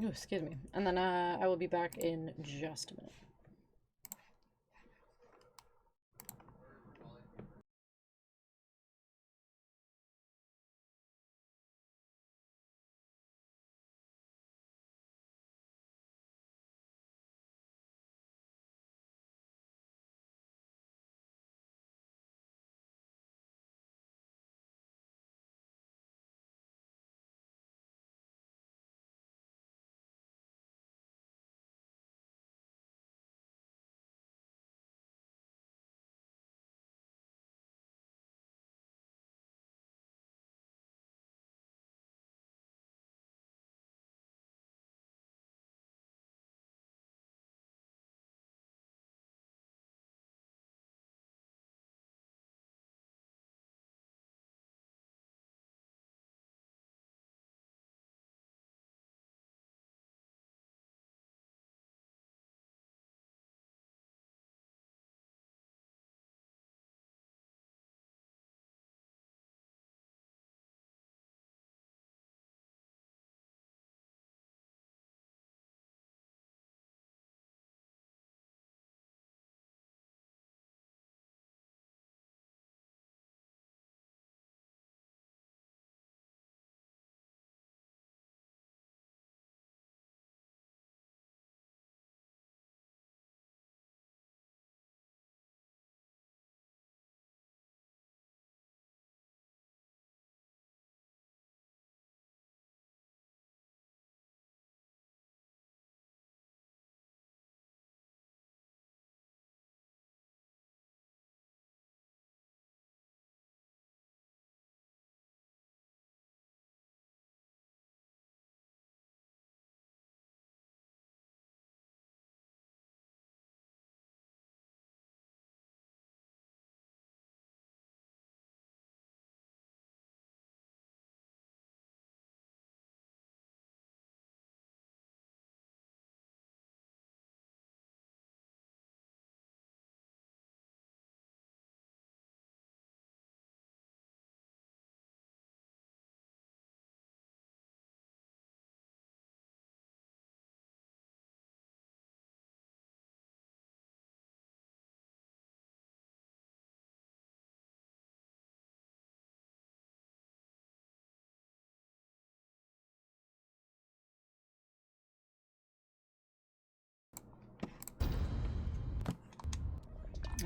Oh, excuse me. And then I will be back in just a minute.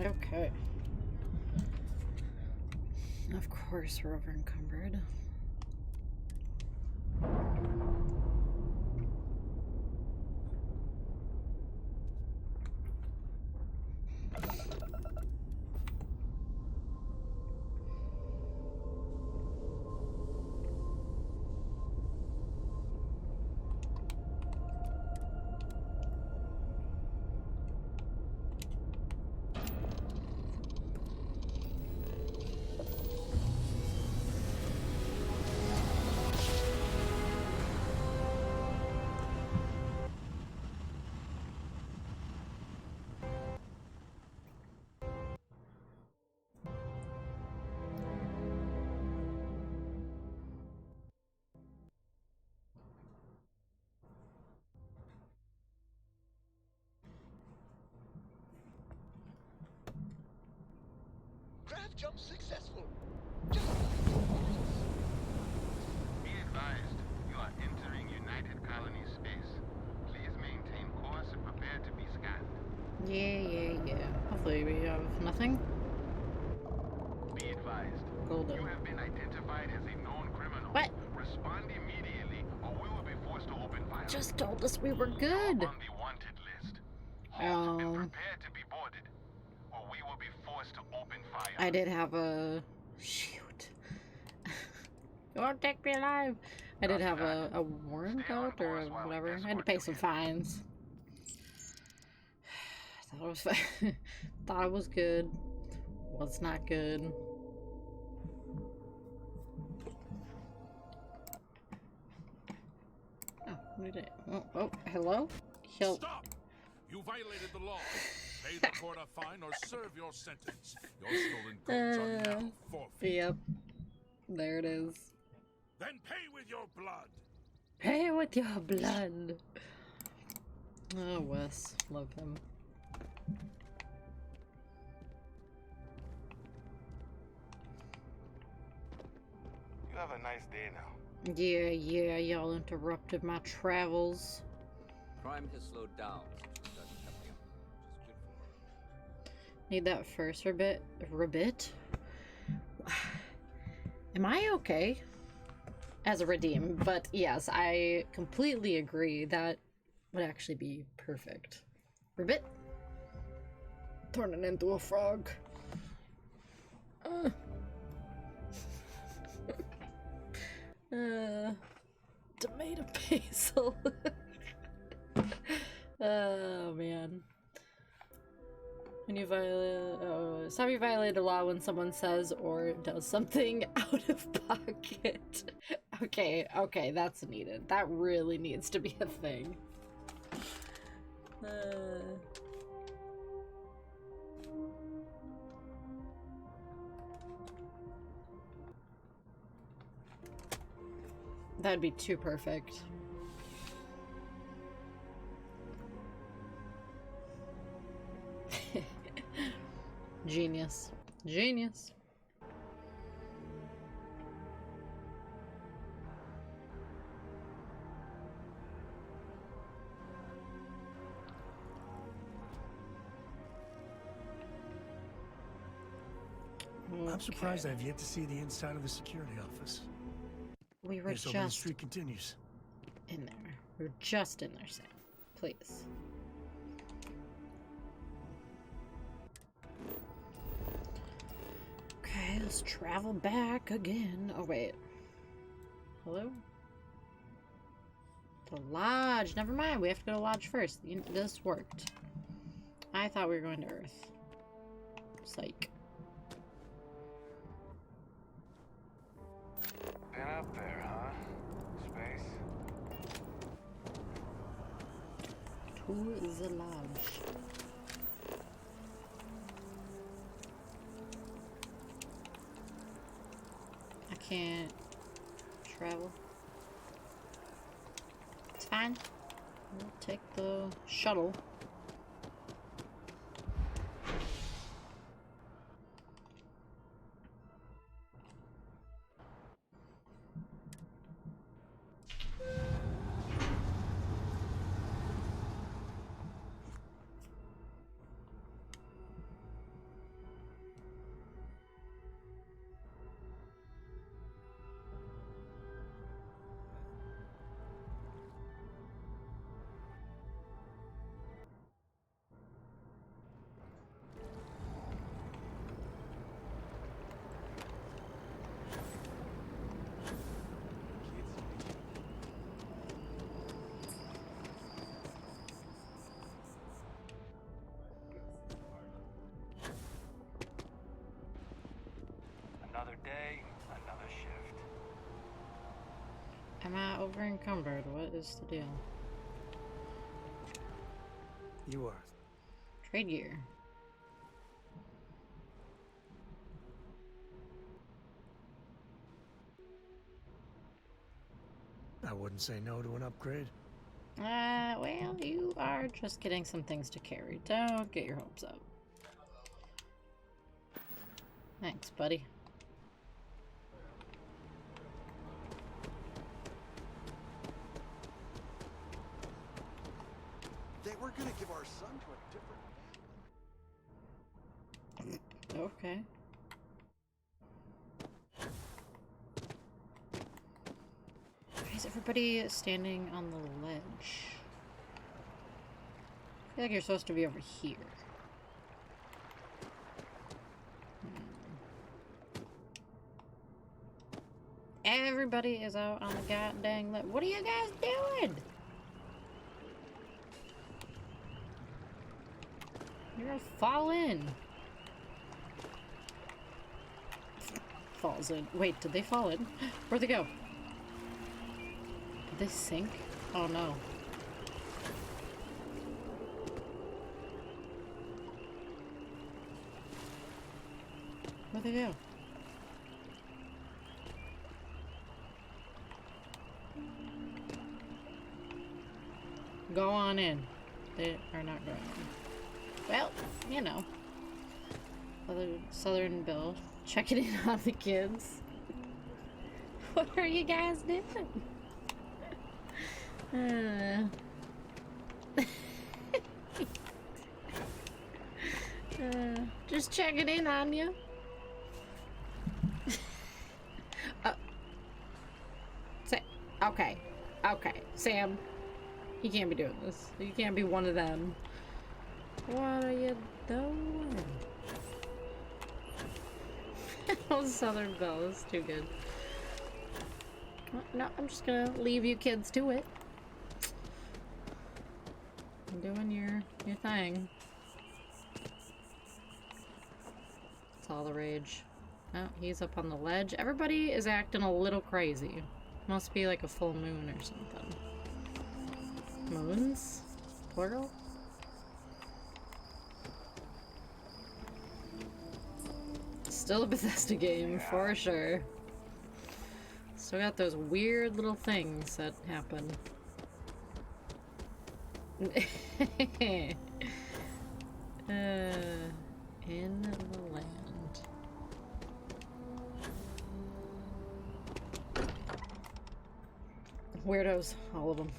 Okay. Of course, we're over encumbered. Craft jump successful. Be advised, you are entering United Colony space. Please maintain course and prepare to be scanned. Yeah. Hopefully we have nothing. Be advised. Golden. You have been identified as a known criminal. What? Respond immediately or we will be forced to open fire. Just told us we were good. You're on the wanted list. Halt and prepare to be boarded, or we will be forced to open fire. I did have a... Shoot. You won't take me alive. I did have a warrant out or whatever. I had to pay some fines. Thought it was fine. Thought it was good. Was not good. Oh, what did I... Oh, hello? Stop! You violated the law. Pay the court a fine or serve your sentence. Your stolen goods are now forfeit. Yep. There it is. Then pay with your blood. Pay with your blood. Oh, Wes. Love him. You have a nice day now. Yeah, y'all interrupted my travels. Crime has slowed down since we started helping out, which is good for her. Need that first ribbit? Am I okay as a redeem? But yes, I completely agree that would actually be perfect. Ribbit? Turning into a frog. Tomato basil. Oh man. When you violate, stop you violate a law when someone says or does something out of pocket. Okay, that's needed. That really needs to be a thing. That'd be too perfect. Genius. Genius. I'm surprised I've yet to see the inside of the security office. We were Yes, over the just street continues. in there. We were just in there, Sam. Please. Okay, let's travel back again. Oh, wait. Hello? The lodge. Never mind. We have to go to lodge first. This worked. I thought we were going to Earth. Psych. Been up there, huh? Space? To the lodge. I can't travel. It's fine. We'll take the shuttle. Another day, another shift. Am I over encumbered? What is the deal? You are. Trade gear. I wouldn't say no to an upgrade. Well, you are just getting some things to carry. Don't get your hopes up. Thanks, buddy. They were gonna give our son to a different... Okay. Why is everybody standing on the ledge? I feel like you're supposed to be over here. Everybody is out on the goddamn ledge. What are you guys doing? You're gonna fall in. Falls in. Wait, did they fall in? Where'd they go? Did they sink? Oh no. Where'd they go? go on in. They are not going in. Well, you know. Southern Bill. Checking in on the kids. What are you guys doing? Just checking in on you. Okay. Okay. Sam, you can't be doing this. You can't be one of them. What are you doing? Oh, Southern Belle is too good. No, I'm just gonna leave you kids to it. You're doing your thing. It's all the rage. Oh, he's up on the ledge. Everybody is acting a little crazy. Must be like a full moon or something. Moons? Plural? Still a Bethesda game, for sure. Still got those weird little things that happen. In the land. Weirdos, all of them.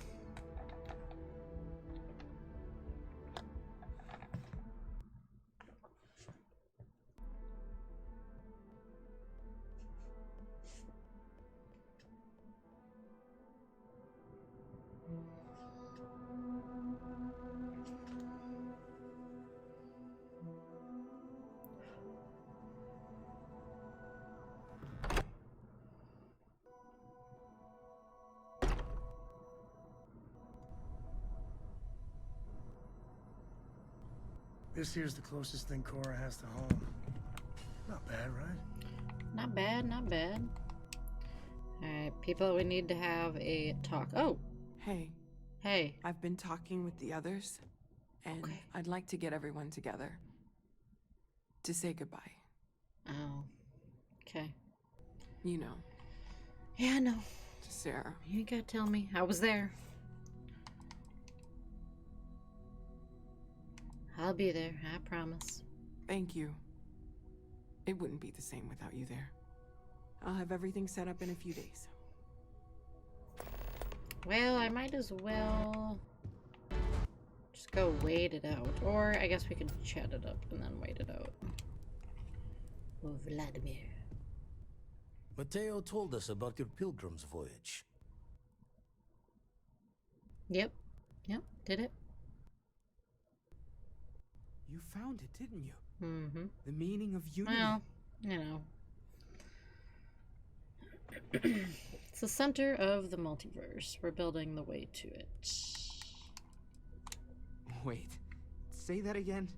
This here's the closest thing Cora has to home. Not bad, right? Not bad, not bad. Alright, people, we need to have a talk. Oh! Hey. Hey. I've been talking with the others, and I'd like to get everyone together to say goodbye. Oh. Okay. You know. Yeah, I know. To Sarah. You ain't gotta tell me. I was there. I'll be there, I promise. Thank you. It wouldn't be the same without you there. I'll have everything set up in a few days. Well, I might as well just go wait it out. Or I guess we could chat it up and then wait it out. Oh, Vladimir. Mateo told us about your pilgrim's voyage. Yep. Yep, did it. You found it, didn't you? Mm-hmm. The meaning of unity. Well, you know. It's the center of the multiverse. We're building the way to it. Wait, say that again?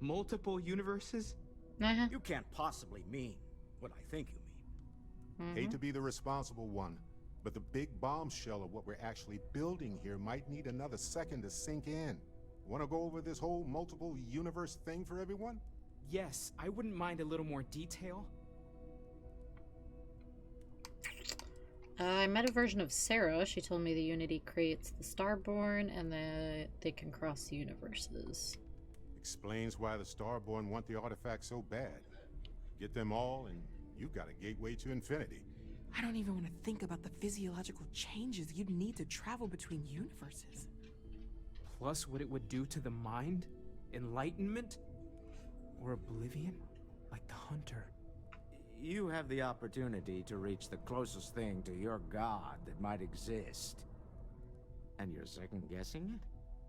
Multiple universes? You can't possibly mean what I think you mean. Hate to be the responsible one, but the big bombshell of what we're actually building here might need another second to sink in. Want to go over this whole multiple universe thing for everyone? Yes, I wouldn't mind a little more detail. I met a version of Sarah. She told me the Unity creates the Starborn and that they can cross the universes. Explains why the Starborn want the artifact so bad. Get them all and you've got a gateway to infinity. I don't even want to think about the physiological changes you'd need to travel between universes. Plus what it would do to the mind? Enlightenment? Or oblivion? Like the Hunter. You have the opportunity to reach the closest thing to your god that might exist. And you're second-guessing it?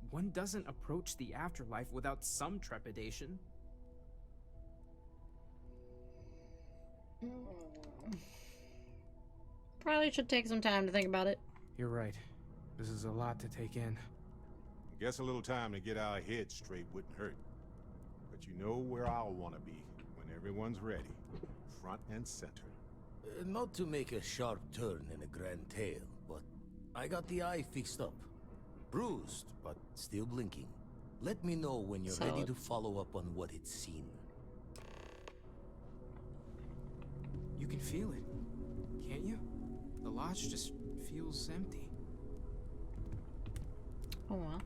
One doesn't approach the afterlife without some trepidation. Probably should take some time to think about it. You're right. This is a lot to take in. Guess a little time to get our heads straight wouldn't hurt. But you know where I'll want to be when everyone's ready. Front and center. Not to make a sharp turn in a grand tale, but I got the eye fixed up. Bruised, but still blinking. Let me know when you're ready to follow up on what it's seen. You can feel it, can't you? The lodge just feels empty. Oh well.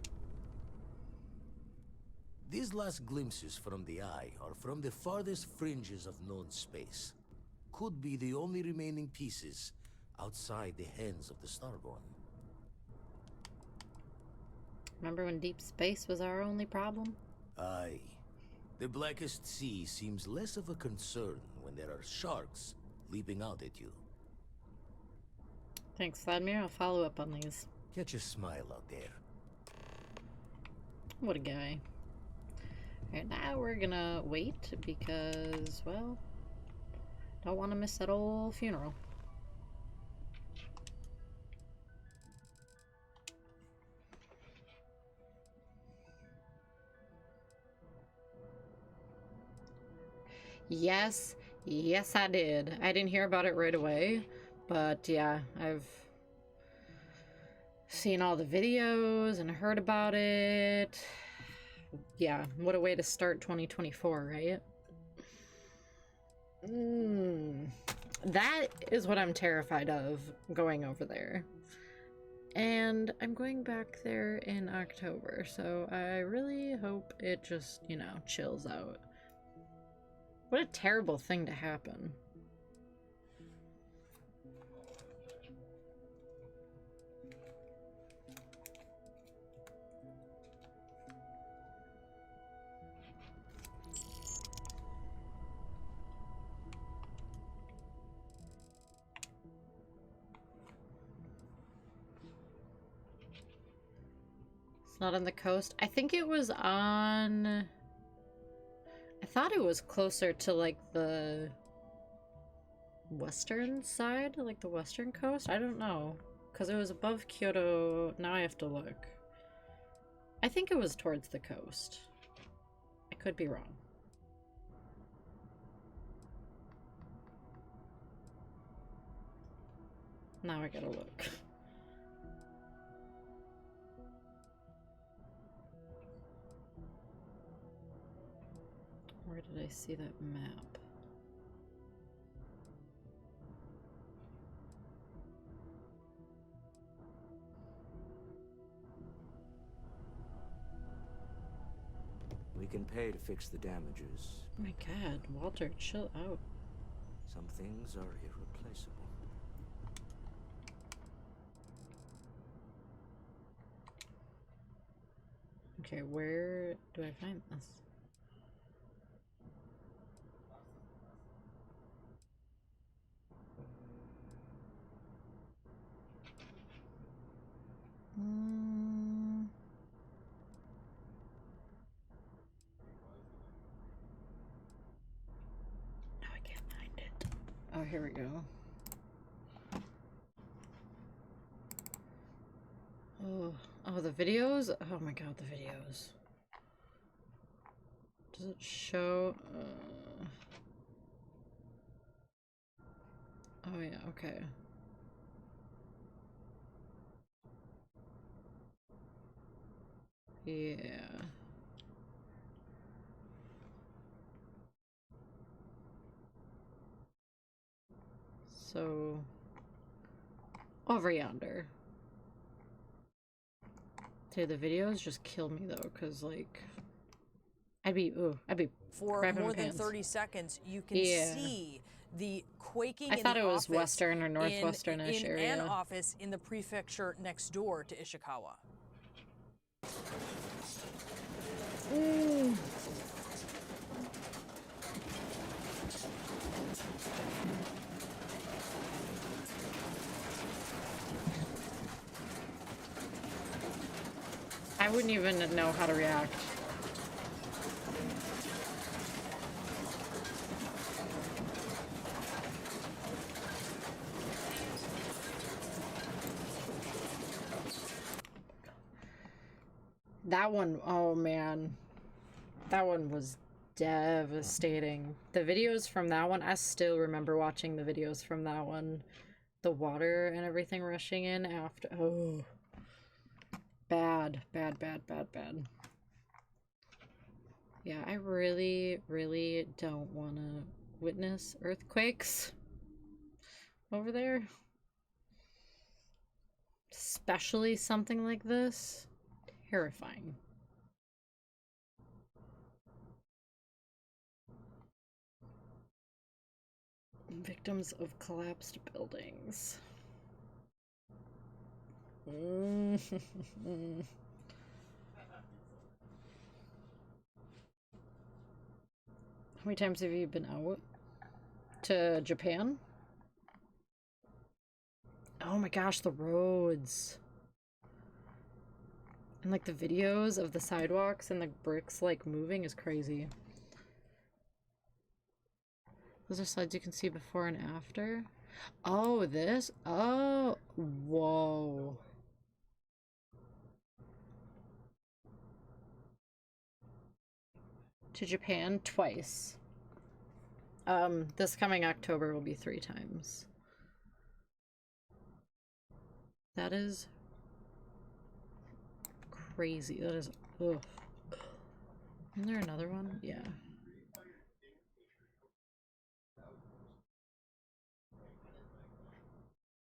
These last glimpses from the eye are from the farthest fringes of known space. Could be the only remaining pieces outside the hands of the Starborn. Remember when deep space was our only problem? Aye. The Blackest Sea seems less of a concern when there are sharks leaping out at you. Thanks, Vladimir. I'll follow up on these. Catch a smile out there. What a guy. Alright, now we're gonna wait because, well, don't want to miss that old funeral. Yes, yes I did. I didn't hear about it right away, but yeah, I've seen all the videos and heard about it. Yeah, what a way to start 2024, right? That is what I'm terrified of, going over there. And I'm going back there in October, so I really hope it just, you know, chills out. What a terrible thing to happen. It's not on the coast. I think it was on... I thought it was closer to, like, the western side, like the western coast? I don't know, because it was above Kyoto. Now I have to look. I think it was towards the coast. I could be wrong. Now I gotta look. Where did I see that map? We can pay to fix the damages. Oh my god, Walter, chill out. Some things are irreplaceable. Okay, where do I find this? No, I can't find it. Oh, here we go. Oh, the videos? Oh my god, the videos. Does it show? Oh yeah, okay. Yeah. So, over yonder. Dude, the videos just kill me though, cause like, I'd be for crapping more my than pants. 30 seconds. You can Yeah. see the quaking. I in thought the it was office western or northwestern-ish in area. an office in the prefecture next door to Ishikawa. I wouldn't even know how to react. That one, oh man. That one was devastating. The videos from that one, I still remember watching the videos from that one. The water and everything rushing in after. Oh. Bad, bad, bad, bad, bad. Yeah, I really, really don't want to witness earthquakes over there. Especially something like this. Terrifying. Victims of collapsed buildings. How many times have you been out to Japan? Oh my gosh, the roads. And like the videos of the sidewalks and the bricks like moving is crazy. Those are slides you can see before and after. Oh, this? Oh, whoa. To Japan twice. This coming October will be 3 times. That is crazy. That is, ugh. Isn't there another one? Yeah.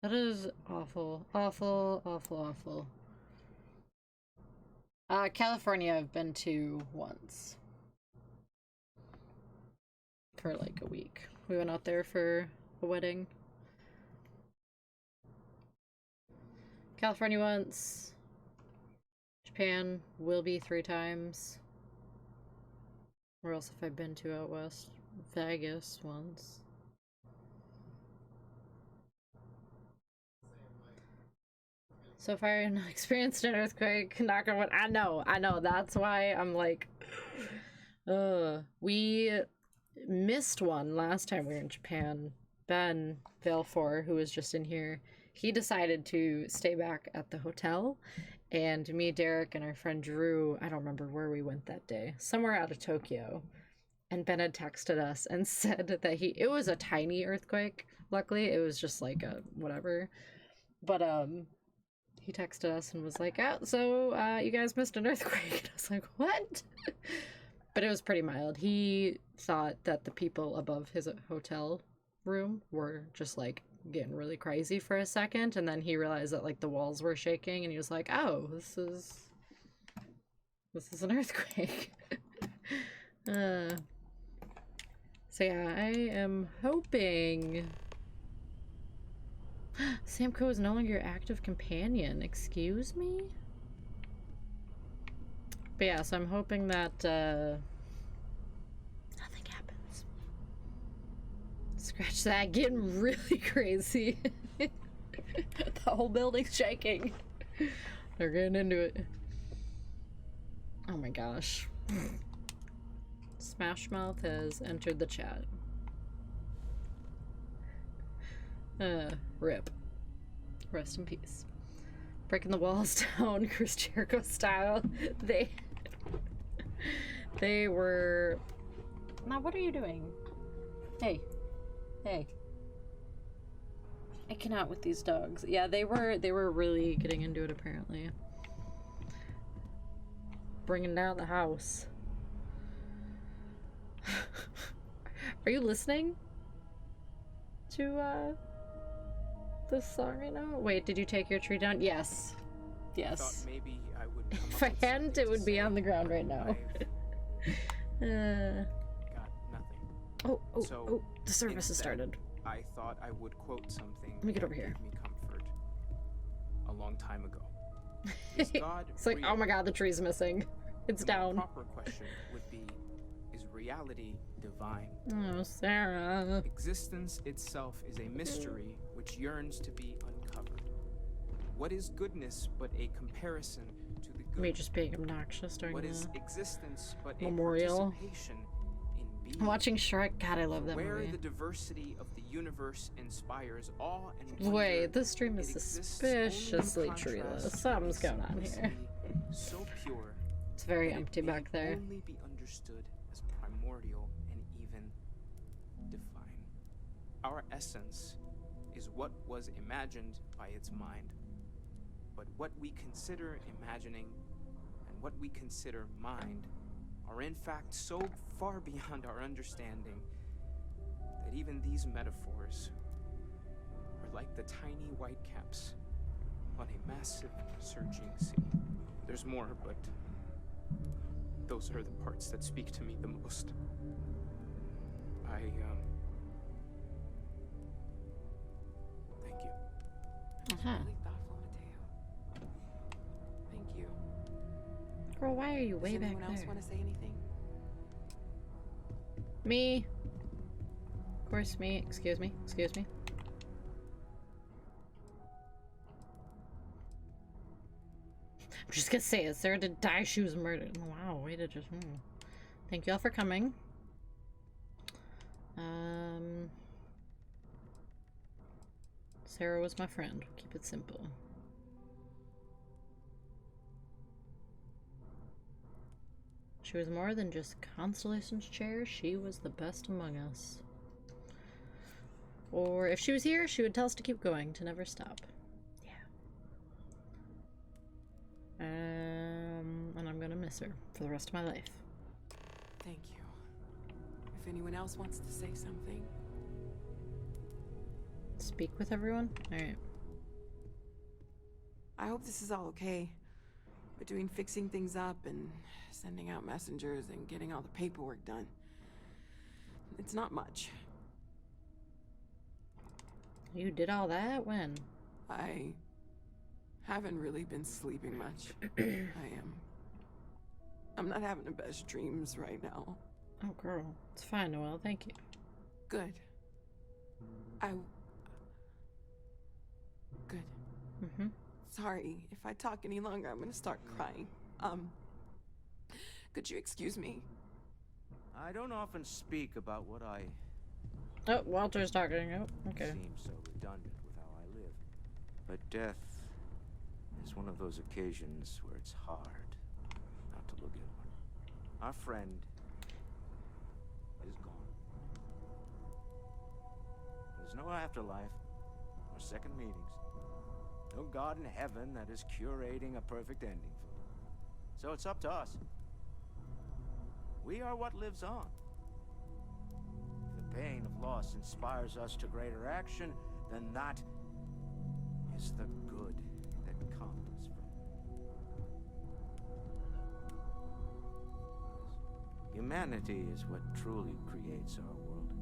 That is awful. Awful, awful, awful. California I've been to once. For like a week. We went out there for a wedding. California once. Japan will be 3 times. Where else have I been to out west? Vegas once. So far, I've not experienced an earthquake. Knock on wood. I know. That's why I'm like, we missed one last time we were in Japan. Ben Valfor, who was just in here, he decided to stay back at the hotel. And me, Derek, and our friend Drew, I don't remember where we went that day. Somewhere out of Tokyo. And Ben had texted us and said that it was a tiny earthquake. Luckily, it was just like a whatever. But, he texted us and was like, oh, so, you guys missed an earthquake. And I was like, what? But it was pretty mild. He thought that the people above his hotel room were just, like, getting really crazy for a second. And then he realized that, like, the walls were shaking. And he was like, oh, this is an earthquake. So, yeah, I am hoping... Samco is no longer your active companion. Excuse me? But yeah, so I'm hoping that nothing happens. Scratch that. Getting really crazy. The whole building's shaking. They're getting into it. Oh my gosh. Smashmouth has entered the chat. Rip. Rest in peace. Breaking the walls down, Chris Jericho style. They were... Now, what are you doing? Hey. Hey. I cannot with these dogs. Yeah, they were really getting into it, apparently. Bringing down the house. Are you listening to, this song right now? Wait, did you take your tree down? Yes. Yes. Maybe I would if I hadn't, it would be on the ground right now. Got nothing. Oh, the service has started. I thought I would quote something. Let me get over here. Gave me comfort a long time ago. Is God it's like, real? oh my god, the tree's missing. It's down. The proper question would be, is reality divine? Oh, Sarah. Existence itself is a mystery which yearns to be uncovered. What is goodness but a comparison to the good? Me just being obnoxious during What is the existence but memorial. a participation in being? I'm watching Shrek. God, I love that Where movie. the diversity of the universe inspires awe and wonder. Wait, this stream is suspiciously treeless. Something's going on here. So pure. It's very that empty it may back there. Only be understood as primordial and even divine. Our essence is what was imagined by its mind. But what we consider imagining and what we consider mind are in fact so far beyond our understanding that even these metaphors are like the tiny whitecaps on a massive surging sea. There's more, but those are the parts that speak to me the most. Thank you. That's really thoughtful, Mateo. Thank you. Girl, why are you way back there? Does anyone else want to say anything? Me. Of course, me. Excuse me. Excuse me. I'm just gonna say it. Sarah did die. She was murdered. Wow, way to just. Thank you all for coming. Sarah was my friend. We'll keep it simple. She was more than just Constellation's chair. She was the best among us. Or if she was here, she would tell us to keep going, to never stop. Yeah. And I'm gonna miss her for the rest of my life. Thank you. If anyone else wants to say something. Speak with everyone? Alright. I hope this is all okay. Between fixing things up and sending out messengers and getting all the paperwork done. It's not much. You did all that? When? I haven't really been sleeping much. I'm not having the best dreams right now. Oh, girl. It's fine, Noelle. Thank you. Good. Good. Mm-hmm. Sorry, if I talk any longer, I'm gonna start crying. Could you excuse me? I don't often speak about what I... Oh, Walter's talking. Oh, okay. Seems so redundant with how I live. But death is one of those occasions where it's hard not to look at one. Our friend is gone. There's no afterlife, or second meetings. No God in heaven that is curating a perfect ending for them. So it's up to us. We are what lives on. If the pain of loss inspires us to greater action, then that is the good that comes from it. Humanity is what truly creates our world.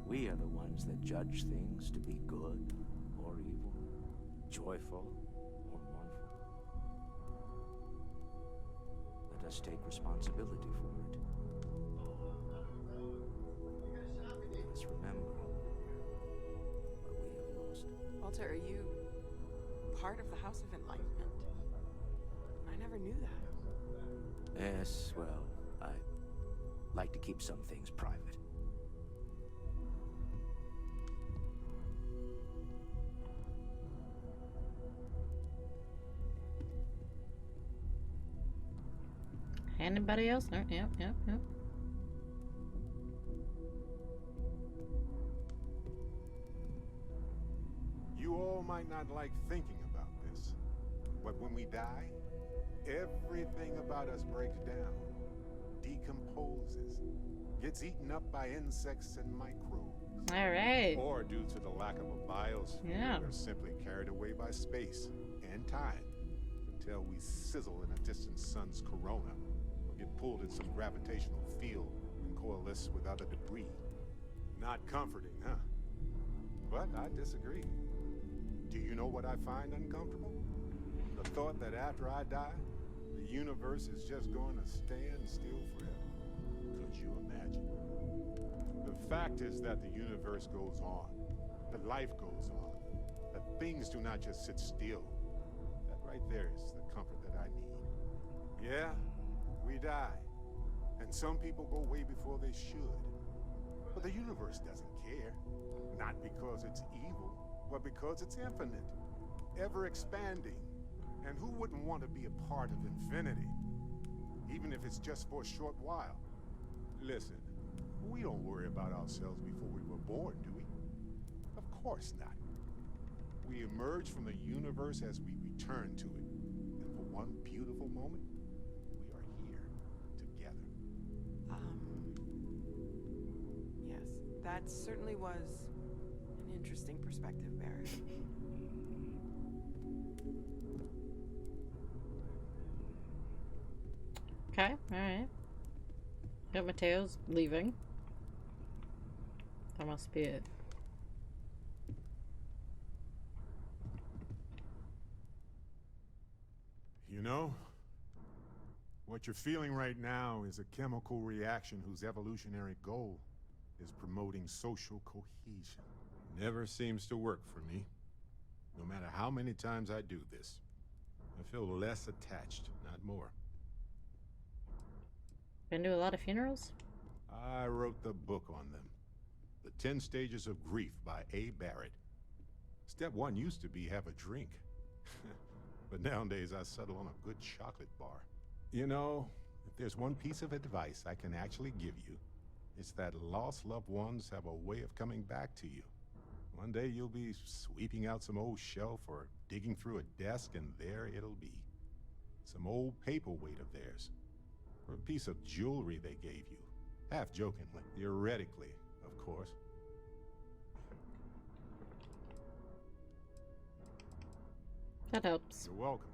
We are the ones that judge things to be good or evil, joyful or mournful. Let us take responsibility for it. Let's remember what we have lost. Walter, are you part of the House of Enlightenment? I never knew that. Yes, well, I like to keep some things private. Anybody else? No, yep. You all might not like thinking about this, but when we die, everything about us breaks down, decomposes, gets eaten up by insects and microbes. All right. Or due to the lack of a biosphere, we're simply carried away by space and time until we sizzle in a distant sun's corona, or get pulled in some gravitational field and coalesce with other debris. Not comforting, huh? But I disagree. Do you know what I find uncomfortable? The thought that after I die, the universe is just going to stand still forever. Could you imagine? The fact is that the universe goes on, that life goes on, that things do not just sit still. That right there is the comfort that I need. Yeah, we die, and some people go way before they should. But the universe doesn't care, not because it's evil, but because it's infinite, ever expanding. And who wouldn't want to be a part of infinity? Even if it's just for a short while. Listen, we don't worry about ourselves before we were born, do we? Of course not. We emerge from the universe as we return to it. And for one beautiful moment, we are here together. Yes, that certainly was an interesting perspective, Barrett. Okay, alright. Got Mateo's leaving. That must be it. You know, what you're feeling right now is a chemical reaction whose evolutionary goal is promoting social cohesion. Never seems to work for me. No matter how many times I do this, I feel less attached, not more. Been to a lot of funerals? I wrote the book on them. The 10 Stages of Grief by A. Barrett. Step 1 used to be have a drink. But nowadays I settle on a good chocolate bar. You know, if there's one piece of advice I can actually give you, it's that lost loved ones have a way of coming back to you. One day you'll be sweeping out some old shelf or digging through a desk, and there it'll be. Some old paperweight of theirs. Or a piece of jewelry they gave you. Half jokingly, theoretically, of course. That helps. You're welcome.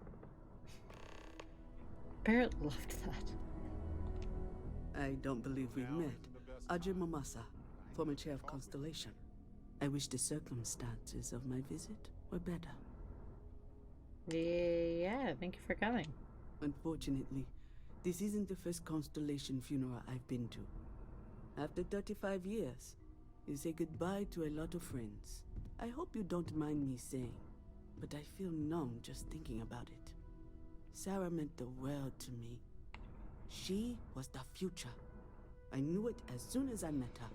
Barrett loved that. I don't believe we've met. Ajay Mamasa, former chair of Constellation. I wish the circumstances of my visit were better. Yeah, thank you for coming. Unfortunately, this isn't the first Constellation funeral I've been to. After 35 years, you say goodbye to a lot of friends. I hope you don't mind me saying, but I feel numb just thinking about it. Sarah meant the world to me. She was the future. I knew it as soon as I met her.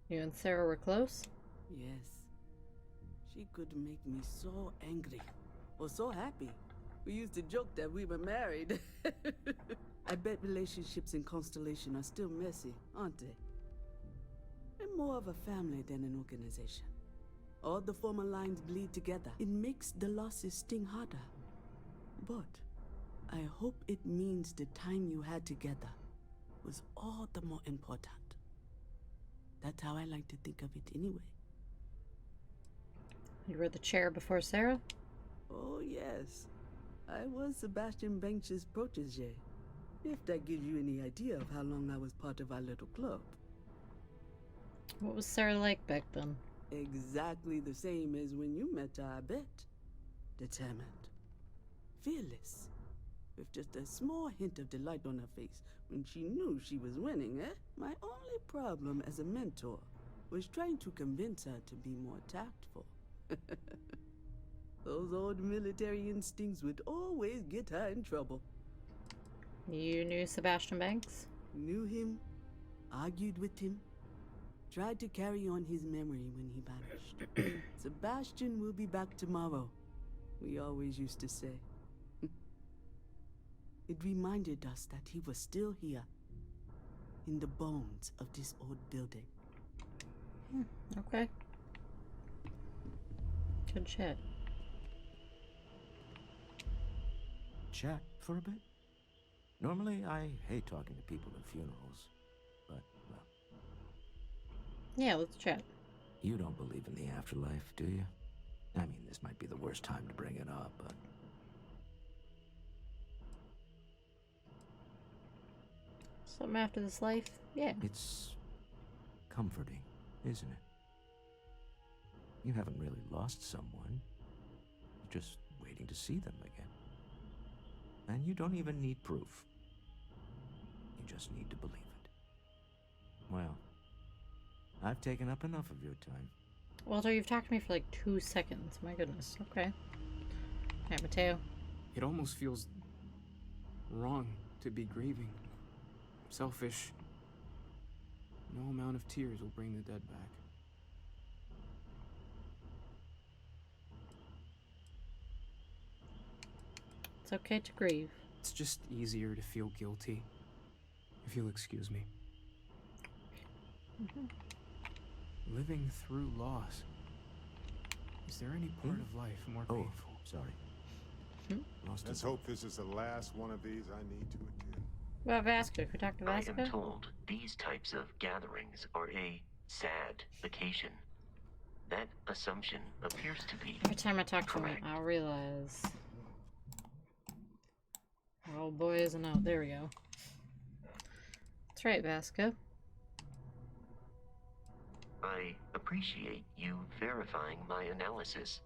You and Sarah were close? Yes. She could make me so angry, or so happy. We used to joke that we were married. I bet relationships in Constellation are still messy, aren't they? We're more of a family than an organization. All the former lines bleed together. It makes the losses sting harder. But I hope it means the time you had together was all the more important. That's how I like to think of it anyway. You were the chair before Sarah? Oh, yes. I was Sebastian Banks' protege. If that gives you any idea of how long I was part of our little club. What was Sarah like back then? Exactly the same as when you met her, I bet. Determined. Fearless. With just a small hint of delight on her face when she knew she was winning, eh? My only problem as a mentor was trying to convince her to be more tactful. Those old military instincts would always get her in trouble. You knew Sebastian Banks? Knew him, argued with him, tried to carry on his memory when he vanished. Sebastian will be back tomorrow, we always used to say. It reminded us that he was still here, in the bones of this old building. Okay. Good chat. Chat for a bit? Normally, I hate talking to people at funerals, but, well... Yeah, let's chat. You don't believe in the afterlife, do you? I mean, this might be the worst time to bring it up, but... Something after this life? Yeah. It's comforting, isn't it? You haven't really lost someone. You're just waiting to see them again. And you don't even need proof. You just need to believe it. Well, I've taken up enough of your time. Walter, you've talked to me for like 2 seconds. My goodness. Okay. Alright, Mateo. It almost feels wrong to be grieving. Selfish. No amount of tears will bring the dead back. It's okay to grieve. It's just easier to feel guilty, if you'll excuse me. Living through loss. Is there any part of life more painful? Sorry. Let's hope this is the last one of these I need to attend. Well, Vasco, can we talk to I Vasco? am told these types of gatherings are a sad vacation. That assumption appears to be Every time I talk to him, correct. I'll realize Oh boy, isn't out. There we go. That's right, Vasco. I appreciate you verifying my analysis,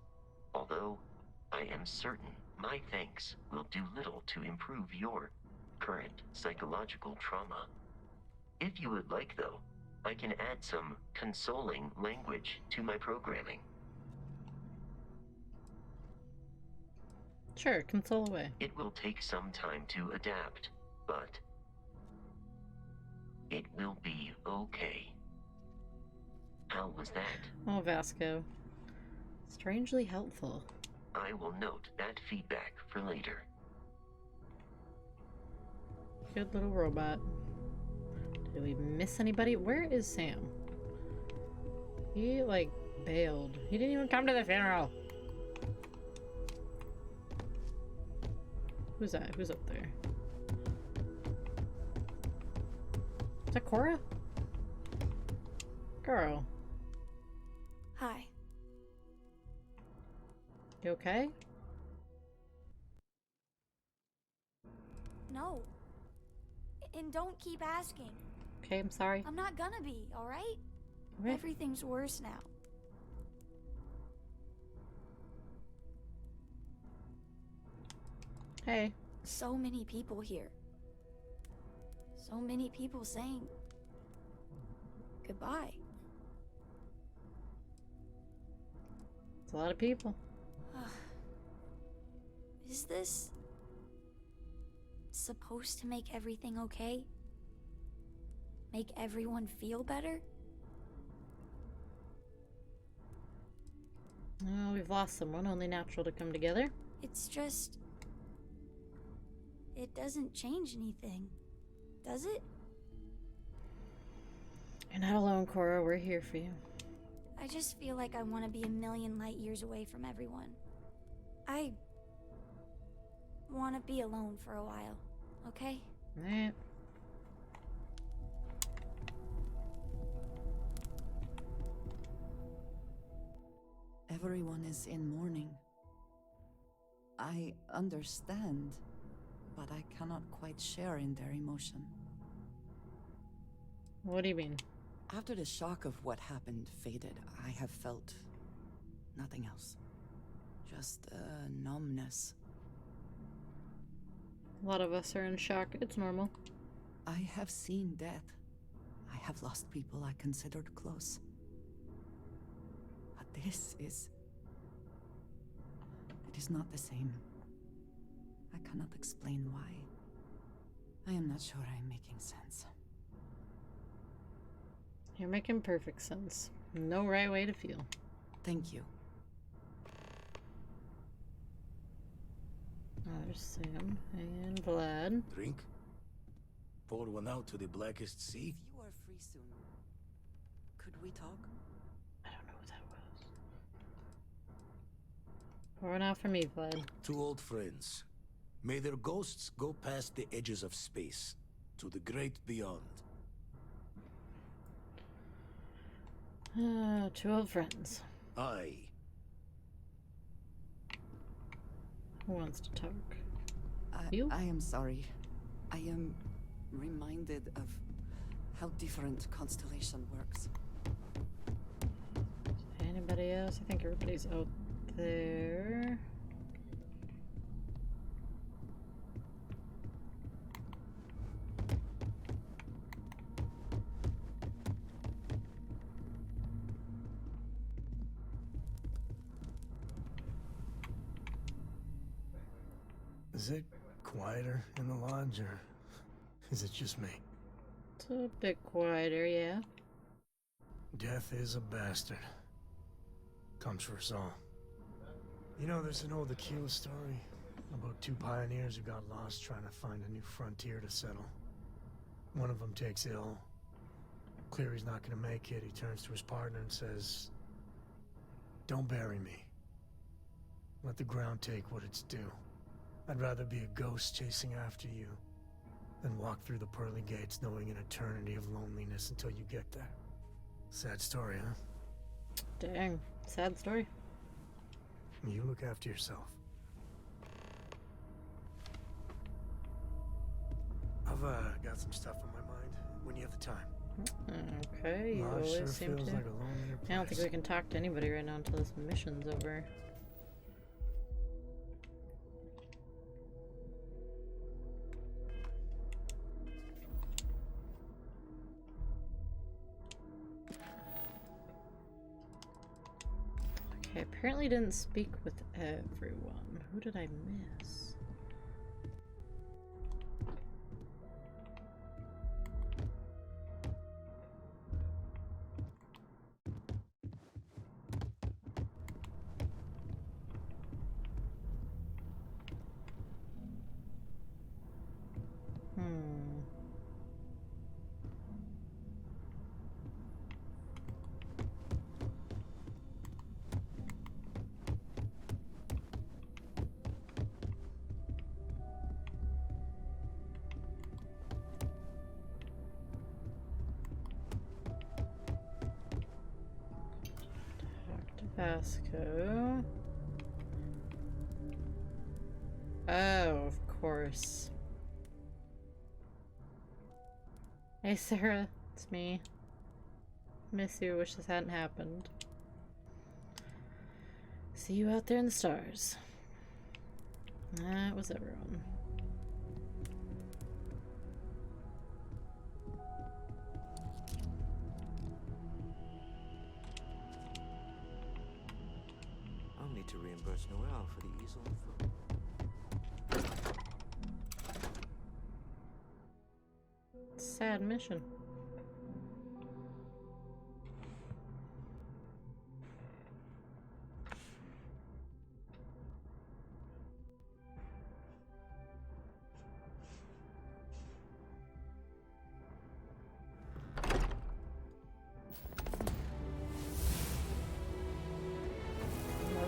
although I am certain my thanks will do little to improve your current psychological trauma. If you would like, though, I can add some consoling language to my programming. Sure, console away. It will take some time to adapt, but it will be okay. How was that? Oh, Vasco. Strangely helpful. I will note that feedback for later. Good little robot. Did we miss anybody? Where is Sam? He, like, bailed. He didn't even come to the funeral. Who's that? Who's up there? Is that Cora? Girl. Hi. You okay? No. And don't keep asking. Okay, I'm sorry. I'm not gonna be, alright? Okay. Everything's worse now. Hey. So many people here. So many people saying goodbye. It's a lot of people. Is this supposed to make everything okay? Make everyone feel better? Oh, we've lost someone. Only natural to come together. It's just... it doesn't change anything, does it? You're not alone, Cora. We're here for you. I just feel like I want to be a million light years away from everyone. I want to be alone for a while, okay? Right. Everyone is in mourning. I understand, but I cannot quite share in their emotion. What do you mean? After the shock of what happened faded, I have felt nothing else. Just a numbness. A lot of us are in shock. It's normal. I have seen death. I have lost people I considered close. But this is... it is not the same. I cannot explain why. I am not sure I am making sense. You're making perfect sense. No right way to feel. Thank you. Oh, there's Sam and Vlad. Drink? Pour one out to the blackest sea? If you are free soon, could we talk? I don't know what that was. Pouring out for me, Vlad. Two old friends. May their ghosts go past the edges of space, to the great beyond. Two old friends. I. Who wants to talk? I am sorry. I am reminded of how different Constellation works. Anybody else? I think everybody's out there. Is it quieter in the lodge, or is it just me? It's a bit quieter, yeah. Death is a bastard. Comes for us all. You know, there's an old Aquila story about two pioneers who got lost trying to find a new frontier to settle. One of them takes ill. Clear he's not gonna make it. He turns to his partner and says, "Don't bury me. Let the ground take what it's due. I'd rather be a ghost chasing after you than walk through the pearly gates knowing an eternity of loneliness until you get there." Sad story, huh? Dang, sad story. You look after yourself. I've got some stuff on my mind. When you have the time. Okay, you Mars always sure seem feels to. like a lonelier I don't think place. we can talk to anybody right now until this mission's over. Okay, apparently didn't speak with everyone. Who did I miss? Vasco. Oh, of course. Hey Sarah, it's me. Miss you, wish this hadn't happened. See you out there in the stars. That was everyone. I'll need to reimburse Noel for the easel and food. Sad mission.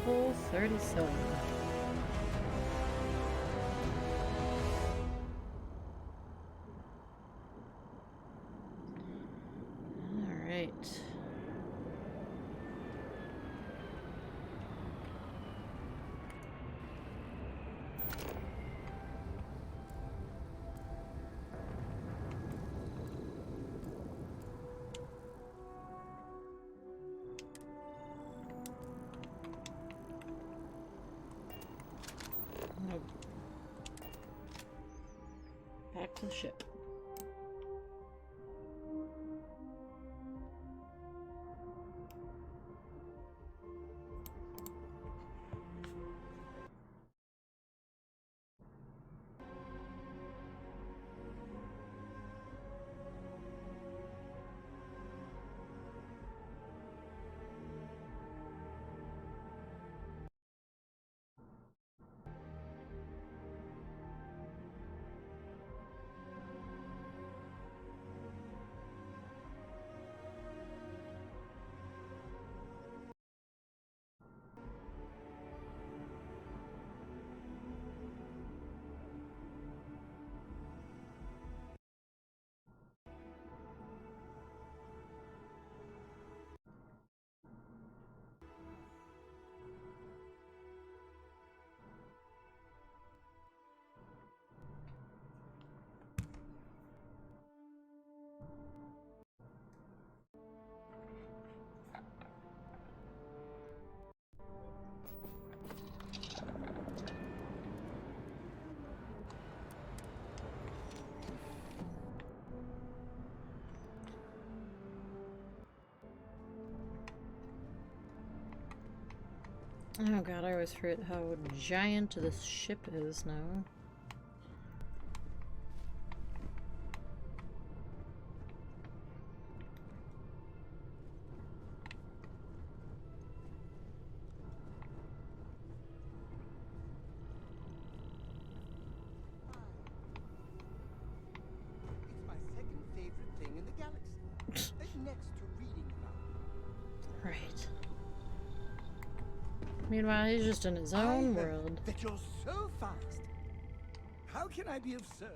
Level 37. Alright. Nope. Back to the ship. Oh god, I always forget how giant this ship is now. It's my second favorite thing in the galaxy. Next to reading about. Right. Meanwhile, he's just in his own world. That you're so fast. How can I be of service?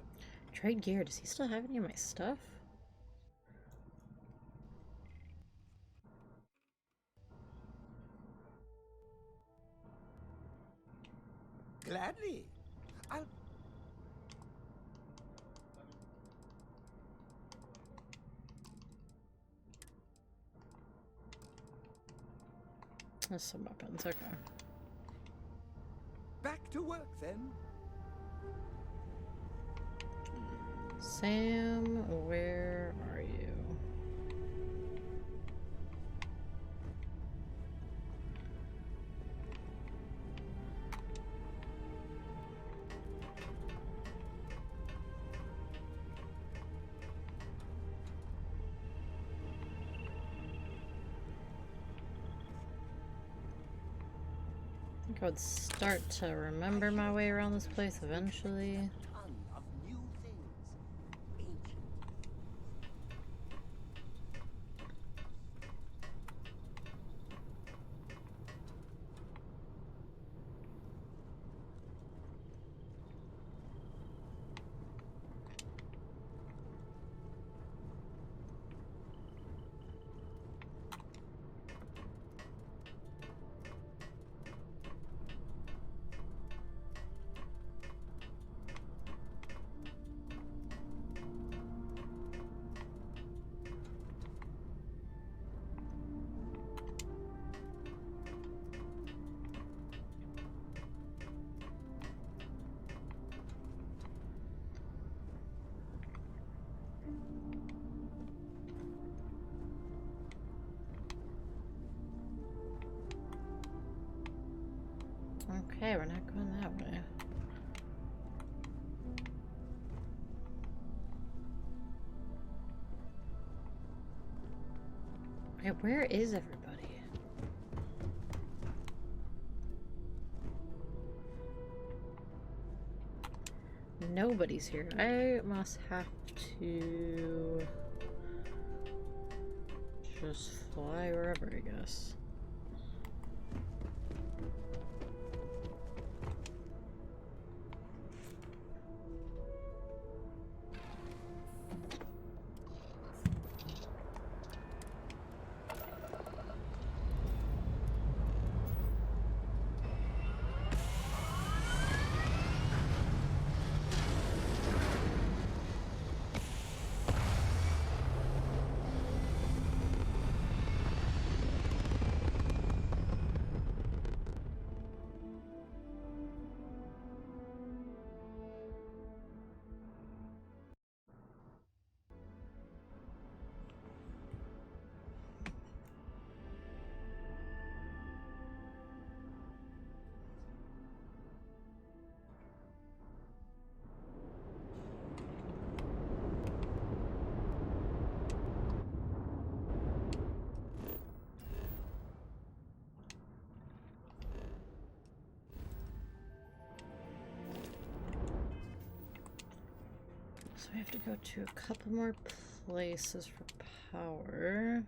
Trade gear. Does he still have any of my stuff? Gladly. I'll. There's some weapons, okay. Back to work then. Sam, where are you? I think I would start to remember my way around this place eventually. Okay, we're not going that way. Okay, where is everybody? Nobody's here. I must have to just fly wherever, I guess. So we have to go to a couple more places for power.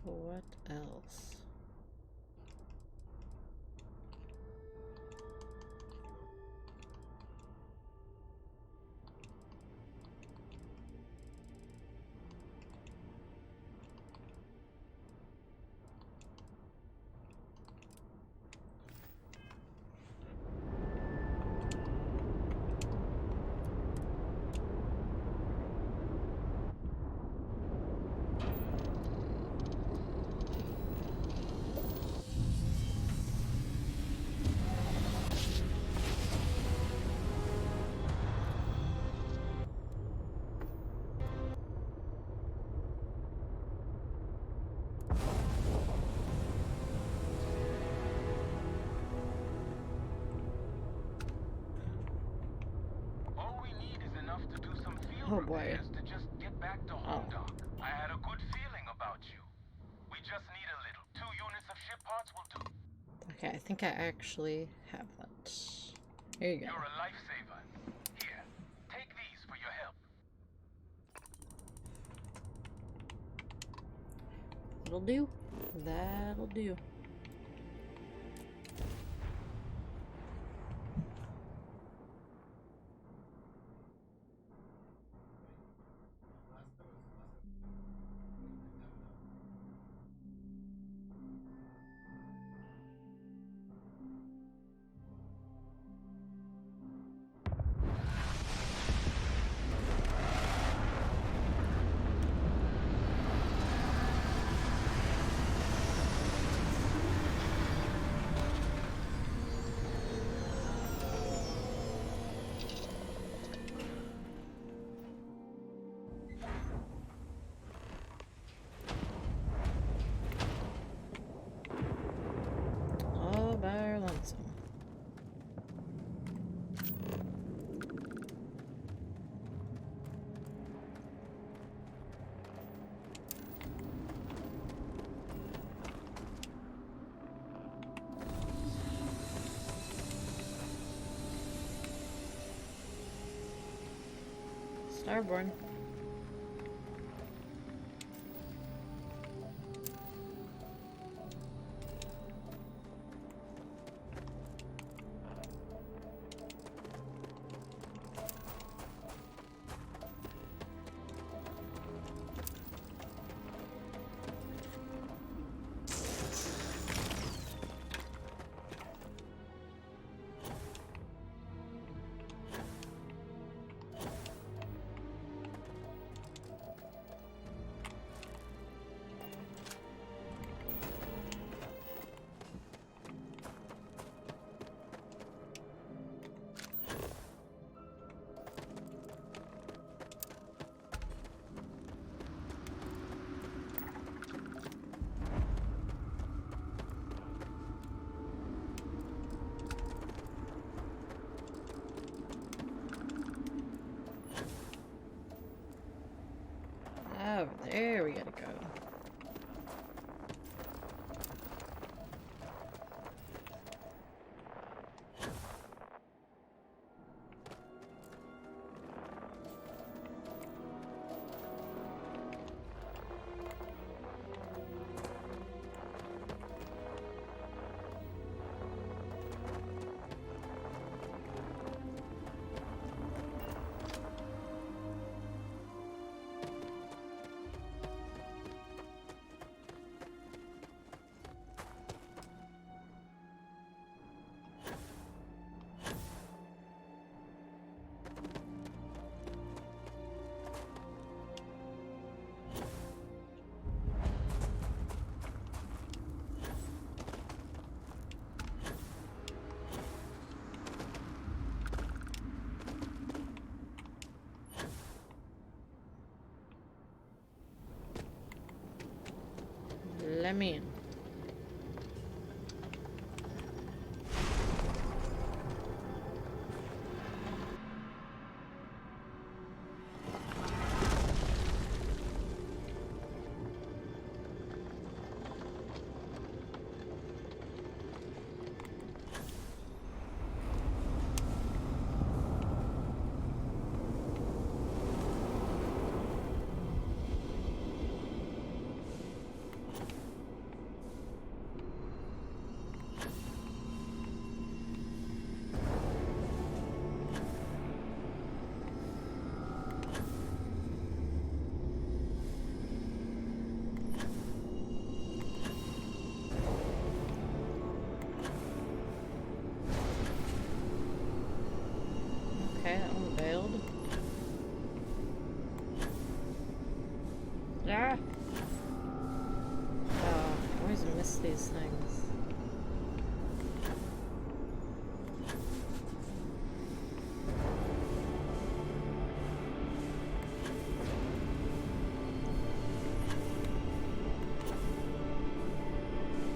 What else? Oh boy. To just get back to home dock. I had a good feeling about you. We just need a little. 2 units of ship parts will do. Okay, I think I actually have that. Here you go. You're a lifesaver. Here, take these for your help. That'll do. That'll do. Starborn. Oh, there we gotta go. Let me in. Okay, that one failed. Ah! Oh, I always miss these things.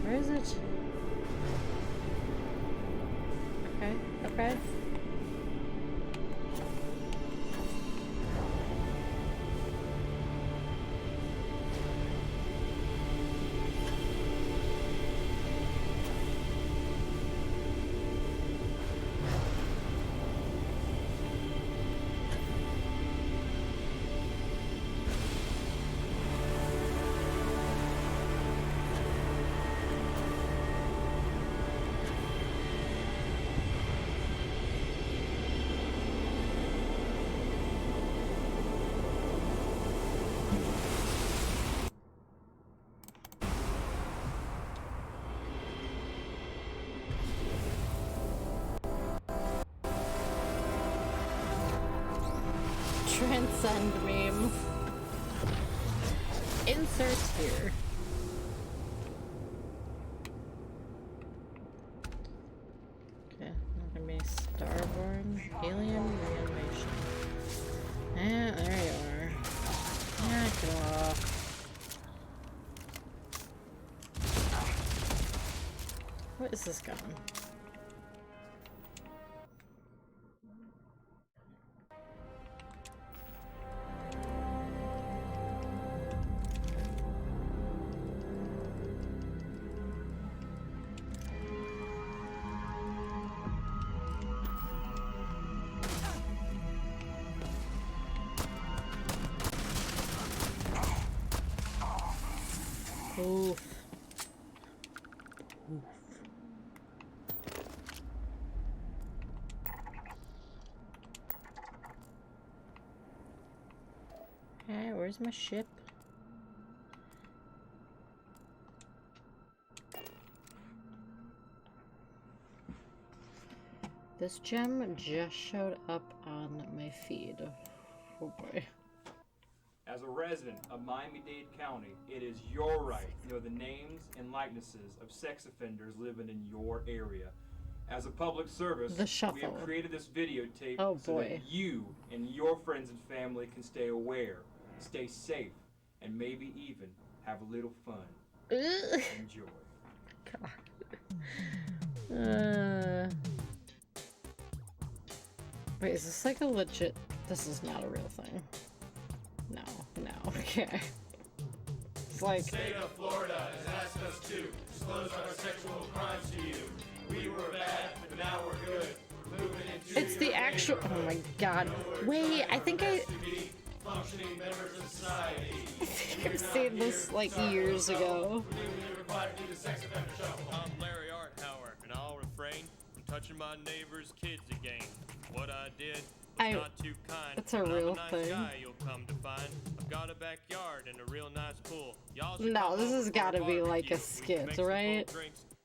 Where is it? Okay, okay. Transcend meme. Insert here. Okay, not gonna be Starborn, Alien Reanimation. Ah, there you are. Knock it off. What is this gun? Oof. Okay, where's my ship? This gem just showed up on my feed. Oh boy. As a resident of Miami-Dade County, it is your right to know the names and likenesses of sex offenders living in your area. As a public service, we have created this videotape so that you and your friends and family can stay aware, stay safe, and maybe even have a little fun. Enjoy. Wait, is this like a legit... This is not a real thing. No, okay. It's like... The state of Florida has asked us to disclose our sexual crimes to you. We were bad, but now we're good. We're moving into It's the actual... Oh my god. Wait, I think functioning members of society. I think I've seen this like years ago. I'm Larry Arthauer, and I'll refrain from touching my neighbor's kids again. What I did was not too kind. It's a real I'm a nice thing. guy, you'll come to find. I've got a backyard and a real nice pool. No, this has got to be like a skit, right?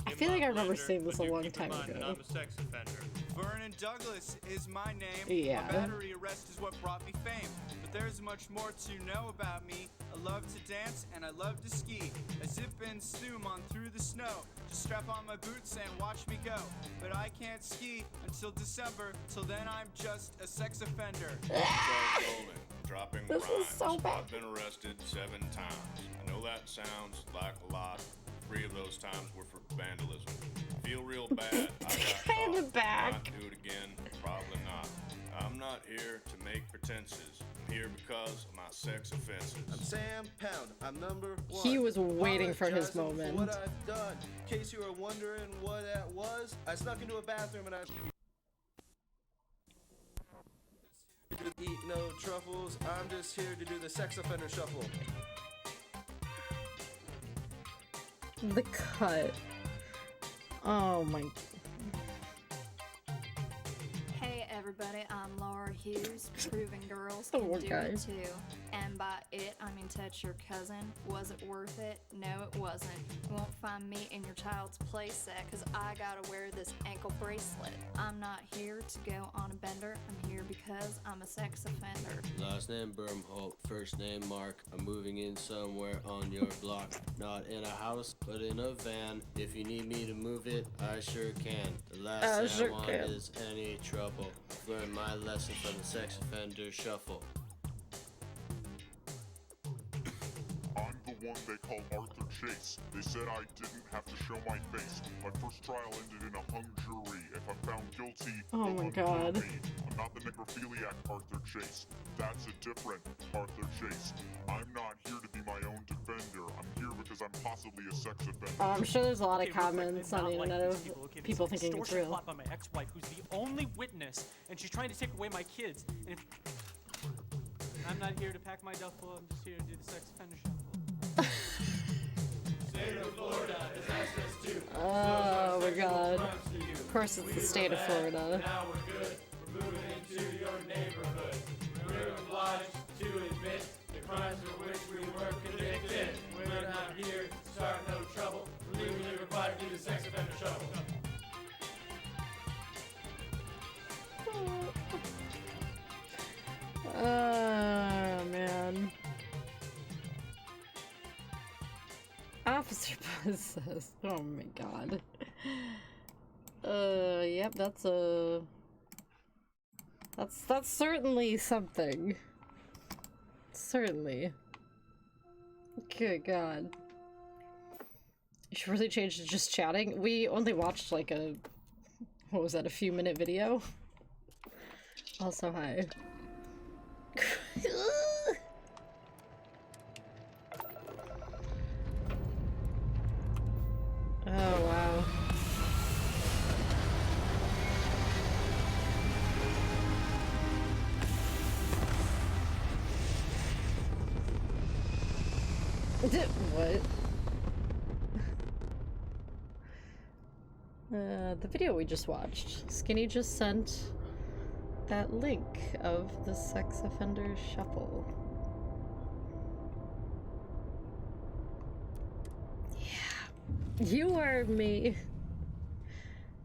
I feel like I remember seeing this a long time ago. I'm a sex offender. Vernon Douglas is my name. Yeah. A battery arrest is what brought me fame. But there's much more to know about me. I love to dance and I love to ski. I zip and zoom on through the snow. Just strap on my boots and watch me go. But I can't ski until December. Till then I'm just a sex offender. Dropping This is rhymes. so bad. I've been arrested 7 times. I know that sounds like a lot. 3 of those times were for vandalism. Feel real bad. I got Kinda caught. back. Might do it again. Probably not. I'm not here to make pretenses. I'm here because of my sex offenses. I'm Sam Pound. I'm number 1. He was waiting for his Apologizing moment. For what I've done. In case you were wondering what that was, I snuck into a bathroom and I eat no truffles. I'm just here to do the sex offender shuffle. The cut. Oh my... Hey everybody, I'm Laura Hughes, proving girls Oh, can do okay. it too. And by it, I mean touch your cousin. Was it worth it? No, it wasn't. You won't find me in your child's playset, cause I gotta wear this ankle bracelet. I'm not here to go on a bender, I'm here because I'm a sex offender. Last name Bermholt, first name Mark. I'm moving in somewhere on your block. Not in a house, but in a van. If you need me to move it, I sure can. The last thing sure I want can. is any trouble. Learn my lesson from the sex offender shuffle. I'm the one they call Arthur Chase. They said I didn't have to show my face. My first trial ended in a hung jury. If I'm found guilty, Oh they'll my uncover God. me. I'm not the necrophiliac Arthur Chase. That's a different Arthur Chase. I'm not here to be my own defender. I'm here because I'm possibly a sex offender. I'm sure there's a lot of Okay, real quick, comments it's on not the like internet these of people, okay? This people is an thinking it's extortion real. plot by my ex-wife, who's the only witness, and she's trying to take away my kids. And if I'm not here to pack my duffel, I'm just here to do the sex offender shuffle. State of Florida has asked us to Oh my god. Of course it's the state of Florida. Now we're good. We're moving into your neighborhood. We're obliged to admit the crimes for which we were convicted. We're not here to start no trouble. We're legally required to do the sex offender shuffle. Oh man. Officer Buzz says, oh my god. Yep, that's a... That's certainly something. Certainly. Good god. You should really change to just chatting. We only watched like a... What was that, a few minute video? Also, hi. Oh, wow. What? The video we just watched. Skinny just sent that link of the Sex Offender Shuffle. Yeah. You heard me.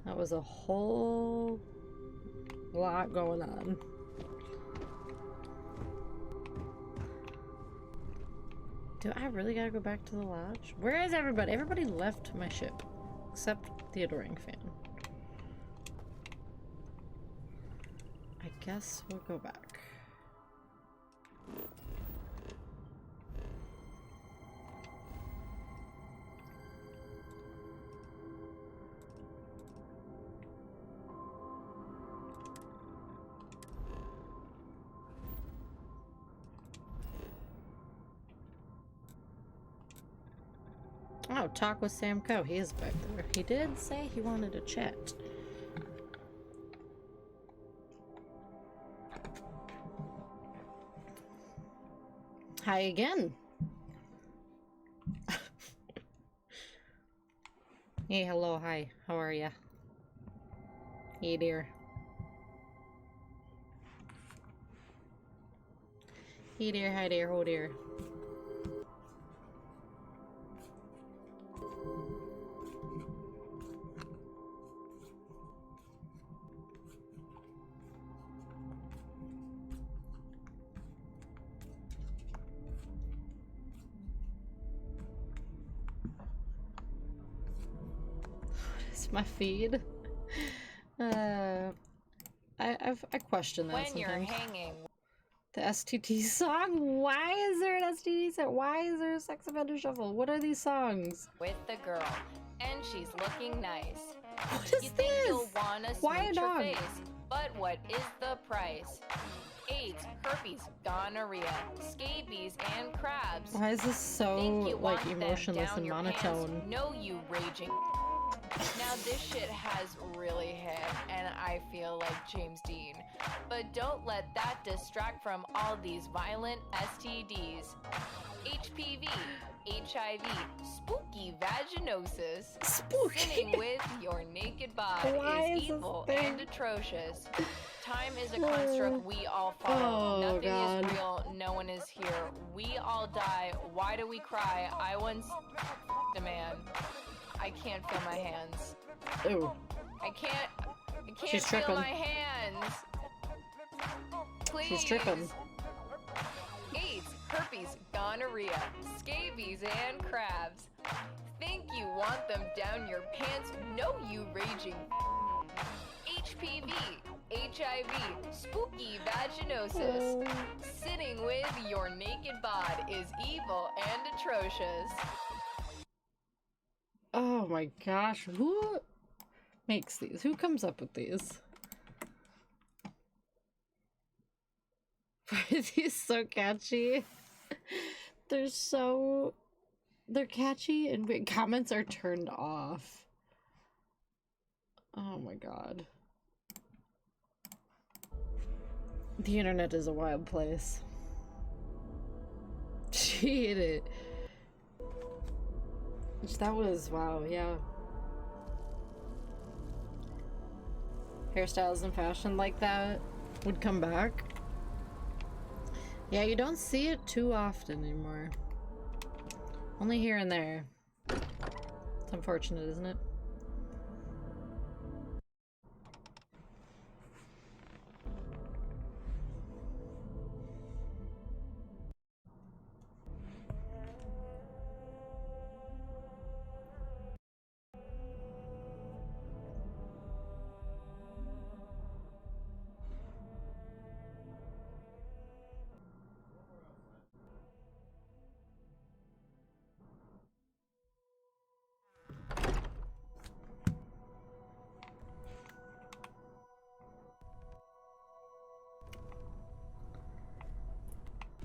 That was a whole lot going on. Do I really gotta go back to the lodge? Where is everybody? Everybody left my ship. Except the Adoring Fan. I guess we'll go back. Oh, talk with Sam Coe. He is back there. He did say he wanted to chat. Hi again. Hey, hello, hi. How are ya? Hey, dear. Hey, dear, hi, dear, oh, dear. My feed. I question that when sometimes. you're hanging. The STD song? Why is there an STD song? Why is there a Sex Offender Shuffle? What are these songs? With the girl, and she's looking nice. What is you think this? you'll wanna Why a smooch her dog? face, but what is the price? AIDS, herpes, gonorrhea, scabies, and crabs. Why is this so Think you like want them emotionless down and your monotone? pants? No, you raging. Now this shit has really hit, and I feel like James Dean. But don't let that distract from all these violent STDs. HPV, HIV, spooky vaginosis. Spooky. Sinning with your naked bod Why is is this evil thing? and atrocious. Time is a construct we all follow. Oh, Nothing God. is real, no one is here. We all die. Why do we cry? I once a man. I can't feel my hands. Ooh. I can't She's feel tripping. my hands. Please. She's tripping. AIDS, herpes, gonorrhea, scabies, and crabs. Think you want them down your pants? No, you raging. HPV, HIV, spooky vaginosis. Sitting with your naked bod is evil and atrocious. Oh my gosh, who makes these? Who comes up with these? Why are these so catchy? They're catchy and comments are turned off. Oh my god. The internet is a wild place. She hit it. That was, wow, yeah. Hairstyles and fashion like that would come back. Yeah, you don't see it too often anymore. Only here and there. It's unfortunate, isn't it?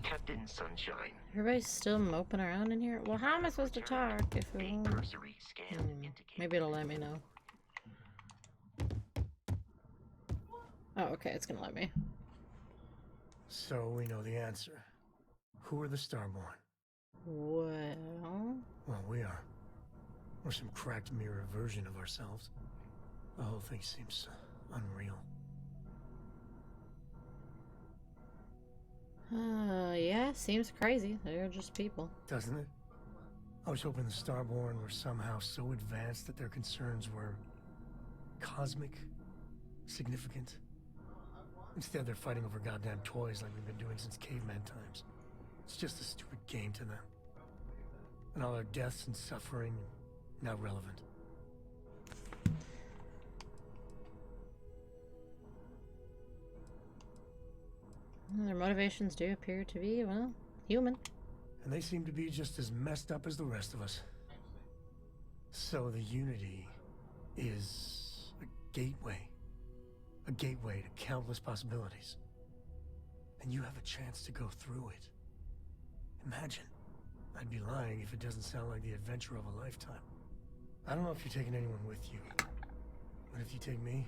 Captain Sunshine. Everybody's still moping around in here? Well, how am I supposed to talk if it won't? Cursory scan Maybe it'll let me know. Oh, okay, it's gonna let me. So we know the answer. Who are the Starborn? Well... Well, we are. We're some cracked mirror version of ourselves. The whole thing seems unreal. Yeah, seems crazy. They're just people. Doesn't it? I was hoping the Starborn were somehow so advanced that their concerns were cosmic, significant. Instead, they're fighting over goddamn toys like we've been doing since caveman times. It's just a stupid game to them. And all their deaths and suffering, now relevant. Their motivations do appear to be, well, human. And they seem to be just as messed up as the rest of us. So the Unity is a gateway. A gateway to countless possibilities. And you have a chance to go through it. Imagine. I'd be lying if it doesn't sound like the adventure of a lifetime. I don't know if you're taking anyone with you. But if you take me,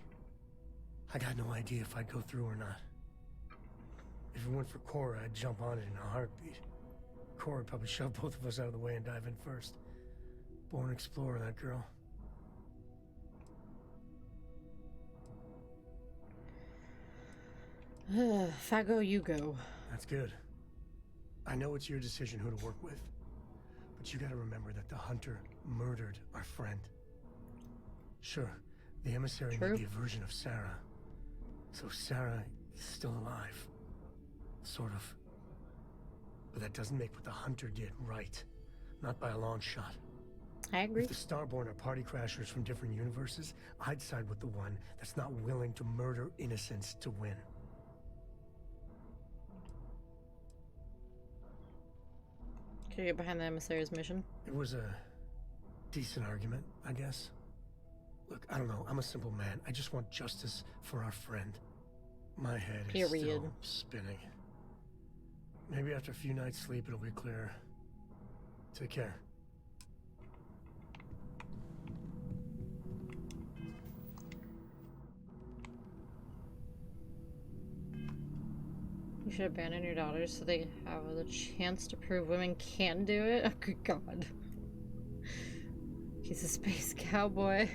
I got no idea if I'd go through or not. If it weren't for Cora, I'd jump on it in a heartbeat. Cora would probably shove both of us out of the way and dive in first. Born explorer, that girl. If I go, you go. That's good. I know it's your decision who to work with. But you gotta remember that the Hunter murdered our friend. Sure, the emissary may be a version of Sarah. So Sarah is still alive. Sort of. But that doesn't make what the Hunter did right. Not by a long shot. I agree. If the Starborn are party crashers from different universes, I'd side with the one that's not willing to murder innocents to win. Can you get behind the emissary's mission? It was a decent argument, I guess. Look, I don't know. I'm a simple man. I just want justice for our friend. My head is still spinning. Maybe after a few nights' sleep, it'll be clearer. Take care. You should abandon your daughters so they have the chance to prove women can do it. Oh, good God. He's a space cowboy.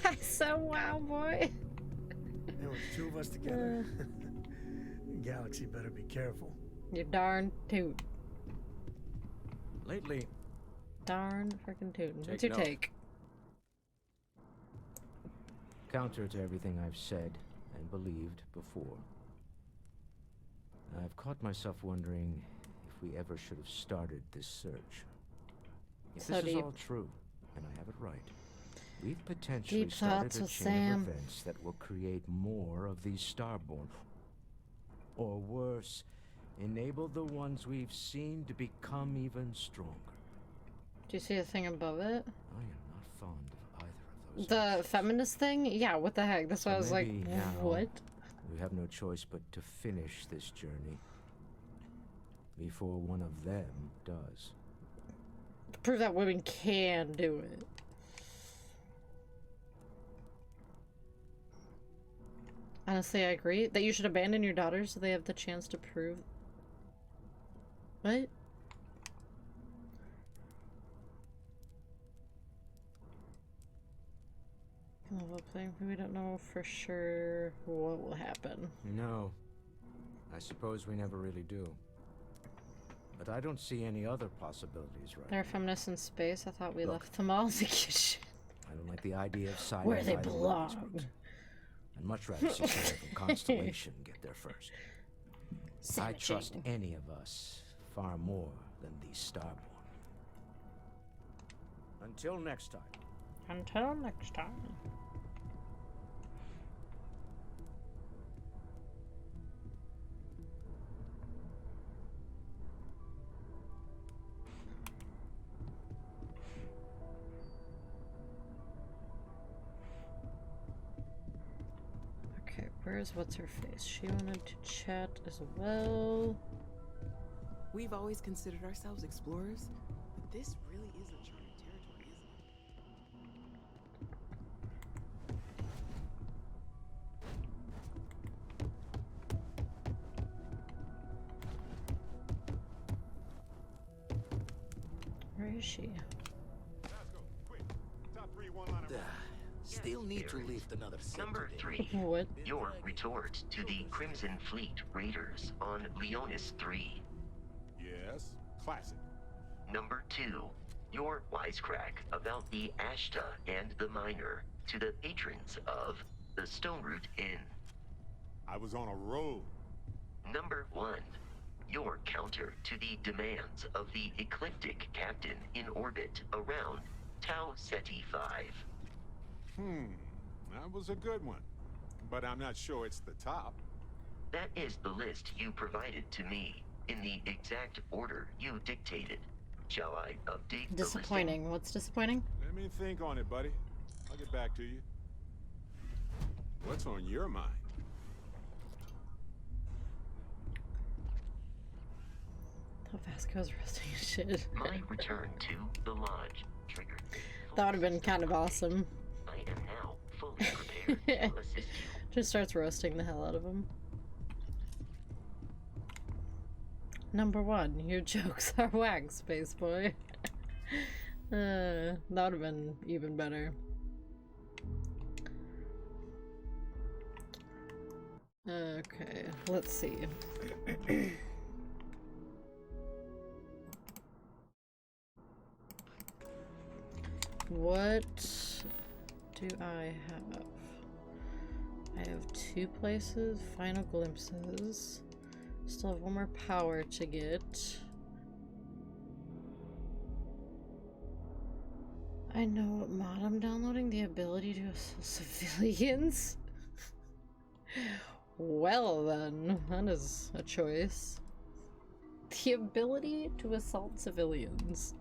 I said wow, boy. There was two of us together. Galaxy better be careful. You're darn toot. Lately. Darn freaking tootin'. What's your take? Counter to everything I've said and believed before. I've caught myself wondering if we ever should have started this search. If this is all true, and I have it right, we've potentially started a chain of events that will create more of these Starborn. Or worse, enable the ones we've seen to become even stronger. Do you see the thing above it? I am not fond of either of those. The feminist thing? Yeah, what the heck? That's why I was like, what? We have no choice but to finish this journey before one of them does. To prove that women can do it. Honestly, I agree that you should abandon your daughters so they have the chance to prove. What? We don't know for sure what will happen. No. I suppose we never really do. But I don't see any other possibilities right now. There are feminists in space. I thought we left them all to get shit. I don't like the idea of siding where they belong. I'd much rather see someone from Constellation get there first. I trust any of us far more than these Starborn. Until next time. Until next time. Okay, where's what's her face? She wanted to chat as well. We've always considered ourselves explorers, but this really is uncharted territory, isn't it? Where is she? Still need to lift another set Number today. 3. What? Your retort to the Crimson Fleet Raiders on Leonis 3. Yes, classic. Number 2. Your wisecrack about the Ashta and the Miner to the patrons of the Stoneroot Inn. I was on a roll. Number 1. Your counter to the demands of the ecliptic captain in orbit around Tau Ceti 5. That was a good one. But I'm not sure it's the top. That is the list you provided to me in the exact order you dictated. Shall I update Disappointing. What's disappointing? Let me think on it, buddy. I'll get back to you. What's on your mind? Vasco's roasting shit. My return to the lodge triggered. That would have been kind of awesome. I am now fully prepared to assist you. Just starts roasting the hell out of him. Number 1, your jokes are whack, Space Boy. That would have been even better. Okay, let's see. What do I have? I have 2 places, final glimpses. Still have 1 more power to get. I know what mod I'm downloading, the ability to assault civilians. Well then, that is a choice. The ability to assault civilians.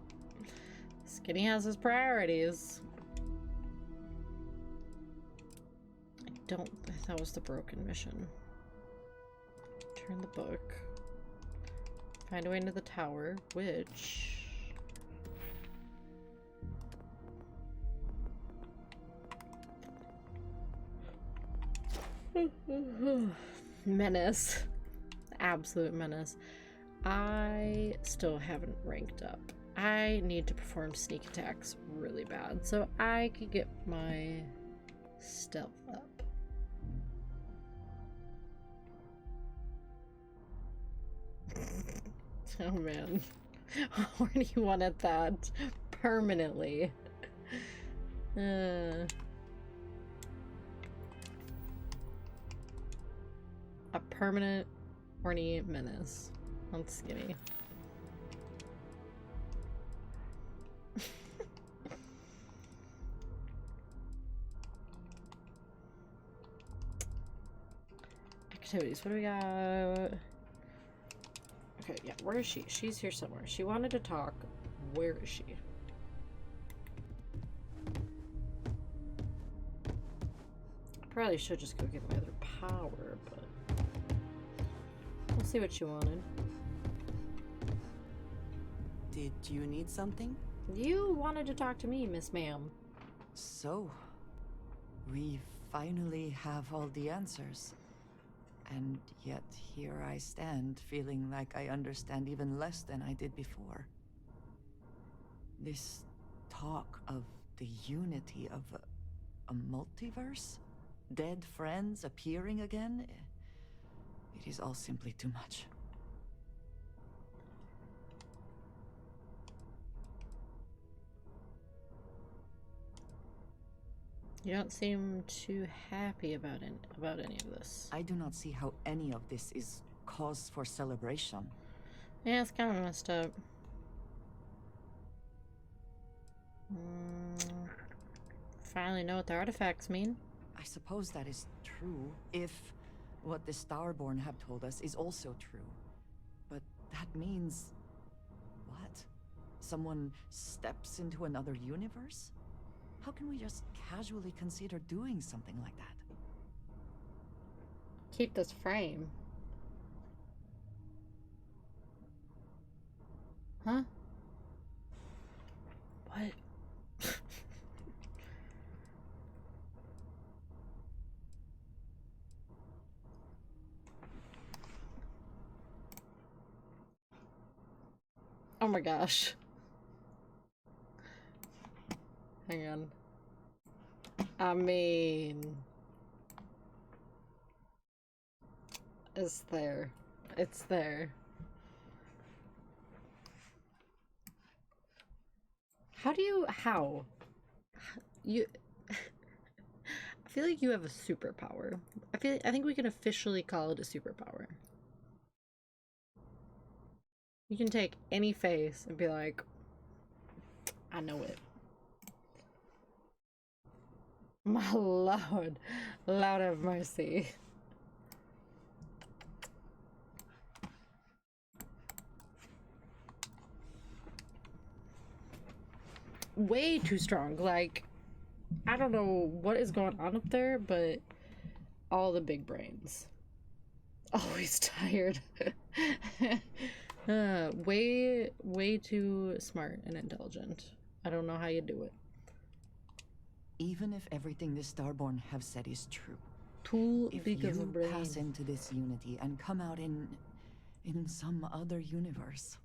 Skinny has his priorities. That was the broken mission. Turn the book. Find a way into the tower, which... Menace. Absolute menace. I still haven't ranked up. I need to perform sneak attacks really bad so I could get my stealth up. Oh man. Horny wanted that permanently. A permanent horny menace. That's Skinny. Activities, what do we got? Okay, yeah, where is she? She's here somewhere. She wanted to talk. Where is she? I probably should just go get my other power, but we'll see what she wanted. Did you need something? You wanted to talk to me, Miss Ma'am. So, we finally have all the answers. And yet here I stand, feeling like I understand even less than I did before. This talk of the unity of a multiverse? Dead friends appearing again? It is all simply too much. You don't seem too happy about any of this. I do not see how any of this is cause for celebration. Yeah, it's kind of messed up. Finally know what the artifacts mean. I suppose that is true, if what the Starborn have told us is also true. But that means... what? Someone steps into another universe? How can we just casually consider doing something like that? Keep this frame. Huh? What? Oh my gosh. Hang on. I mean, it's there. It's there. How? You, I feel like you have a superpower. I think we can officially call it a superpower. You can take any face and be like, I know it. My Lord, Lord have mercy. Way too strong. Like, I don't know what is going on up there, but all the big brains. Always tired. Way too smart and intelligent. I don't know how you do it. Even if everything the Starborn have said is true, if you pass into this unity and come out in some other universe,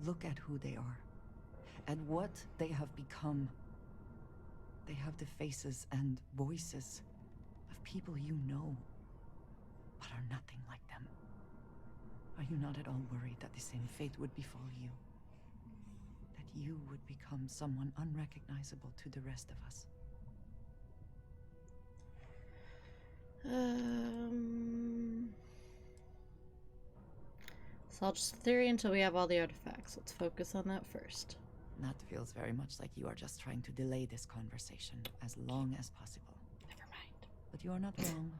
look at who they are, and what they have become. They have the faces and voices of people you know, but are nothing like them. Are you not at all worried that the same fate would befall you? That you would become someone unrecognizable to the rest of us? So I'll just theory until we have all the artifacts. Let's focus on that first. That feels very much like you are just trying to delay this conversation as long as possible. Never mind. But you are not wrong.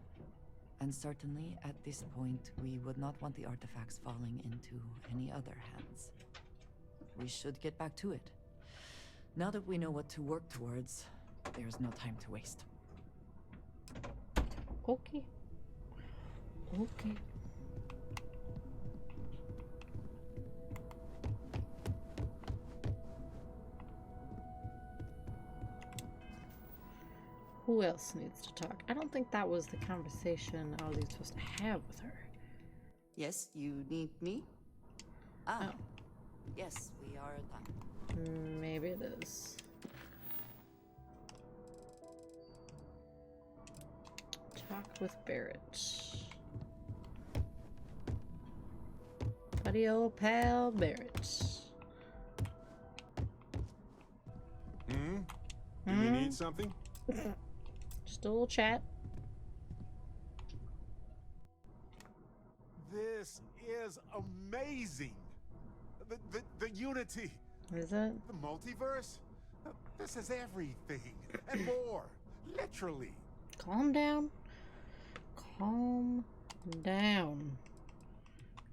And certainly, at this point, we would not want the artifacts falling into any other hands. We should get back to it. Now that we know what to work towards, there's no time to waste. Okay. Okay. Who else needs to talk? I don't think that was the conversation I was even supposed to have with her. Yes, you need me? Ah. Oh. Yes, we are done. Maybe it is. Talk with Barrett. Buddy old pal Barrett. Do you need something? Just a little chat. This is amazing. The unity. Is it? The multiverse. This is everything and more. Literally. Calm down. Calm down.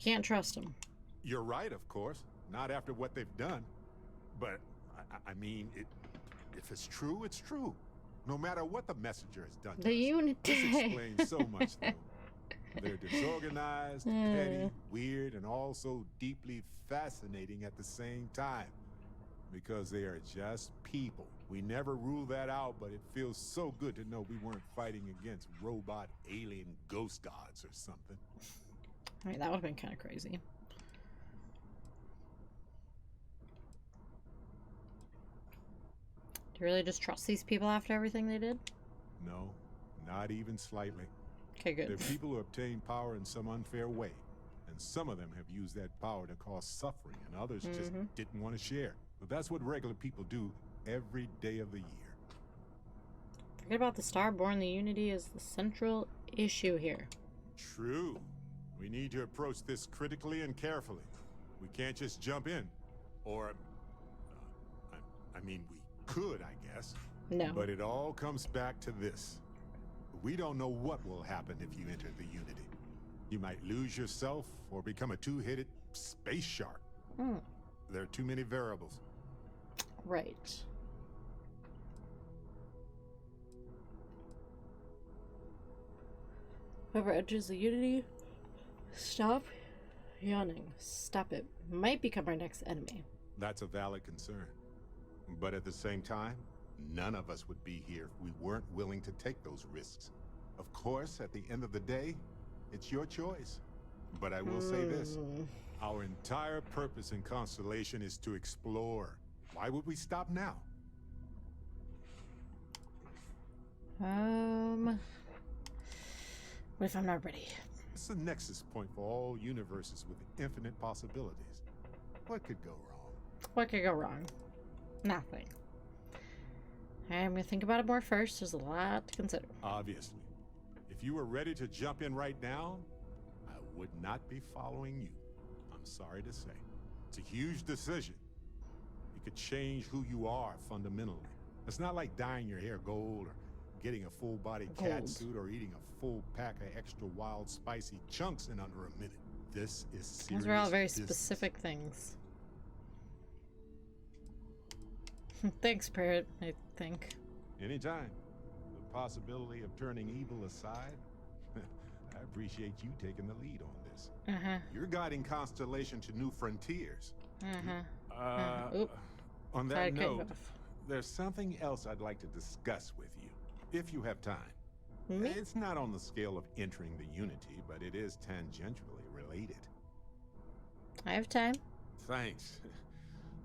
Can't trust him. You're right, of course. Not after what they've done. But, I mean, if it's true, it's true. No matter what the messenger has done. The unity. This explains so much, though. They're disorganized, petty, weird, and also deeply fascinating at the same time. Because they are just people. We never rule that out, but it feels so good to know we weren't fighting against robot alien ghost gods or something. I mean, that would have been kind of crazy. Do you really just trust these people after everything they did? No, not even slightly. Okay, good. They're people who obtain power in some unfair way. And some of them have used that power to cause suffering, and others just didn't want to share. But that's what regular people do every day of the year. Forget about the Starborn. The unity is the central issue here. True. We need to approach this critically and carefully. We can't just jump in. Or, I mean, we could, I guess. No. But it all comes back to this. We don't know what will happen if you enter the Unity. You might lose yourself or become a two-headed space shark. There are too many variables. Right. Whoever enters the Unity, stop yawning. Stop it. Might become our next enemy. That's a valid concern. But at the same time, none of us would be here if we weren't willing to take those risks. Of course, at the end of the day, it's your choice. But I will say this. Our entire purpose in Constellation is to explore. Why would we stop now? What if I'm not ready? It's the nexus point for all universes with infinite possibilities. What could go wrong? What could go wrong? Nothing. I'm gonna think about it more first. There's a lot to consider. Obviously. If you were ready to jump in right now, I would not be following you. I'm sorry to say. It's a huge decision. It could change who you are fundamentally. It's not like dyeing your hair gold or getting a full-body cat suit or eating a full pack of extra wild spicy chunks in under a minute. This is serious. Those are all very business. specific things. Thanks, Parrot, I think. Anytime. The possibility of turning evil aside, I appreciate you taking the lead on this. You're guiding Constellation to new frontiers. On that note, there's something else I'd like to discuss with you, if you have time. It's not on the scale of entering the Unity, but it is tangentially related. I have time. Thanks.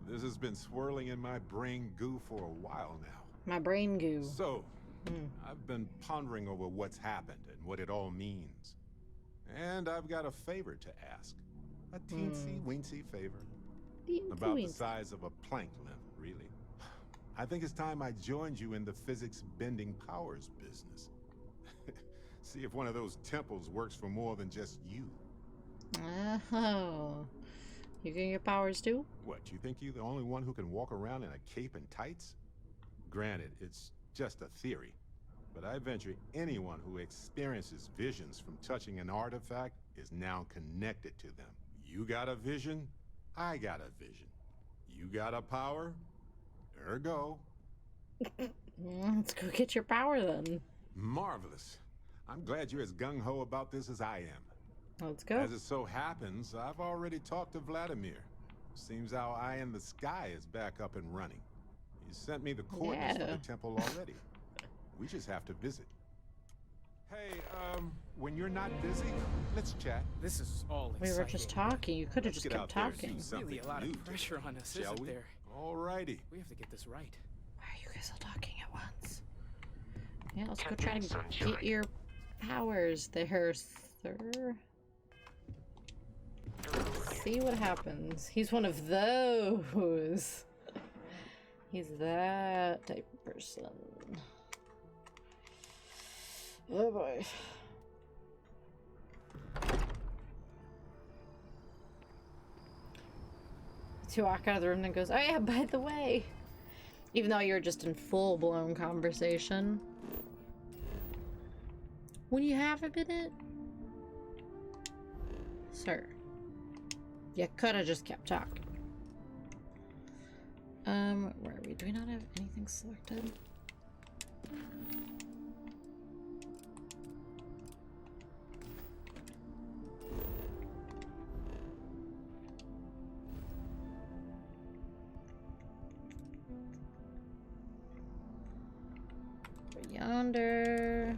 This has been swirling in my brain goo for a while now. My brain goo. So, I've been pondering over what's happened and what it all means. And I've got a favor to ask. A teensy-weensy favor. About the size of a plank limb, really. I think it's time I joined you in the physics-bending powers business. See if one of those temples works for more than just you. Oh. You can get powers too? What, you think you're the only one who can walk around in a cape and tights? Granted, it's just a theory, but I venture anyone who experiences visions from touching an artifact is now connected to them. You got a vision, I got a vision. You got a power, ergo. Let's go get your power then. Marvelous. I'm glad you're as gung-ho about this as I am. Let's go. As it so happens, I've already talked to Vladimir. Seems our eye in the sky is back up and running. He sent me the coordinates for the temple already. We just have to visit. Hey, when you're not busy, let's chat. This is all exciting. We were just talking. You could have just kept talking. Really a lot of pressure on us, isn't there? Alrighty. We have to get this right. Why are you guys all talking at once? Yeah, let's go try to get your powers there, sir. See what happens. He's one of those. He's that type of person. Oh boy. To walk out of the room and goes, oh yeah, by the way. Even though you're just in full-blown conversation. When you have a minute? Sir. You could have just kept talking. Where are we? Do we not have anything selected? Yonder.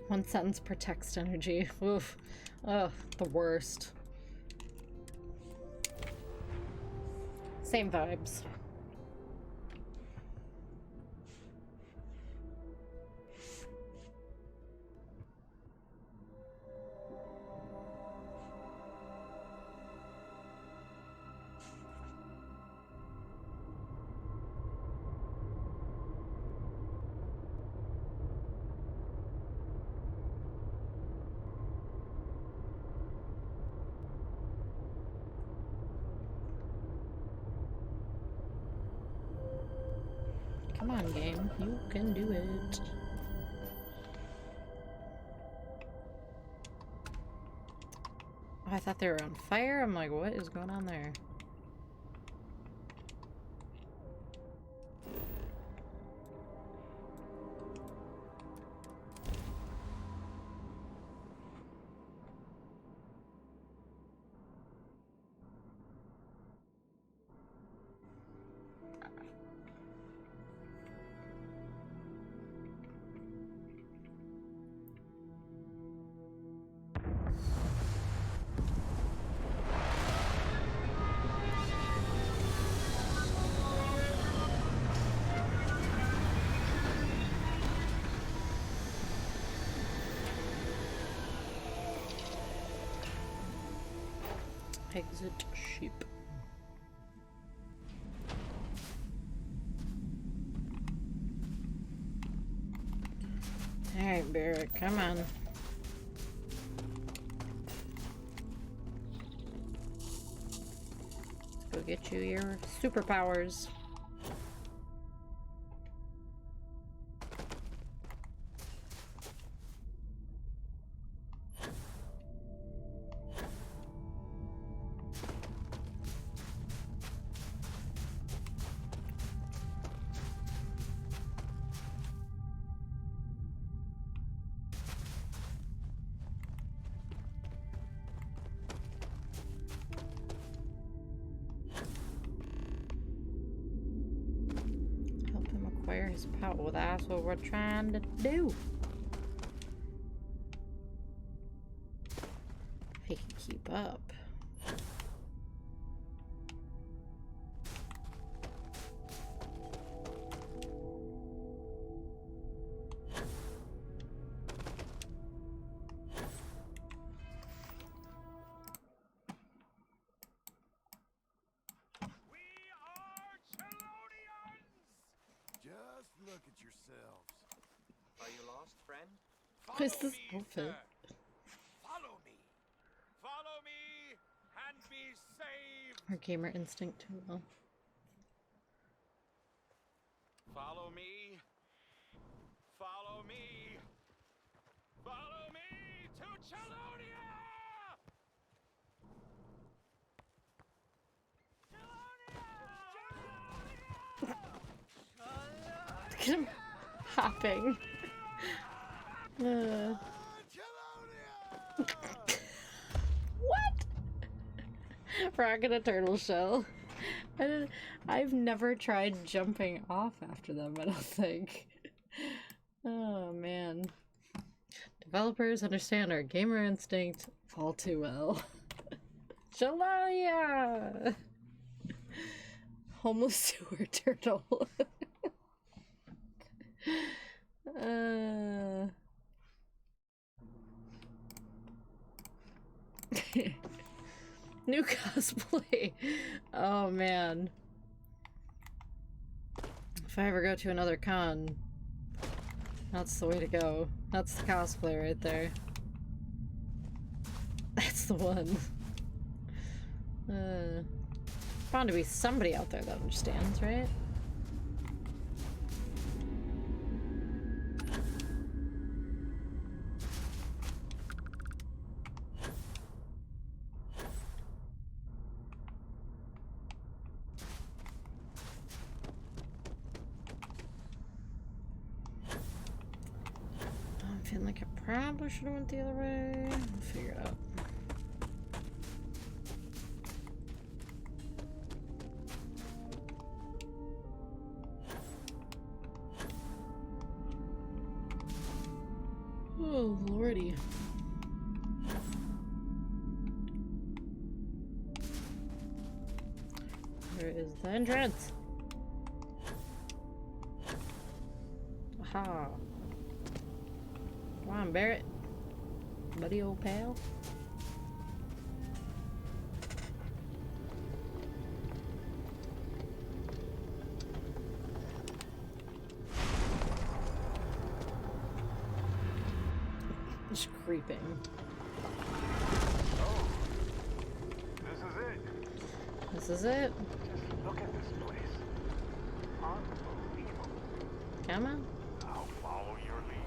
One sentence per text energy. Oof. Ugh, the worst. Same vibes. Come on, game. You can do it. Oh, I thought they were on fire. I'm like, what is going on there? Exit sheep. Alright, Barrett, come on. Go get you your superpowers. His power. Well, that's what we're trying to do. If he can keep up. Look at yourselves. Are you lost, friend? What is this outfit? Follow me. Follow me and be saved. Our gamer instinct too well. Follow me. Follow me. Follow me to Chelonia. Look at him hopping. What? Rocket a turtle shell. I've never tried jumping off after them, I don't think. Oh man. Developers understand our gamer instinct all too well. Jalaya! Homeless sewer turtle. New cosplay. Oh man. If I ever go to another con, that's the way to go. That's the cosplay right there. That's the one. Bound to be somebody out there that understands, right? I'm feeling like I probably should have went the other way. I'll figure it out. Oh, lordy. Where is the entrance? Aha. Come on, Barrett. Buddy old pal. Just creeping. Oh, this is it. This is it. Just look at this place. Unbelievable. Come on. I'll follow your lead.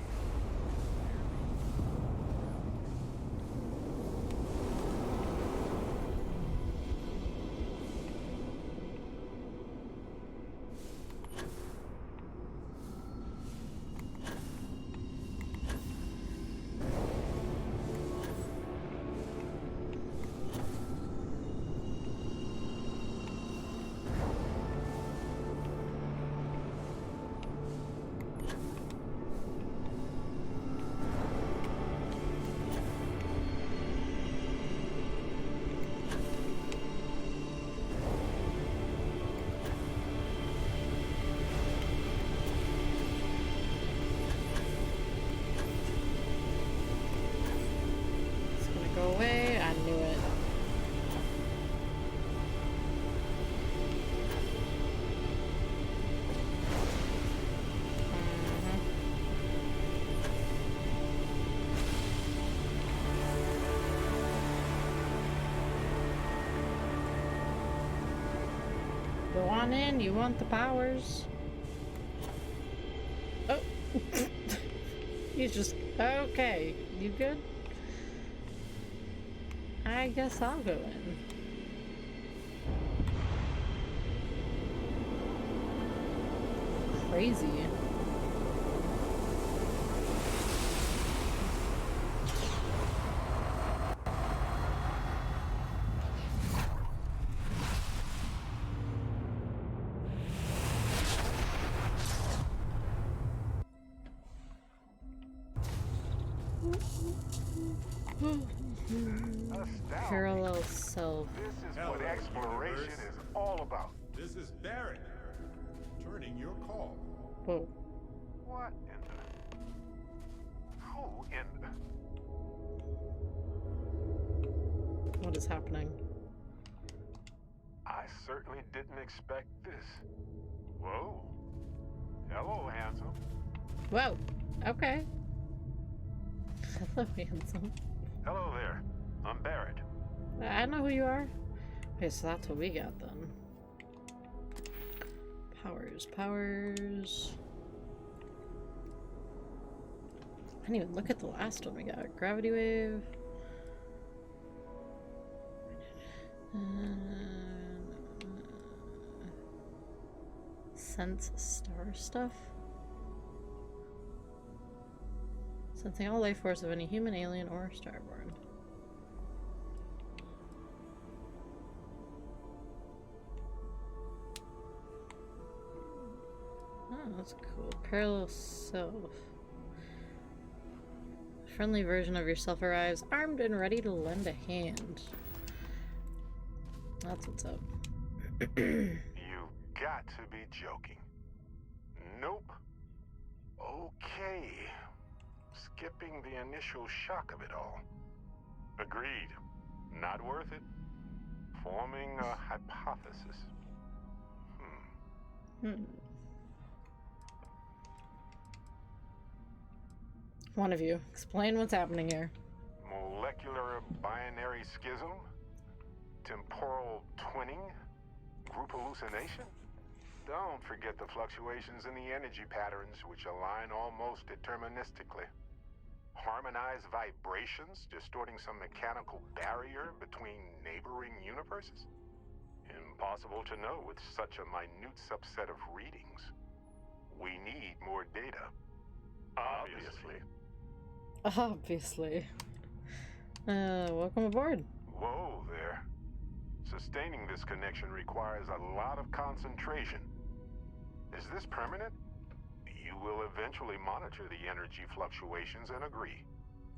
on in. You want the powers. Oh. You just... Okay. You good? I guess I'll go in. Crazy. Parallel self. This is what exploration is all about. This is Barrett. Returning your call. Whoa. What in the... Who in the... What is happening? I certainly didn't expect this. Whoa. Hello, handsome. Whoa. Okay. Hello, handsome. Hello there. I'm Barrett. I know who you are. Okay, so that's what we got then. Powers. I didn't even look at the last one we got. Gravity wave. Sense star stuff. Sensing all life force of any human, alien, or starborn. Oh, that's cool. Parallel self. A friendly version of yourself arrives, armed and ready to lend a hand. That's what's up. You got to be joking. Nope. Okay. Skipping the initial shock of it all. Agreed. Not worth it. Forming a hypothesis. One of you, explain what's happening here. Molecular binary schism? Temporal twinning? Group hallucination? Don't forget the fluctuations in the energy patterns which align almost deterministically. Harmonized vibrations distorting some mechanical barrier between neighboring universes? Impossible to know with such a minute subset of readings. We need more data. Obviously. Welcome aboard. Whoa there. Sustaining this connection requires a lot of concentration. Is this permanent? You will eventually monitor the energy fluctuations and agree.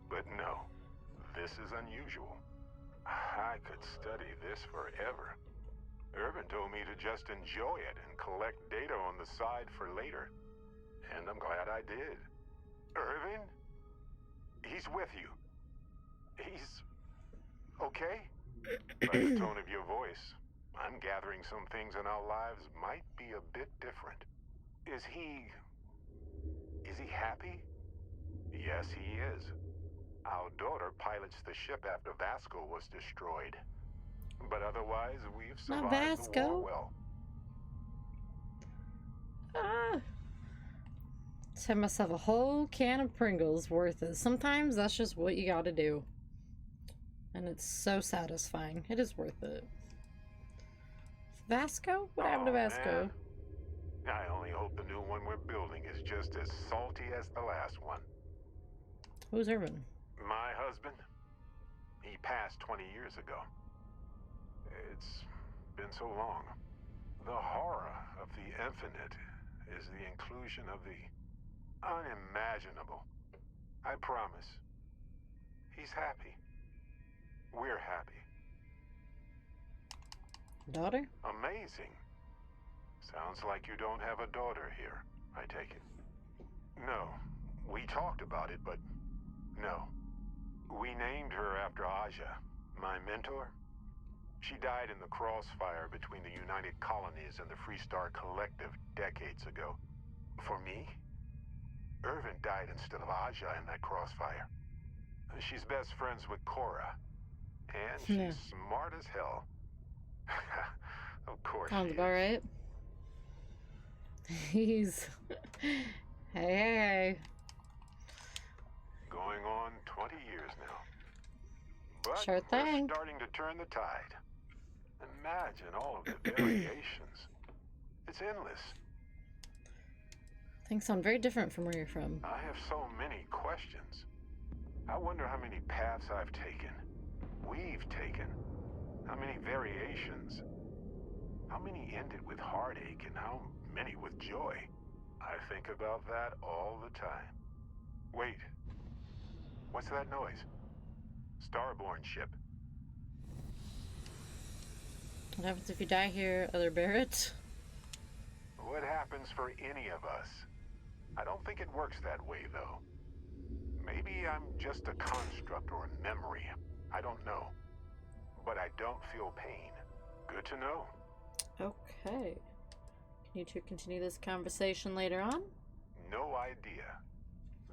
But no, this is unusual. I could study this forever. Irvin told me to just enjoy it and collect data on the side for later. And I'm glad I did. Irvin? He's with you. He's... okay? By the tone of your voice, I'm gathering some things in our lives might be a bit different. Is he happy? Yes, he is. Our daughter pilots the ship after Vasco was destroyed. But otherwise, we've survived the war well. Just had myself a whole can of Pringles worth it. Sometimes that's just what you gotta do. And it's so satisfying. It is worth it. Vasco? What happened to Vasco? Man. I only hope the new one we're building is just as salty as the last one. Who's Irvin? My husband. He passed 20 years ago. It's been so long. The horror of the infinite is the inclusion of the unimaginable. I promise. He's happy. We're happy. Daughter? Amazing. Sounds like you don't have a daughter here, I take it. No. We talked about it, but no. We named her after Aja, my mentor. She died in the crossfire between the United Colonies and the Freestar Collective decades ago. For me, Irvin died instead of Aja in that crossfire. She's best friends with Cora. And she's smart as hell. Of course. Sounds about right. He's... Hey. Going on 20 years now. But Sure thing. we're starting to turn the tide. Imagine all of the variations. It's endless. Things sound very different from where you're from. I have so many questions. I wonder how many paths I've taken. We've taken. How many variations. How many ended with heartache and how many with joy. I think about that all the time. Wait. What's that noise? Starborn ship. What happens if you die here, other Barrett? What happens for any of us? I don't think it works that way, though. Maybe I'm just a construct or a memory. I don't know. But I don't feel pain. Good to know. Okay. Can you two continue this conversation later on? No idea.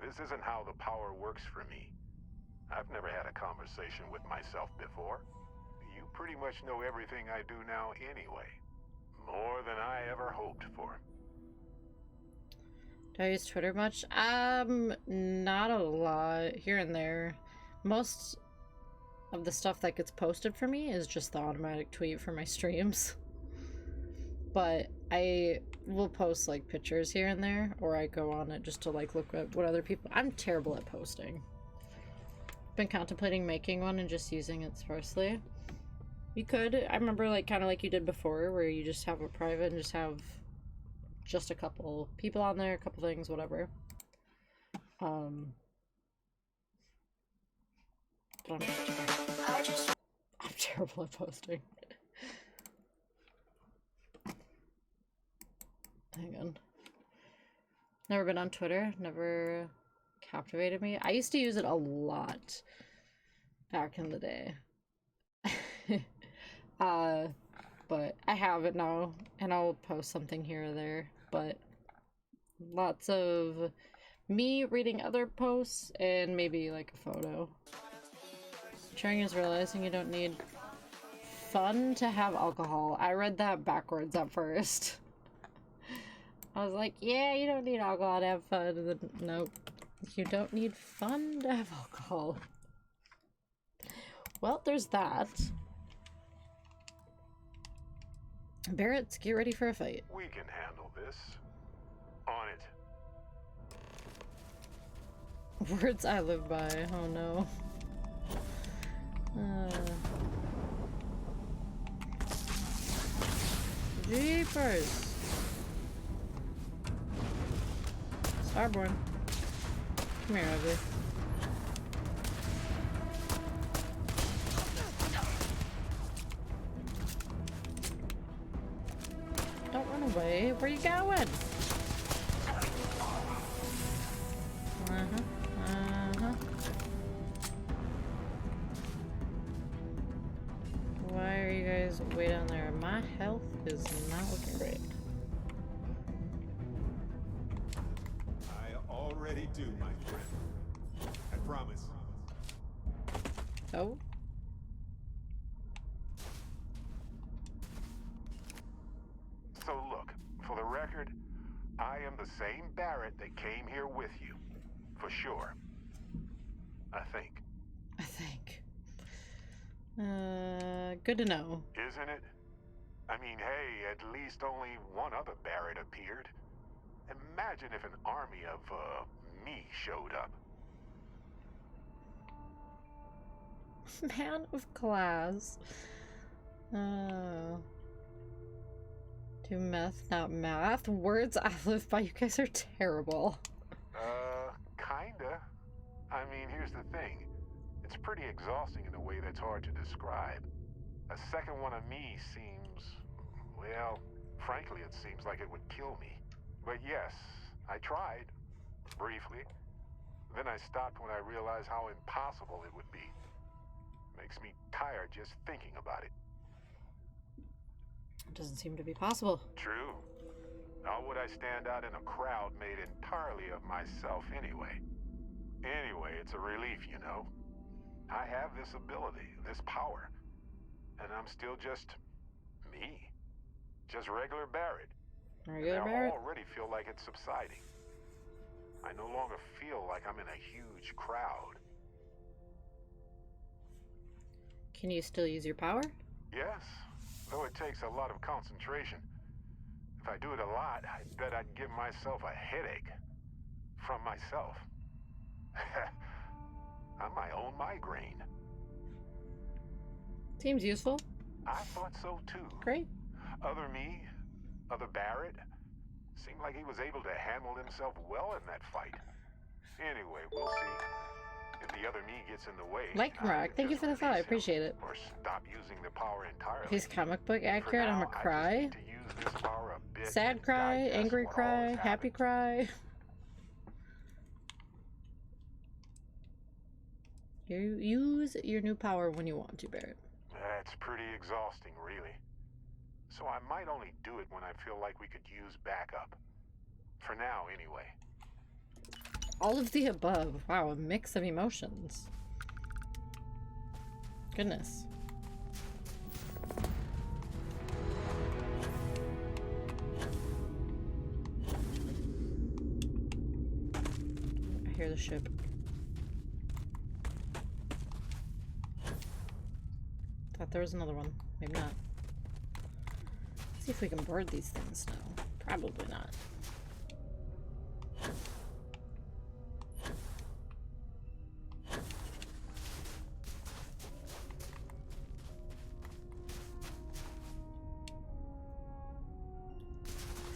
This isn't how the power works for me. I've never had a conversation with myself before. You pretty much know everything I do now anyway. More than I ever hoped for. Do I use Twitter much? Not a lot. Here and there. Most of the stuff that gets posted for me is just the automatic tweet for my streams. But I will post like pictures here and there, or I go on it just to like look at what other people... I'm terrible at posting. Been contemplating making one and just using it sparsely. You could. I remember like kind of like you did before, where you just have a private and just have just a couple people on there, a couple things, whatever. But I'm terrible at posting. Hang on. Never been on Twitter. Never captivated me. I used to use it a lot back in the day. But I have it now, and I'll post something here or there, but lots of me reading other posts and maybe like a photo. Sharing is realizing you don't need fun to have alcohol. I read that backwards at first. I was like, yeah, you don't need alcohol to have fun, and then nope. You don't need fun to have alcohol. Well, there's that. Barrett, get ready for a fight. We can handle this. On it. Words I live by. Oh no. Jeepers. Starborn. Come here, ugly. Don't run away. Where you going? Why are you guys way down there? My health is not looking great. I already do, my friend. I promise. Oh. So look, for the record, I am the same Barrett that came here with you. For sure. I think. Good to know. Isn't it? I mean, hey, at least only one other Barrett appeared. Imagine if an army of, me showed up. Man of class. Do meth, not math. Words I live by. You guys are terrible. Kinda. I mean, here's the thing. It's pretty exhausting in a way that's hard to describe. A second one of me seems... well, frankly, it seems like it would kill me. But yes, I tried. Briefly. Then I stopped when I realized how impossible it would be. Makes me tired just thinking about it. It doesn't seem to be possible. True. How would I stand out in a crowd made entirely of myself anyway? Anyway, it's a relief, you know. I have this ability, this power. And I'm still just... me. Just regular Barrett. Are you Now, I Barrett? already feel like it's subsiding. I no longer feel like I'm in a huge crowd. Can you still use your power? Yes, though it takes a lot of concentration. If I do it a lot, I bet I'd give myself a headache. From myself. I'm my own migraine. Seems useful. I thought so too. Great. Other me, other Barrett, seemed like he was able to handle himself well in that fight. Anyway, we'll see. If the other me gets in the way, Like Rock, thank you for the thought. I appreciate it. or stop using the power entirely. If he's comic book accurate, I'm now, gonna cry. To use this power a bit Sad and cry, digest angry what all cry, has happy cry. You use your new power when you want to, Barrett. That's pretty exhausting, really. So I might only do it when I feel like we could use backup. For now, anyway. All of the above. Wow, a mix of emotions. Goodness. I hear the ship. Thought there was another one. Maybe not. Let's see if we can board these things now. Probably not.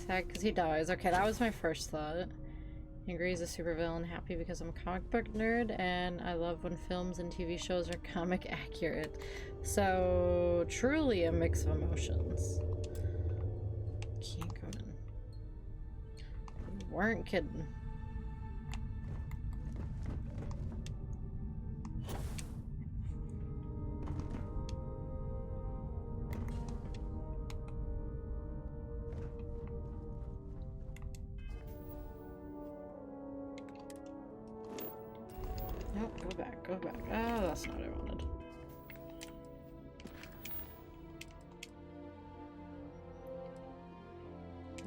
Sad because he dies. Okay, that was my first thought. Angry is a supervillain, happy because I'm a comic book nerd, and I love when films and TV shows are comic accurate. So, truly a mix of emotions. Can't come in. Weren't kidding. Nope, go back, go back. Oh, that's not what I wanted.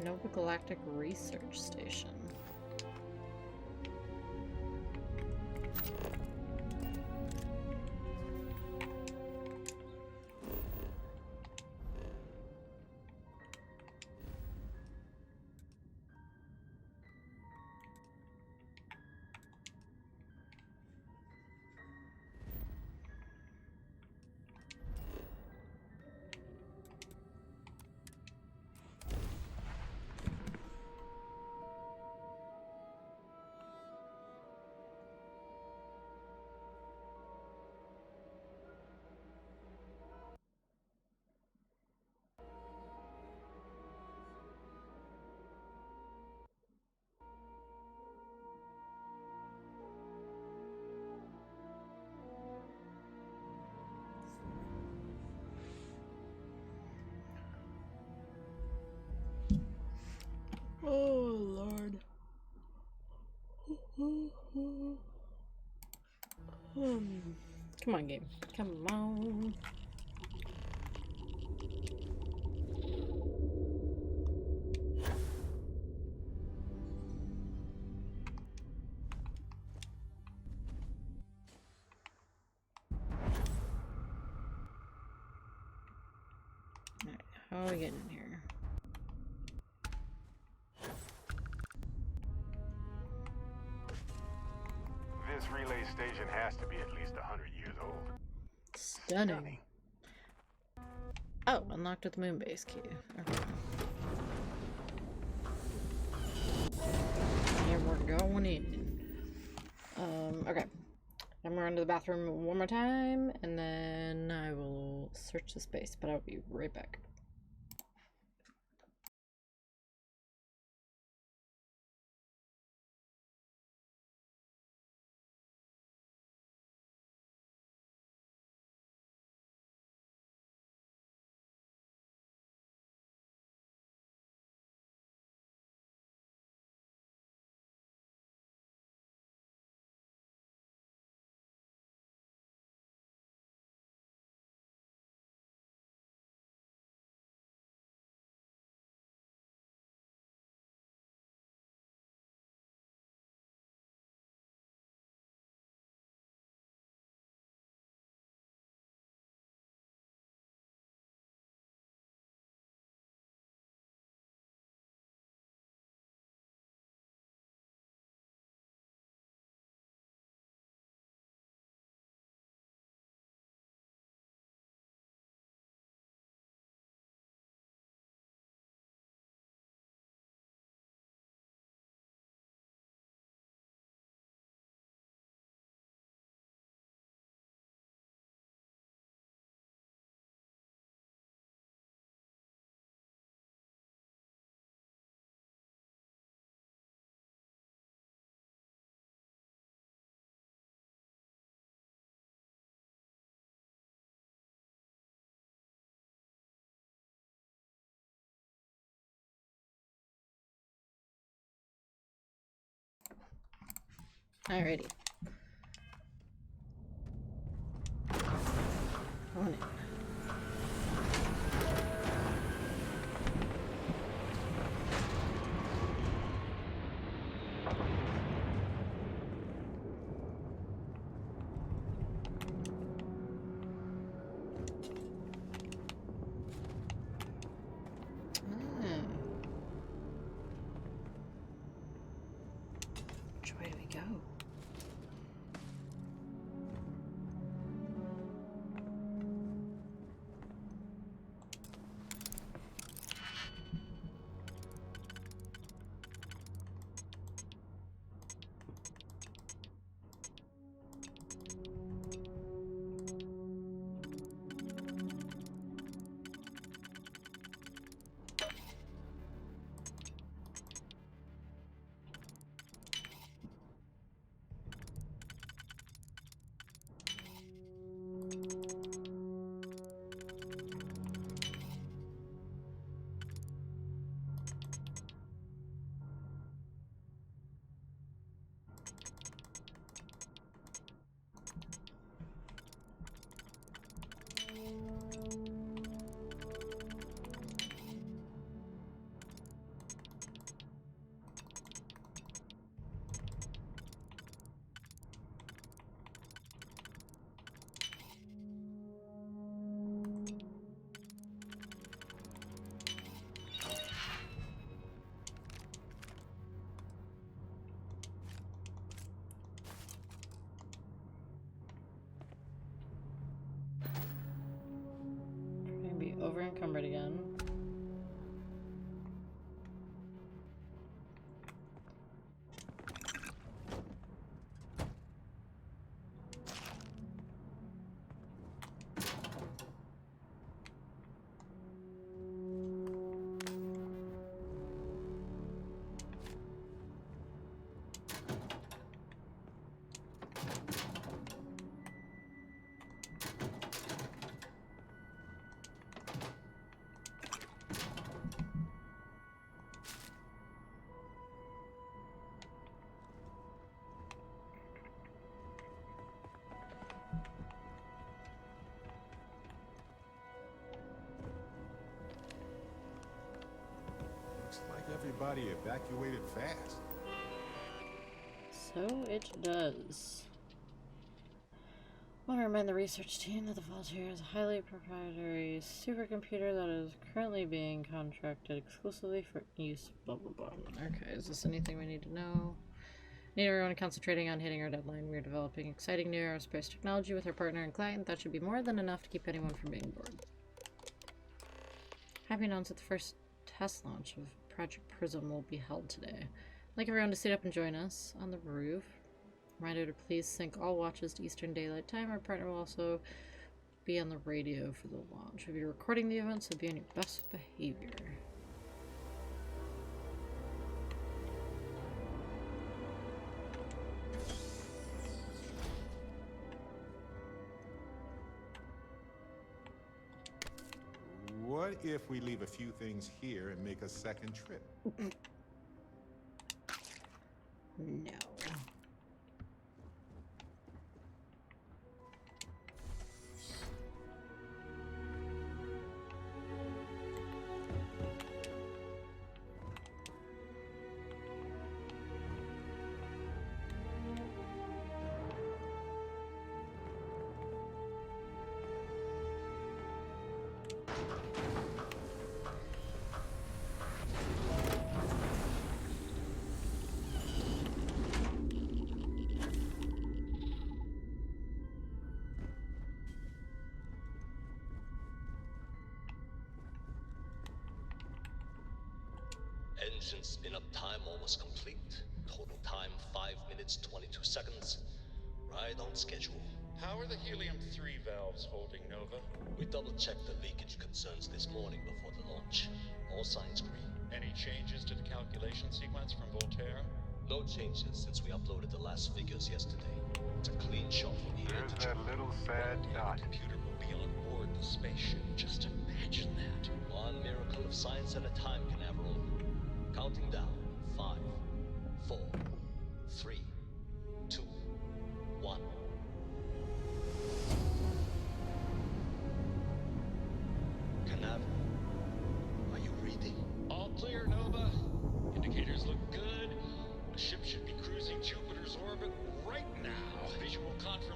Nova Galactic Research Station. Oh, Lord. Come on, game. Come on. Alright, how are we getting in here? This relay station has to be at least 100 years old. Stunning. Oh, unlocked with the moon base key. Okay. And we're going in. Okay. I'm gonna run to the bathroom one more time, and then I will search the space, but I'll be right back. Alrighty. On it. Which way do we go? Over encumbered again. Everybody evacuated fast. So it does. I want to remind the research team that the Voltaire is a highly proprietary supercomputer that is currently being contracted exclusively for use. Blah blah blah. Okay, is this anything we need to know? Need everyone concentrating on hitting our deadline. We're developing exciting new aerospace technology with our partner and client. That should be more than enough to keep anyone from being bored. Happy to announce that the first test launch of Project Prism will be held today. I'd like everyone to sit up and join us on the roof. Reminder to please sync all watches to Eastern Daylight Time. Our partner will also be on the radio for the launch. We'll be recording the event, so be on your best behavior. What if we leave a few things here and make a second trip? No. Engine spin-up time almost complete. Total time 5 minutes 22 seconds. Right on schedule. How are the helium-3 valves holding, Nova? We double-checked the leakage concerns this morning before the launch. All signs green. Any changes to the calculation sequence from Voltaire? No changes since we uploaded the last figures yesterday. It's a clean shot from here There's to that little sad dot. The computer will be on board the spaceship. Just imagine that. One miracle of science at a time, Canaveral. Counting down. 5, 4, 3, 2,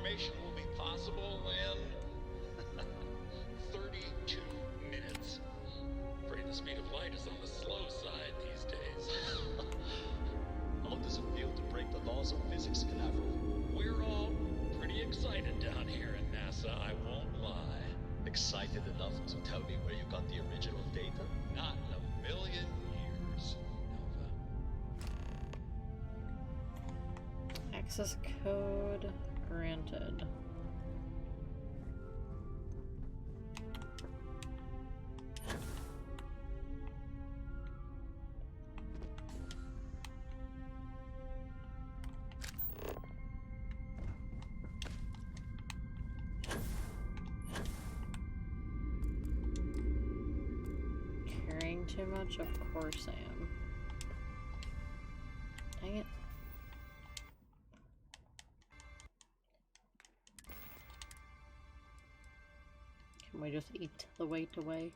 transformation will be possible in 32 minutes. Afraid the speed of light is on the slow side these days. How does it feel to break the laws of physics, Canaveral? We're all pretty excited down here in NASA, I won't lie. Excited enough to tell me where you got the original data? Not in a million years, Nova. Access code granted. Carrying too much? Of course I am. Dang it. Can we just eat the weight away?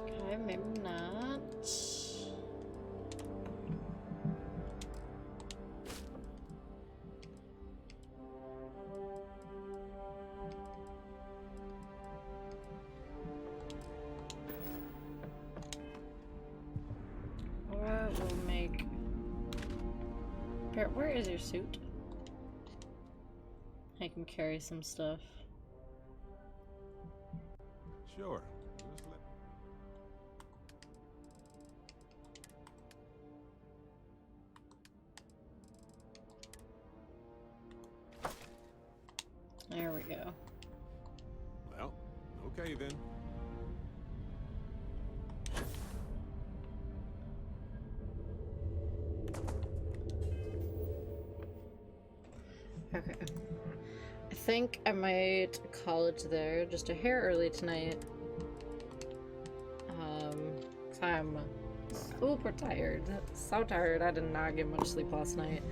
Okay, maybe not. Or we'll make... Where is your suit? I can carry some stuff. Sure. Just let... There we go. Well, okay then. Okay. I think I might call it there just a hair early tonight. 'Cause I'm super tired. So tired. I did not get much sleep last night.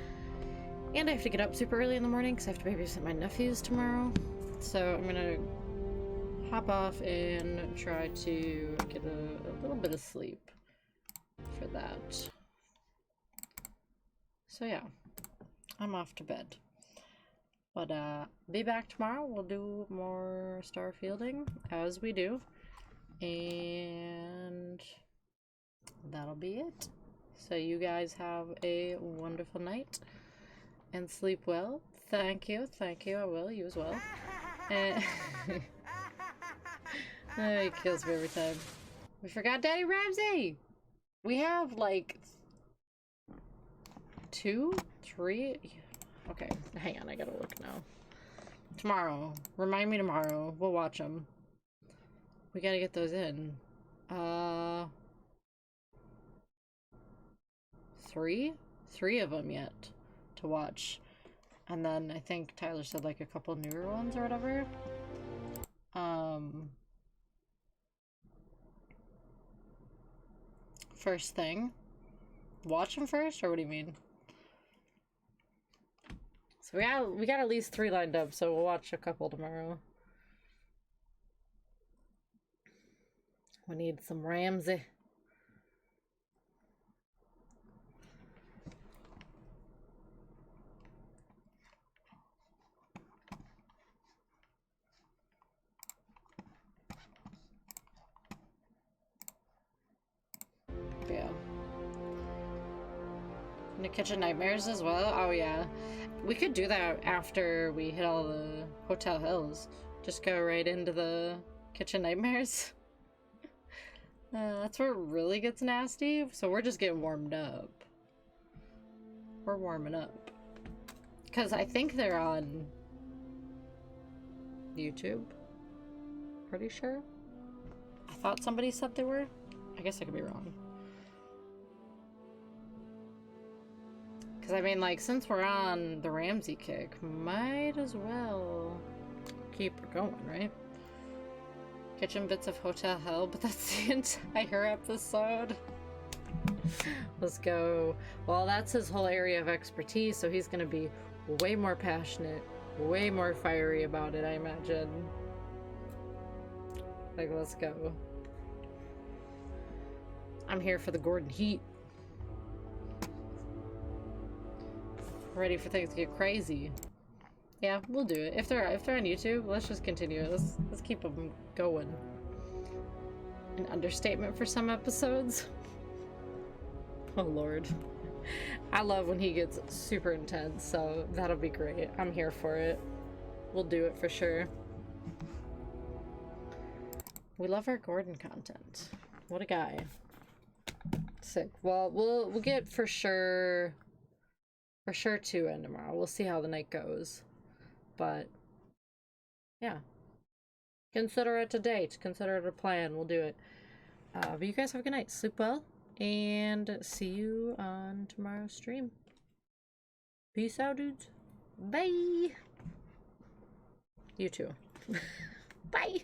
And I have to get up super early in the morning because I have to babysit my nephews tomorrow. So I'm gonna hop off and try to get a little bit of sleep for that. So yeah, I'm off to bed. But be back tomorrow. We'll do more Starfielding as we do. And that'll be it. So you guys have a wonderful night and sleep well. Thank you. Thank you. I will. You as well. And it kills me every time. We forgot Daddy Ramsey. We have like 2, 3. Okay, hang on, I gotta look now. Tomorrow. Remind me tomorrow. We'll watch them. We gotta get those in. 3? 3 of them yet to watch. And then I think Tyler said like a couple newer ones or whatever. First thing. Watch them first, or what do you mean? So we got at least 3 lined up, so we'll watch a couple tomorrow. We need some Ramsey. Yeah. And the Kitchen Nightmares as well? Oh yeah. We could do that after we hit all the Hotel Hills. Just go right into the Kitchen Nightmares. That's where it really gets nasty. So we're just getting warmed up. We're warming up. Because I think they're on YouTube. Pretty sure. I thought somebody said they were. I guess I could be wrong. Because, I mean, like, since we're on the Ramsey kick, might as well keep her going, right? Kitchen bits of Hotel Hell, but that's the entire episode. Let's go. Well, that's his whole area of expertise, so he's gonna be way more passionate, way more fiery about it, I imagine. Like, let's go. I'm here for the Gordon heat. Ready for things to get crazy. Yeah, we'll do it. If they're on YouTube, let's just continue. Let's keep them going. An understatement for some episodes. Oh Lord. I love when he gets super intense, so that'll be great. I'm here for it. We'll do it for sure. We love our Gordon content. What a guy. Sick. Well, we'll get for sure 2 in tomorrow. We'll see how the night goes. But yeah. Consider it a date. Consider it a plan. We'll do it. But you guys have a good night. Sleep well. And see you on tomorrow's stream. Peace out, dudes. Bye. You too. Bye.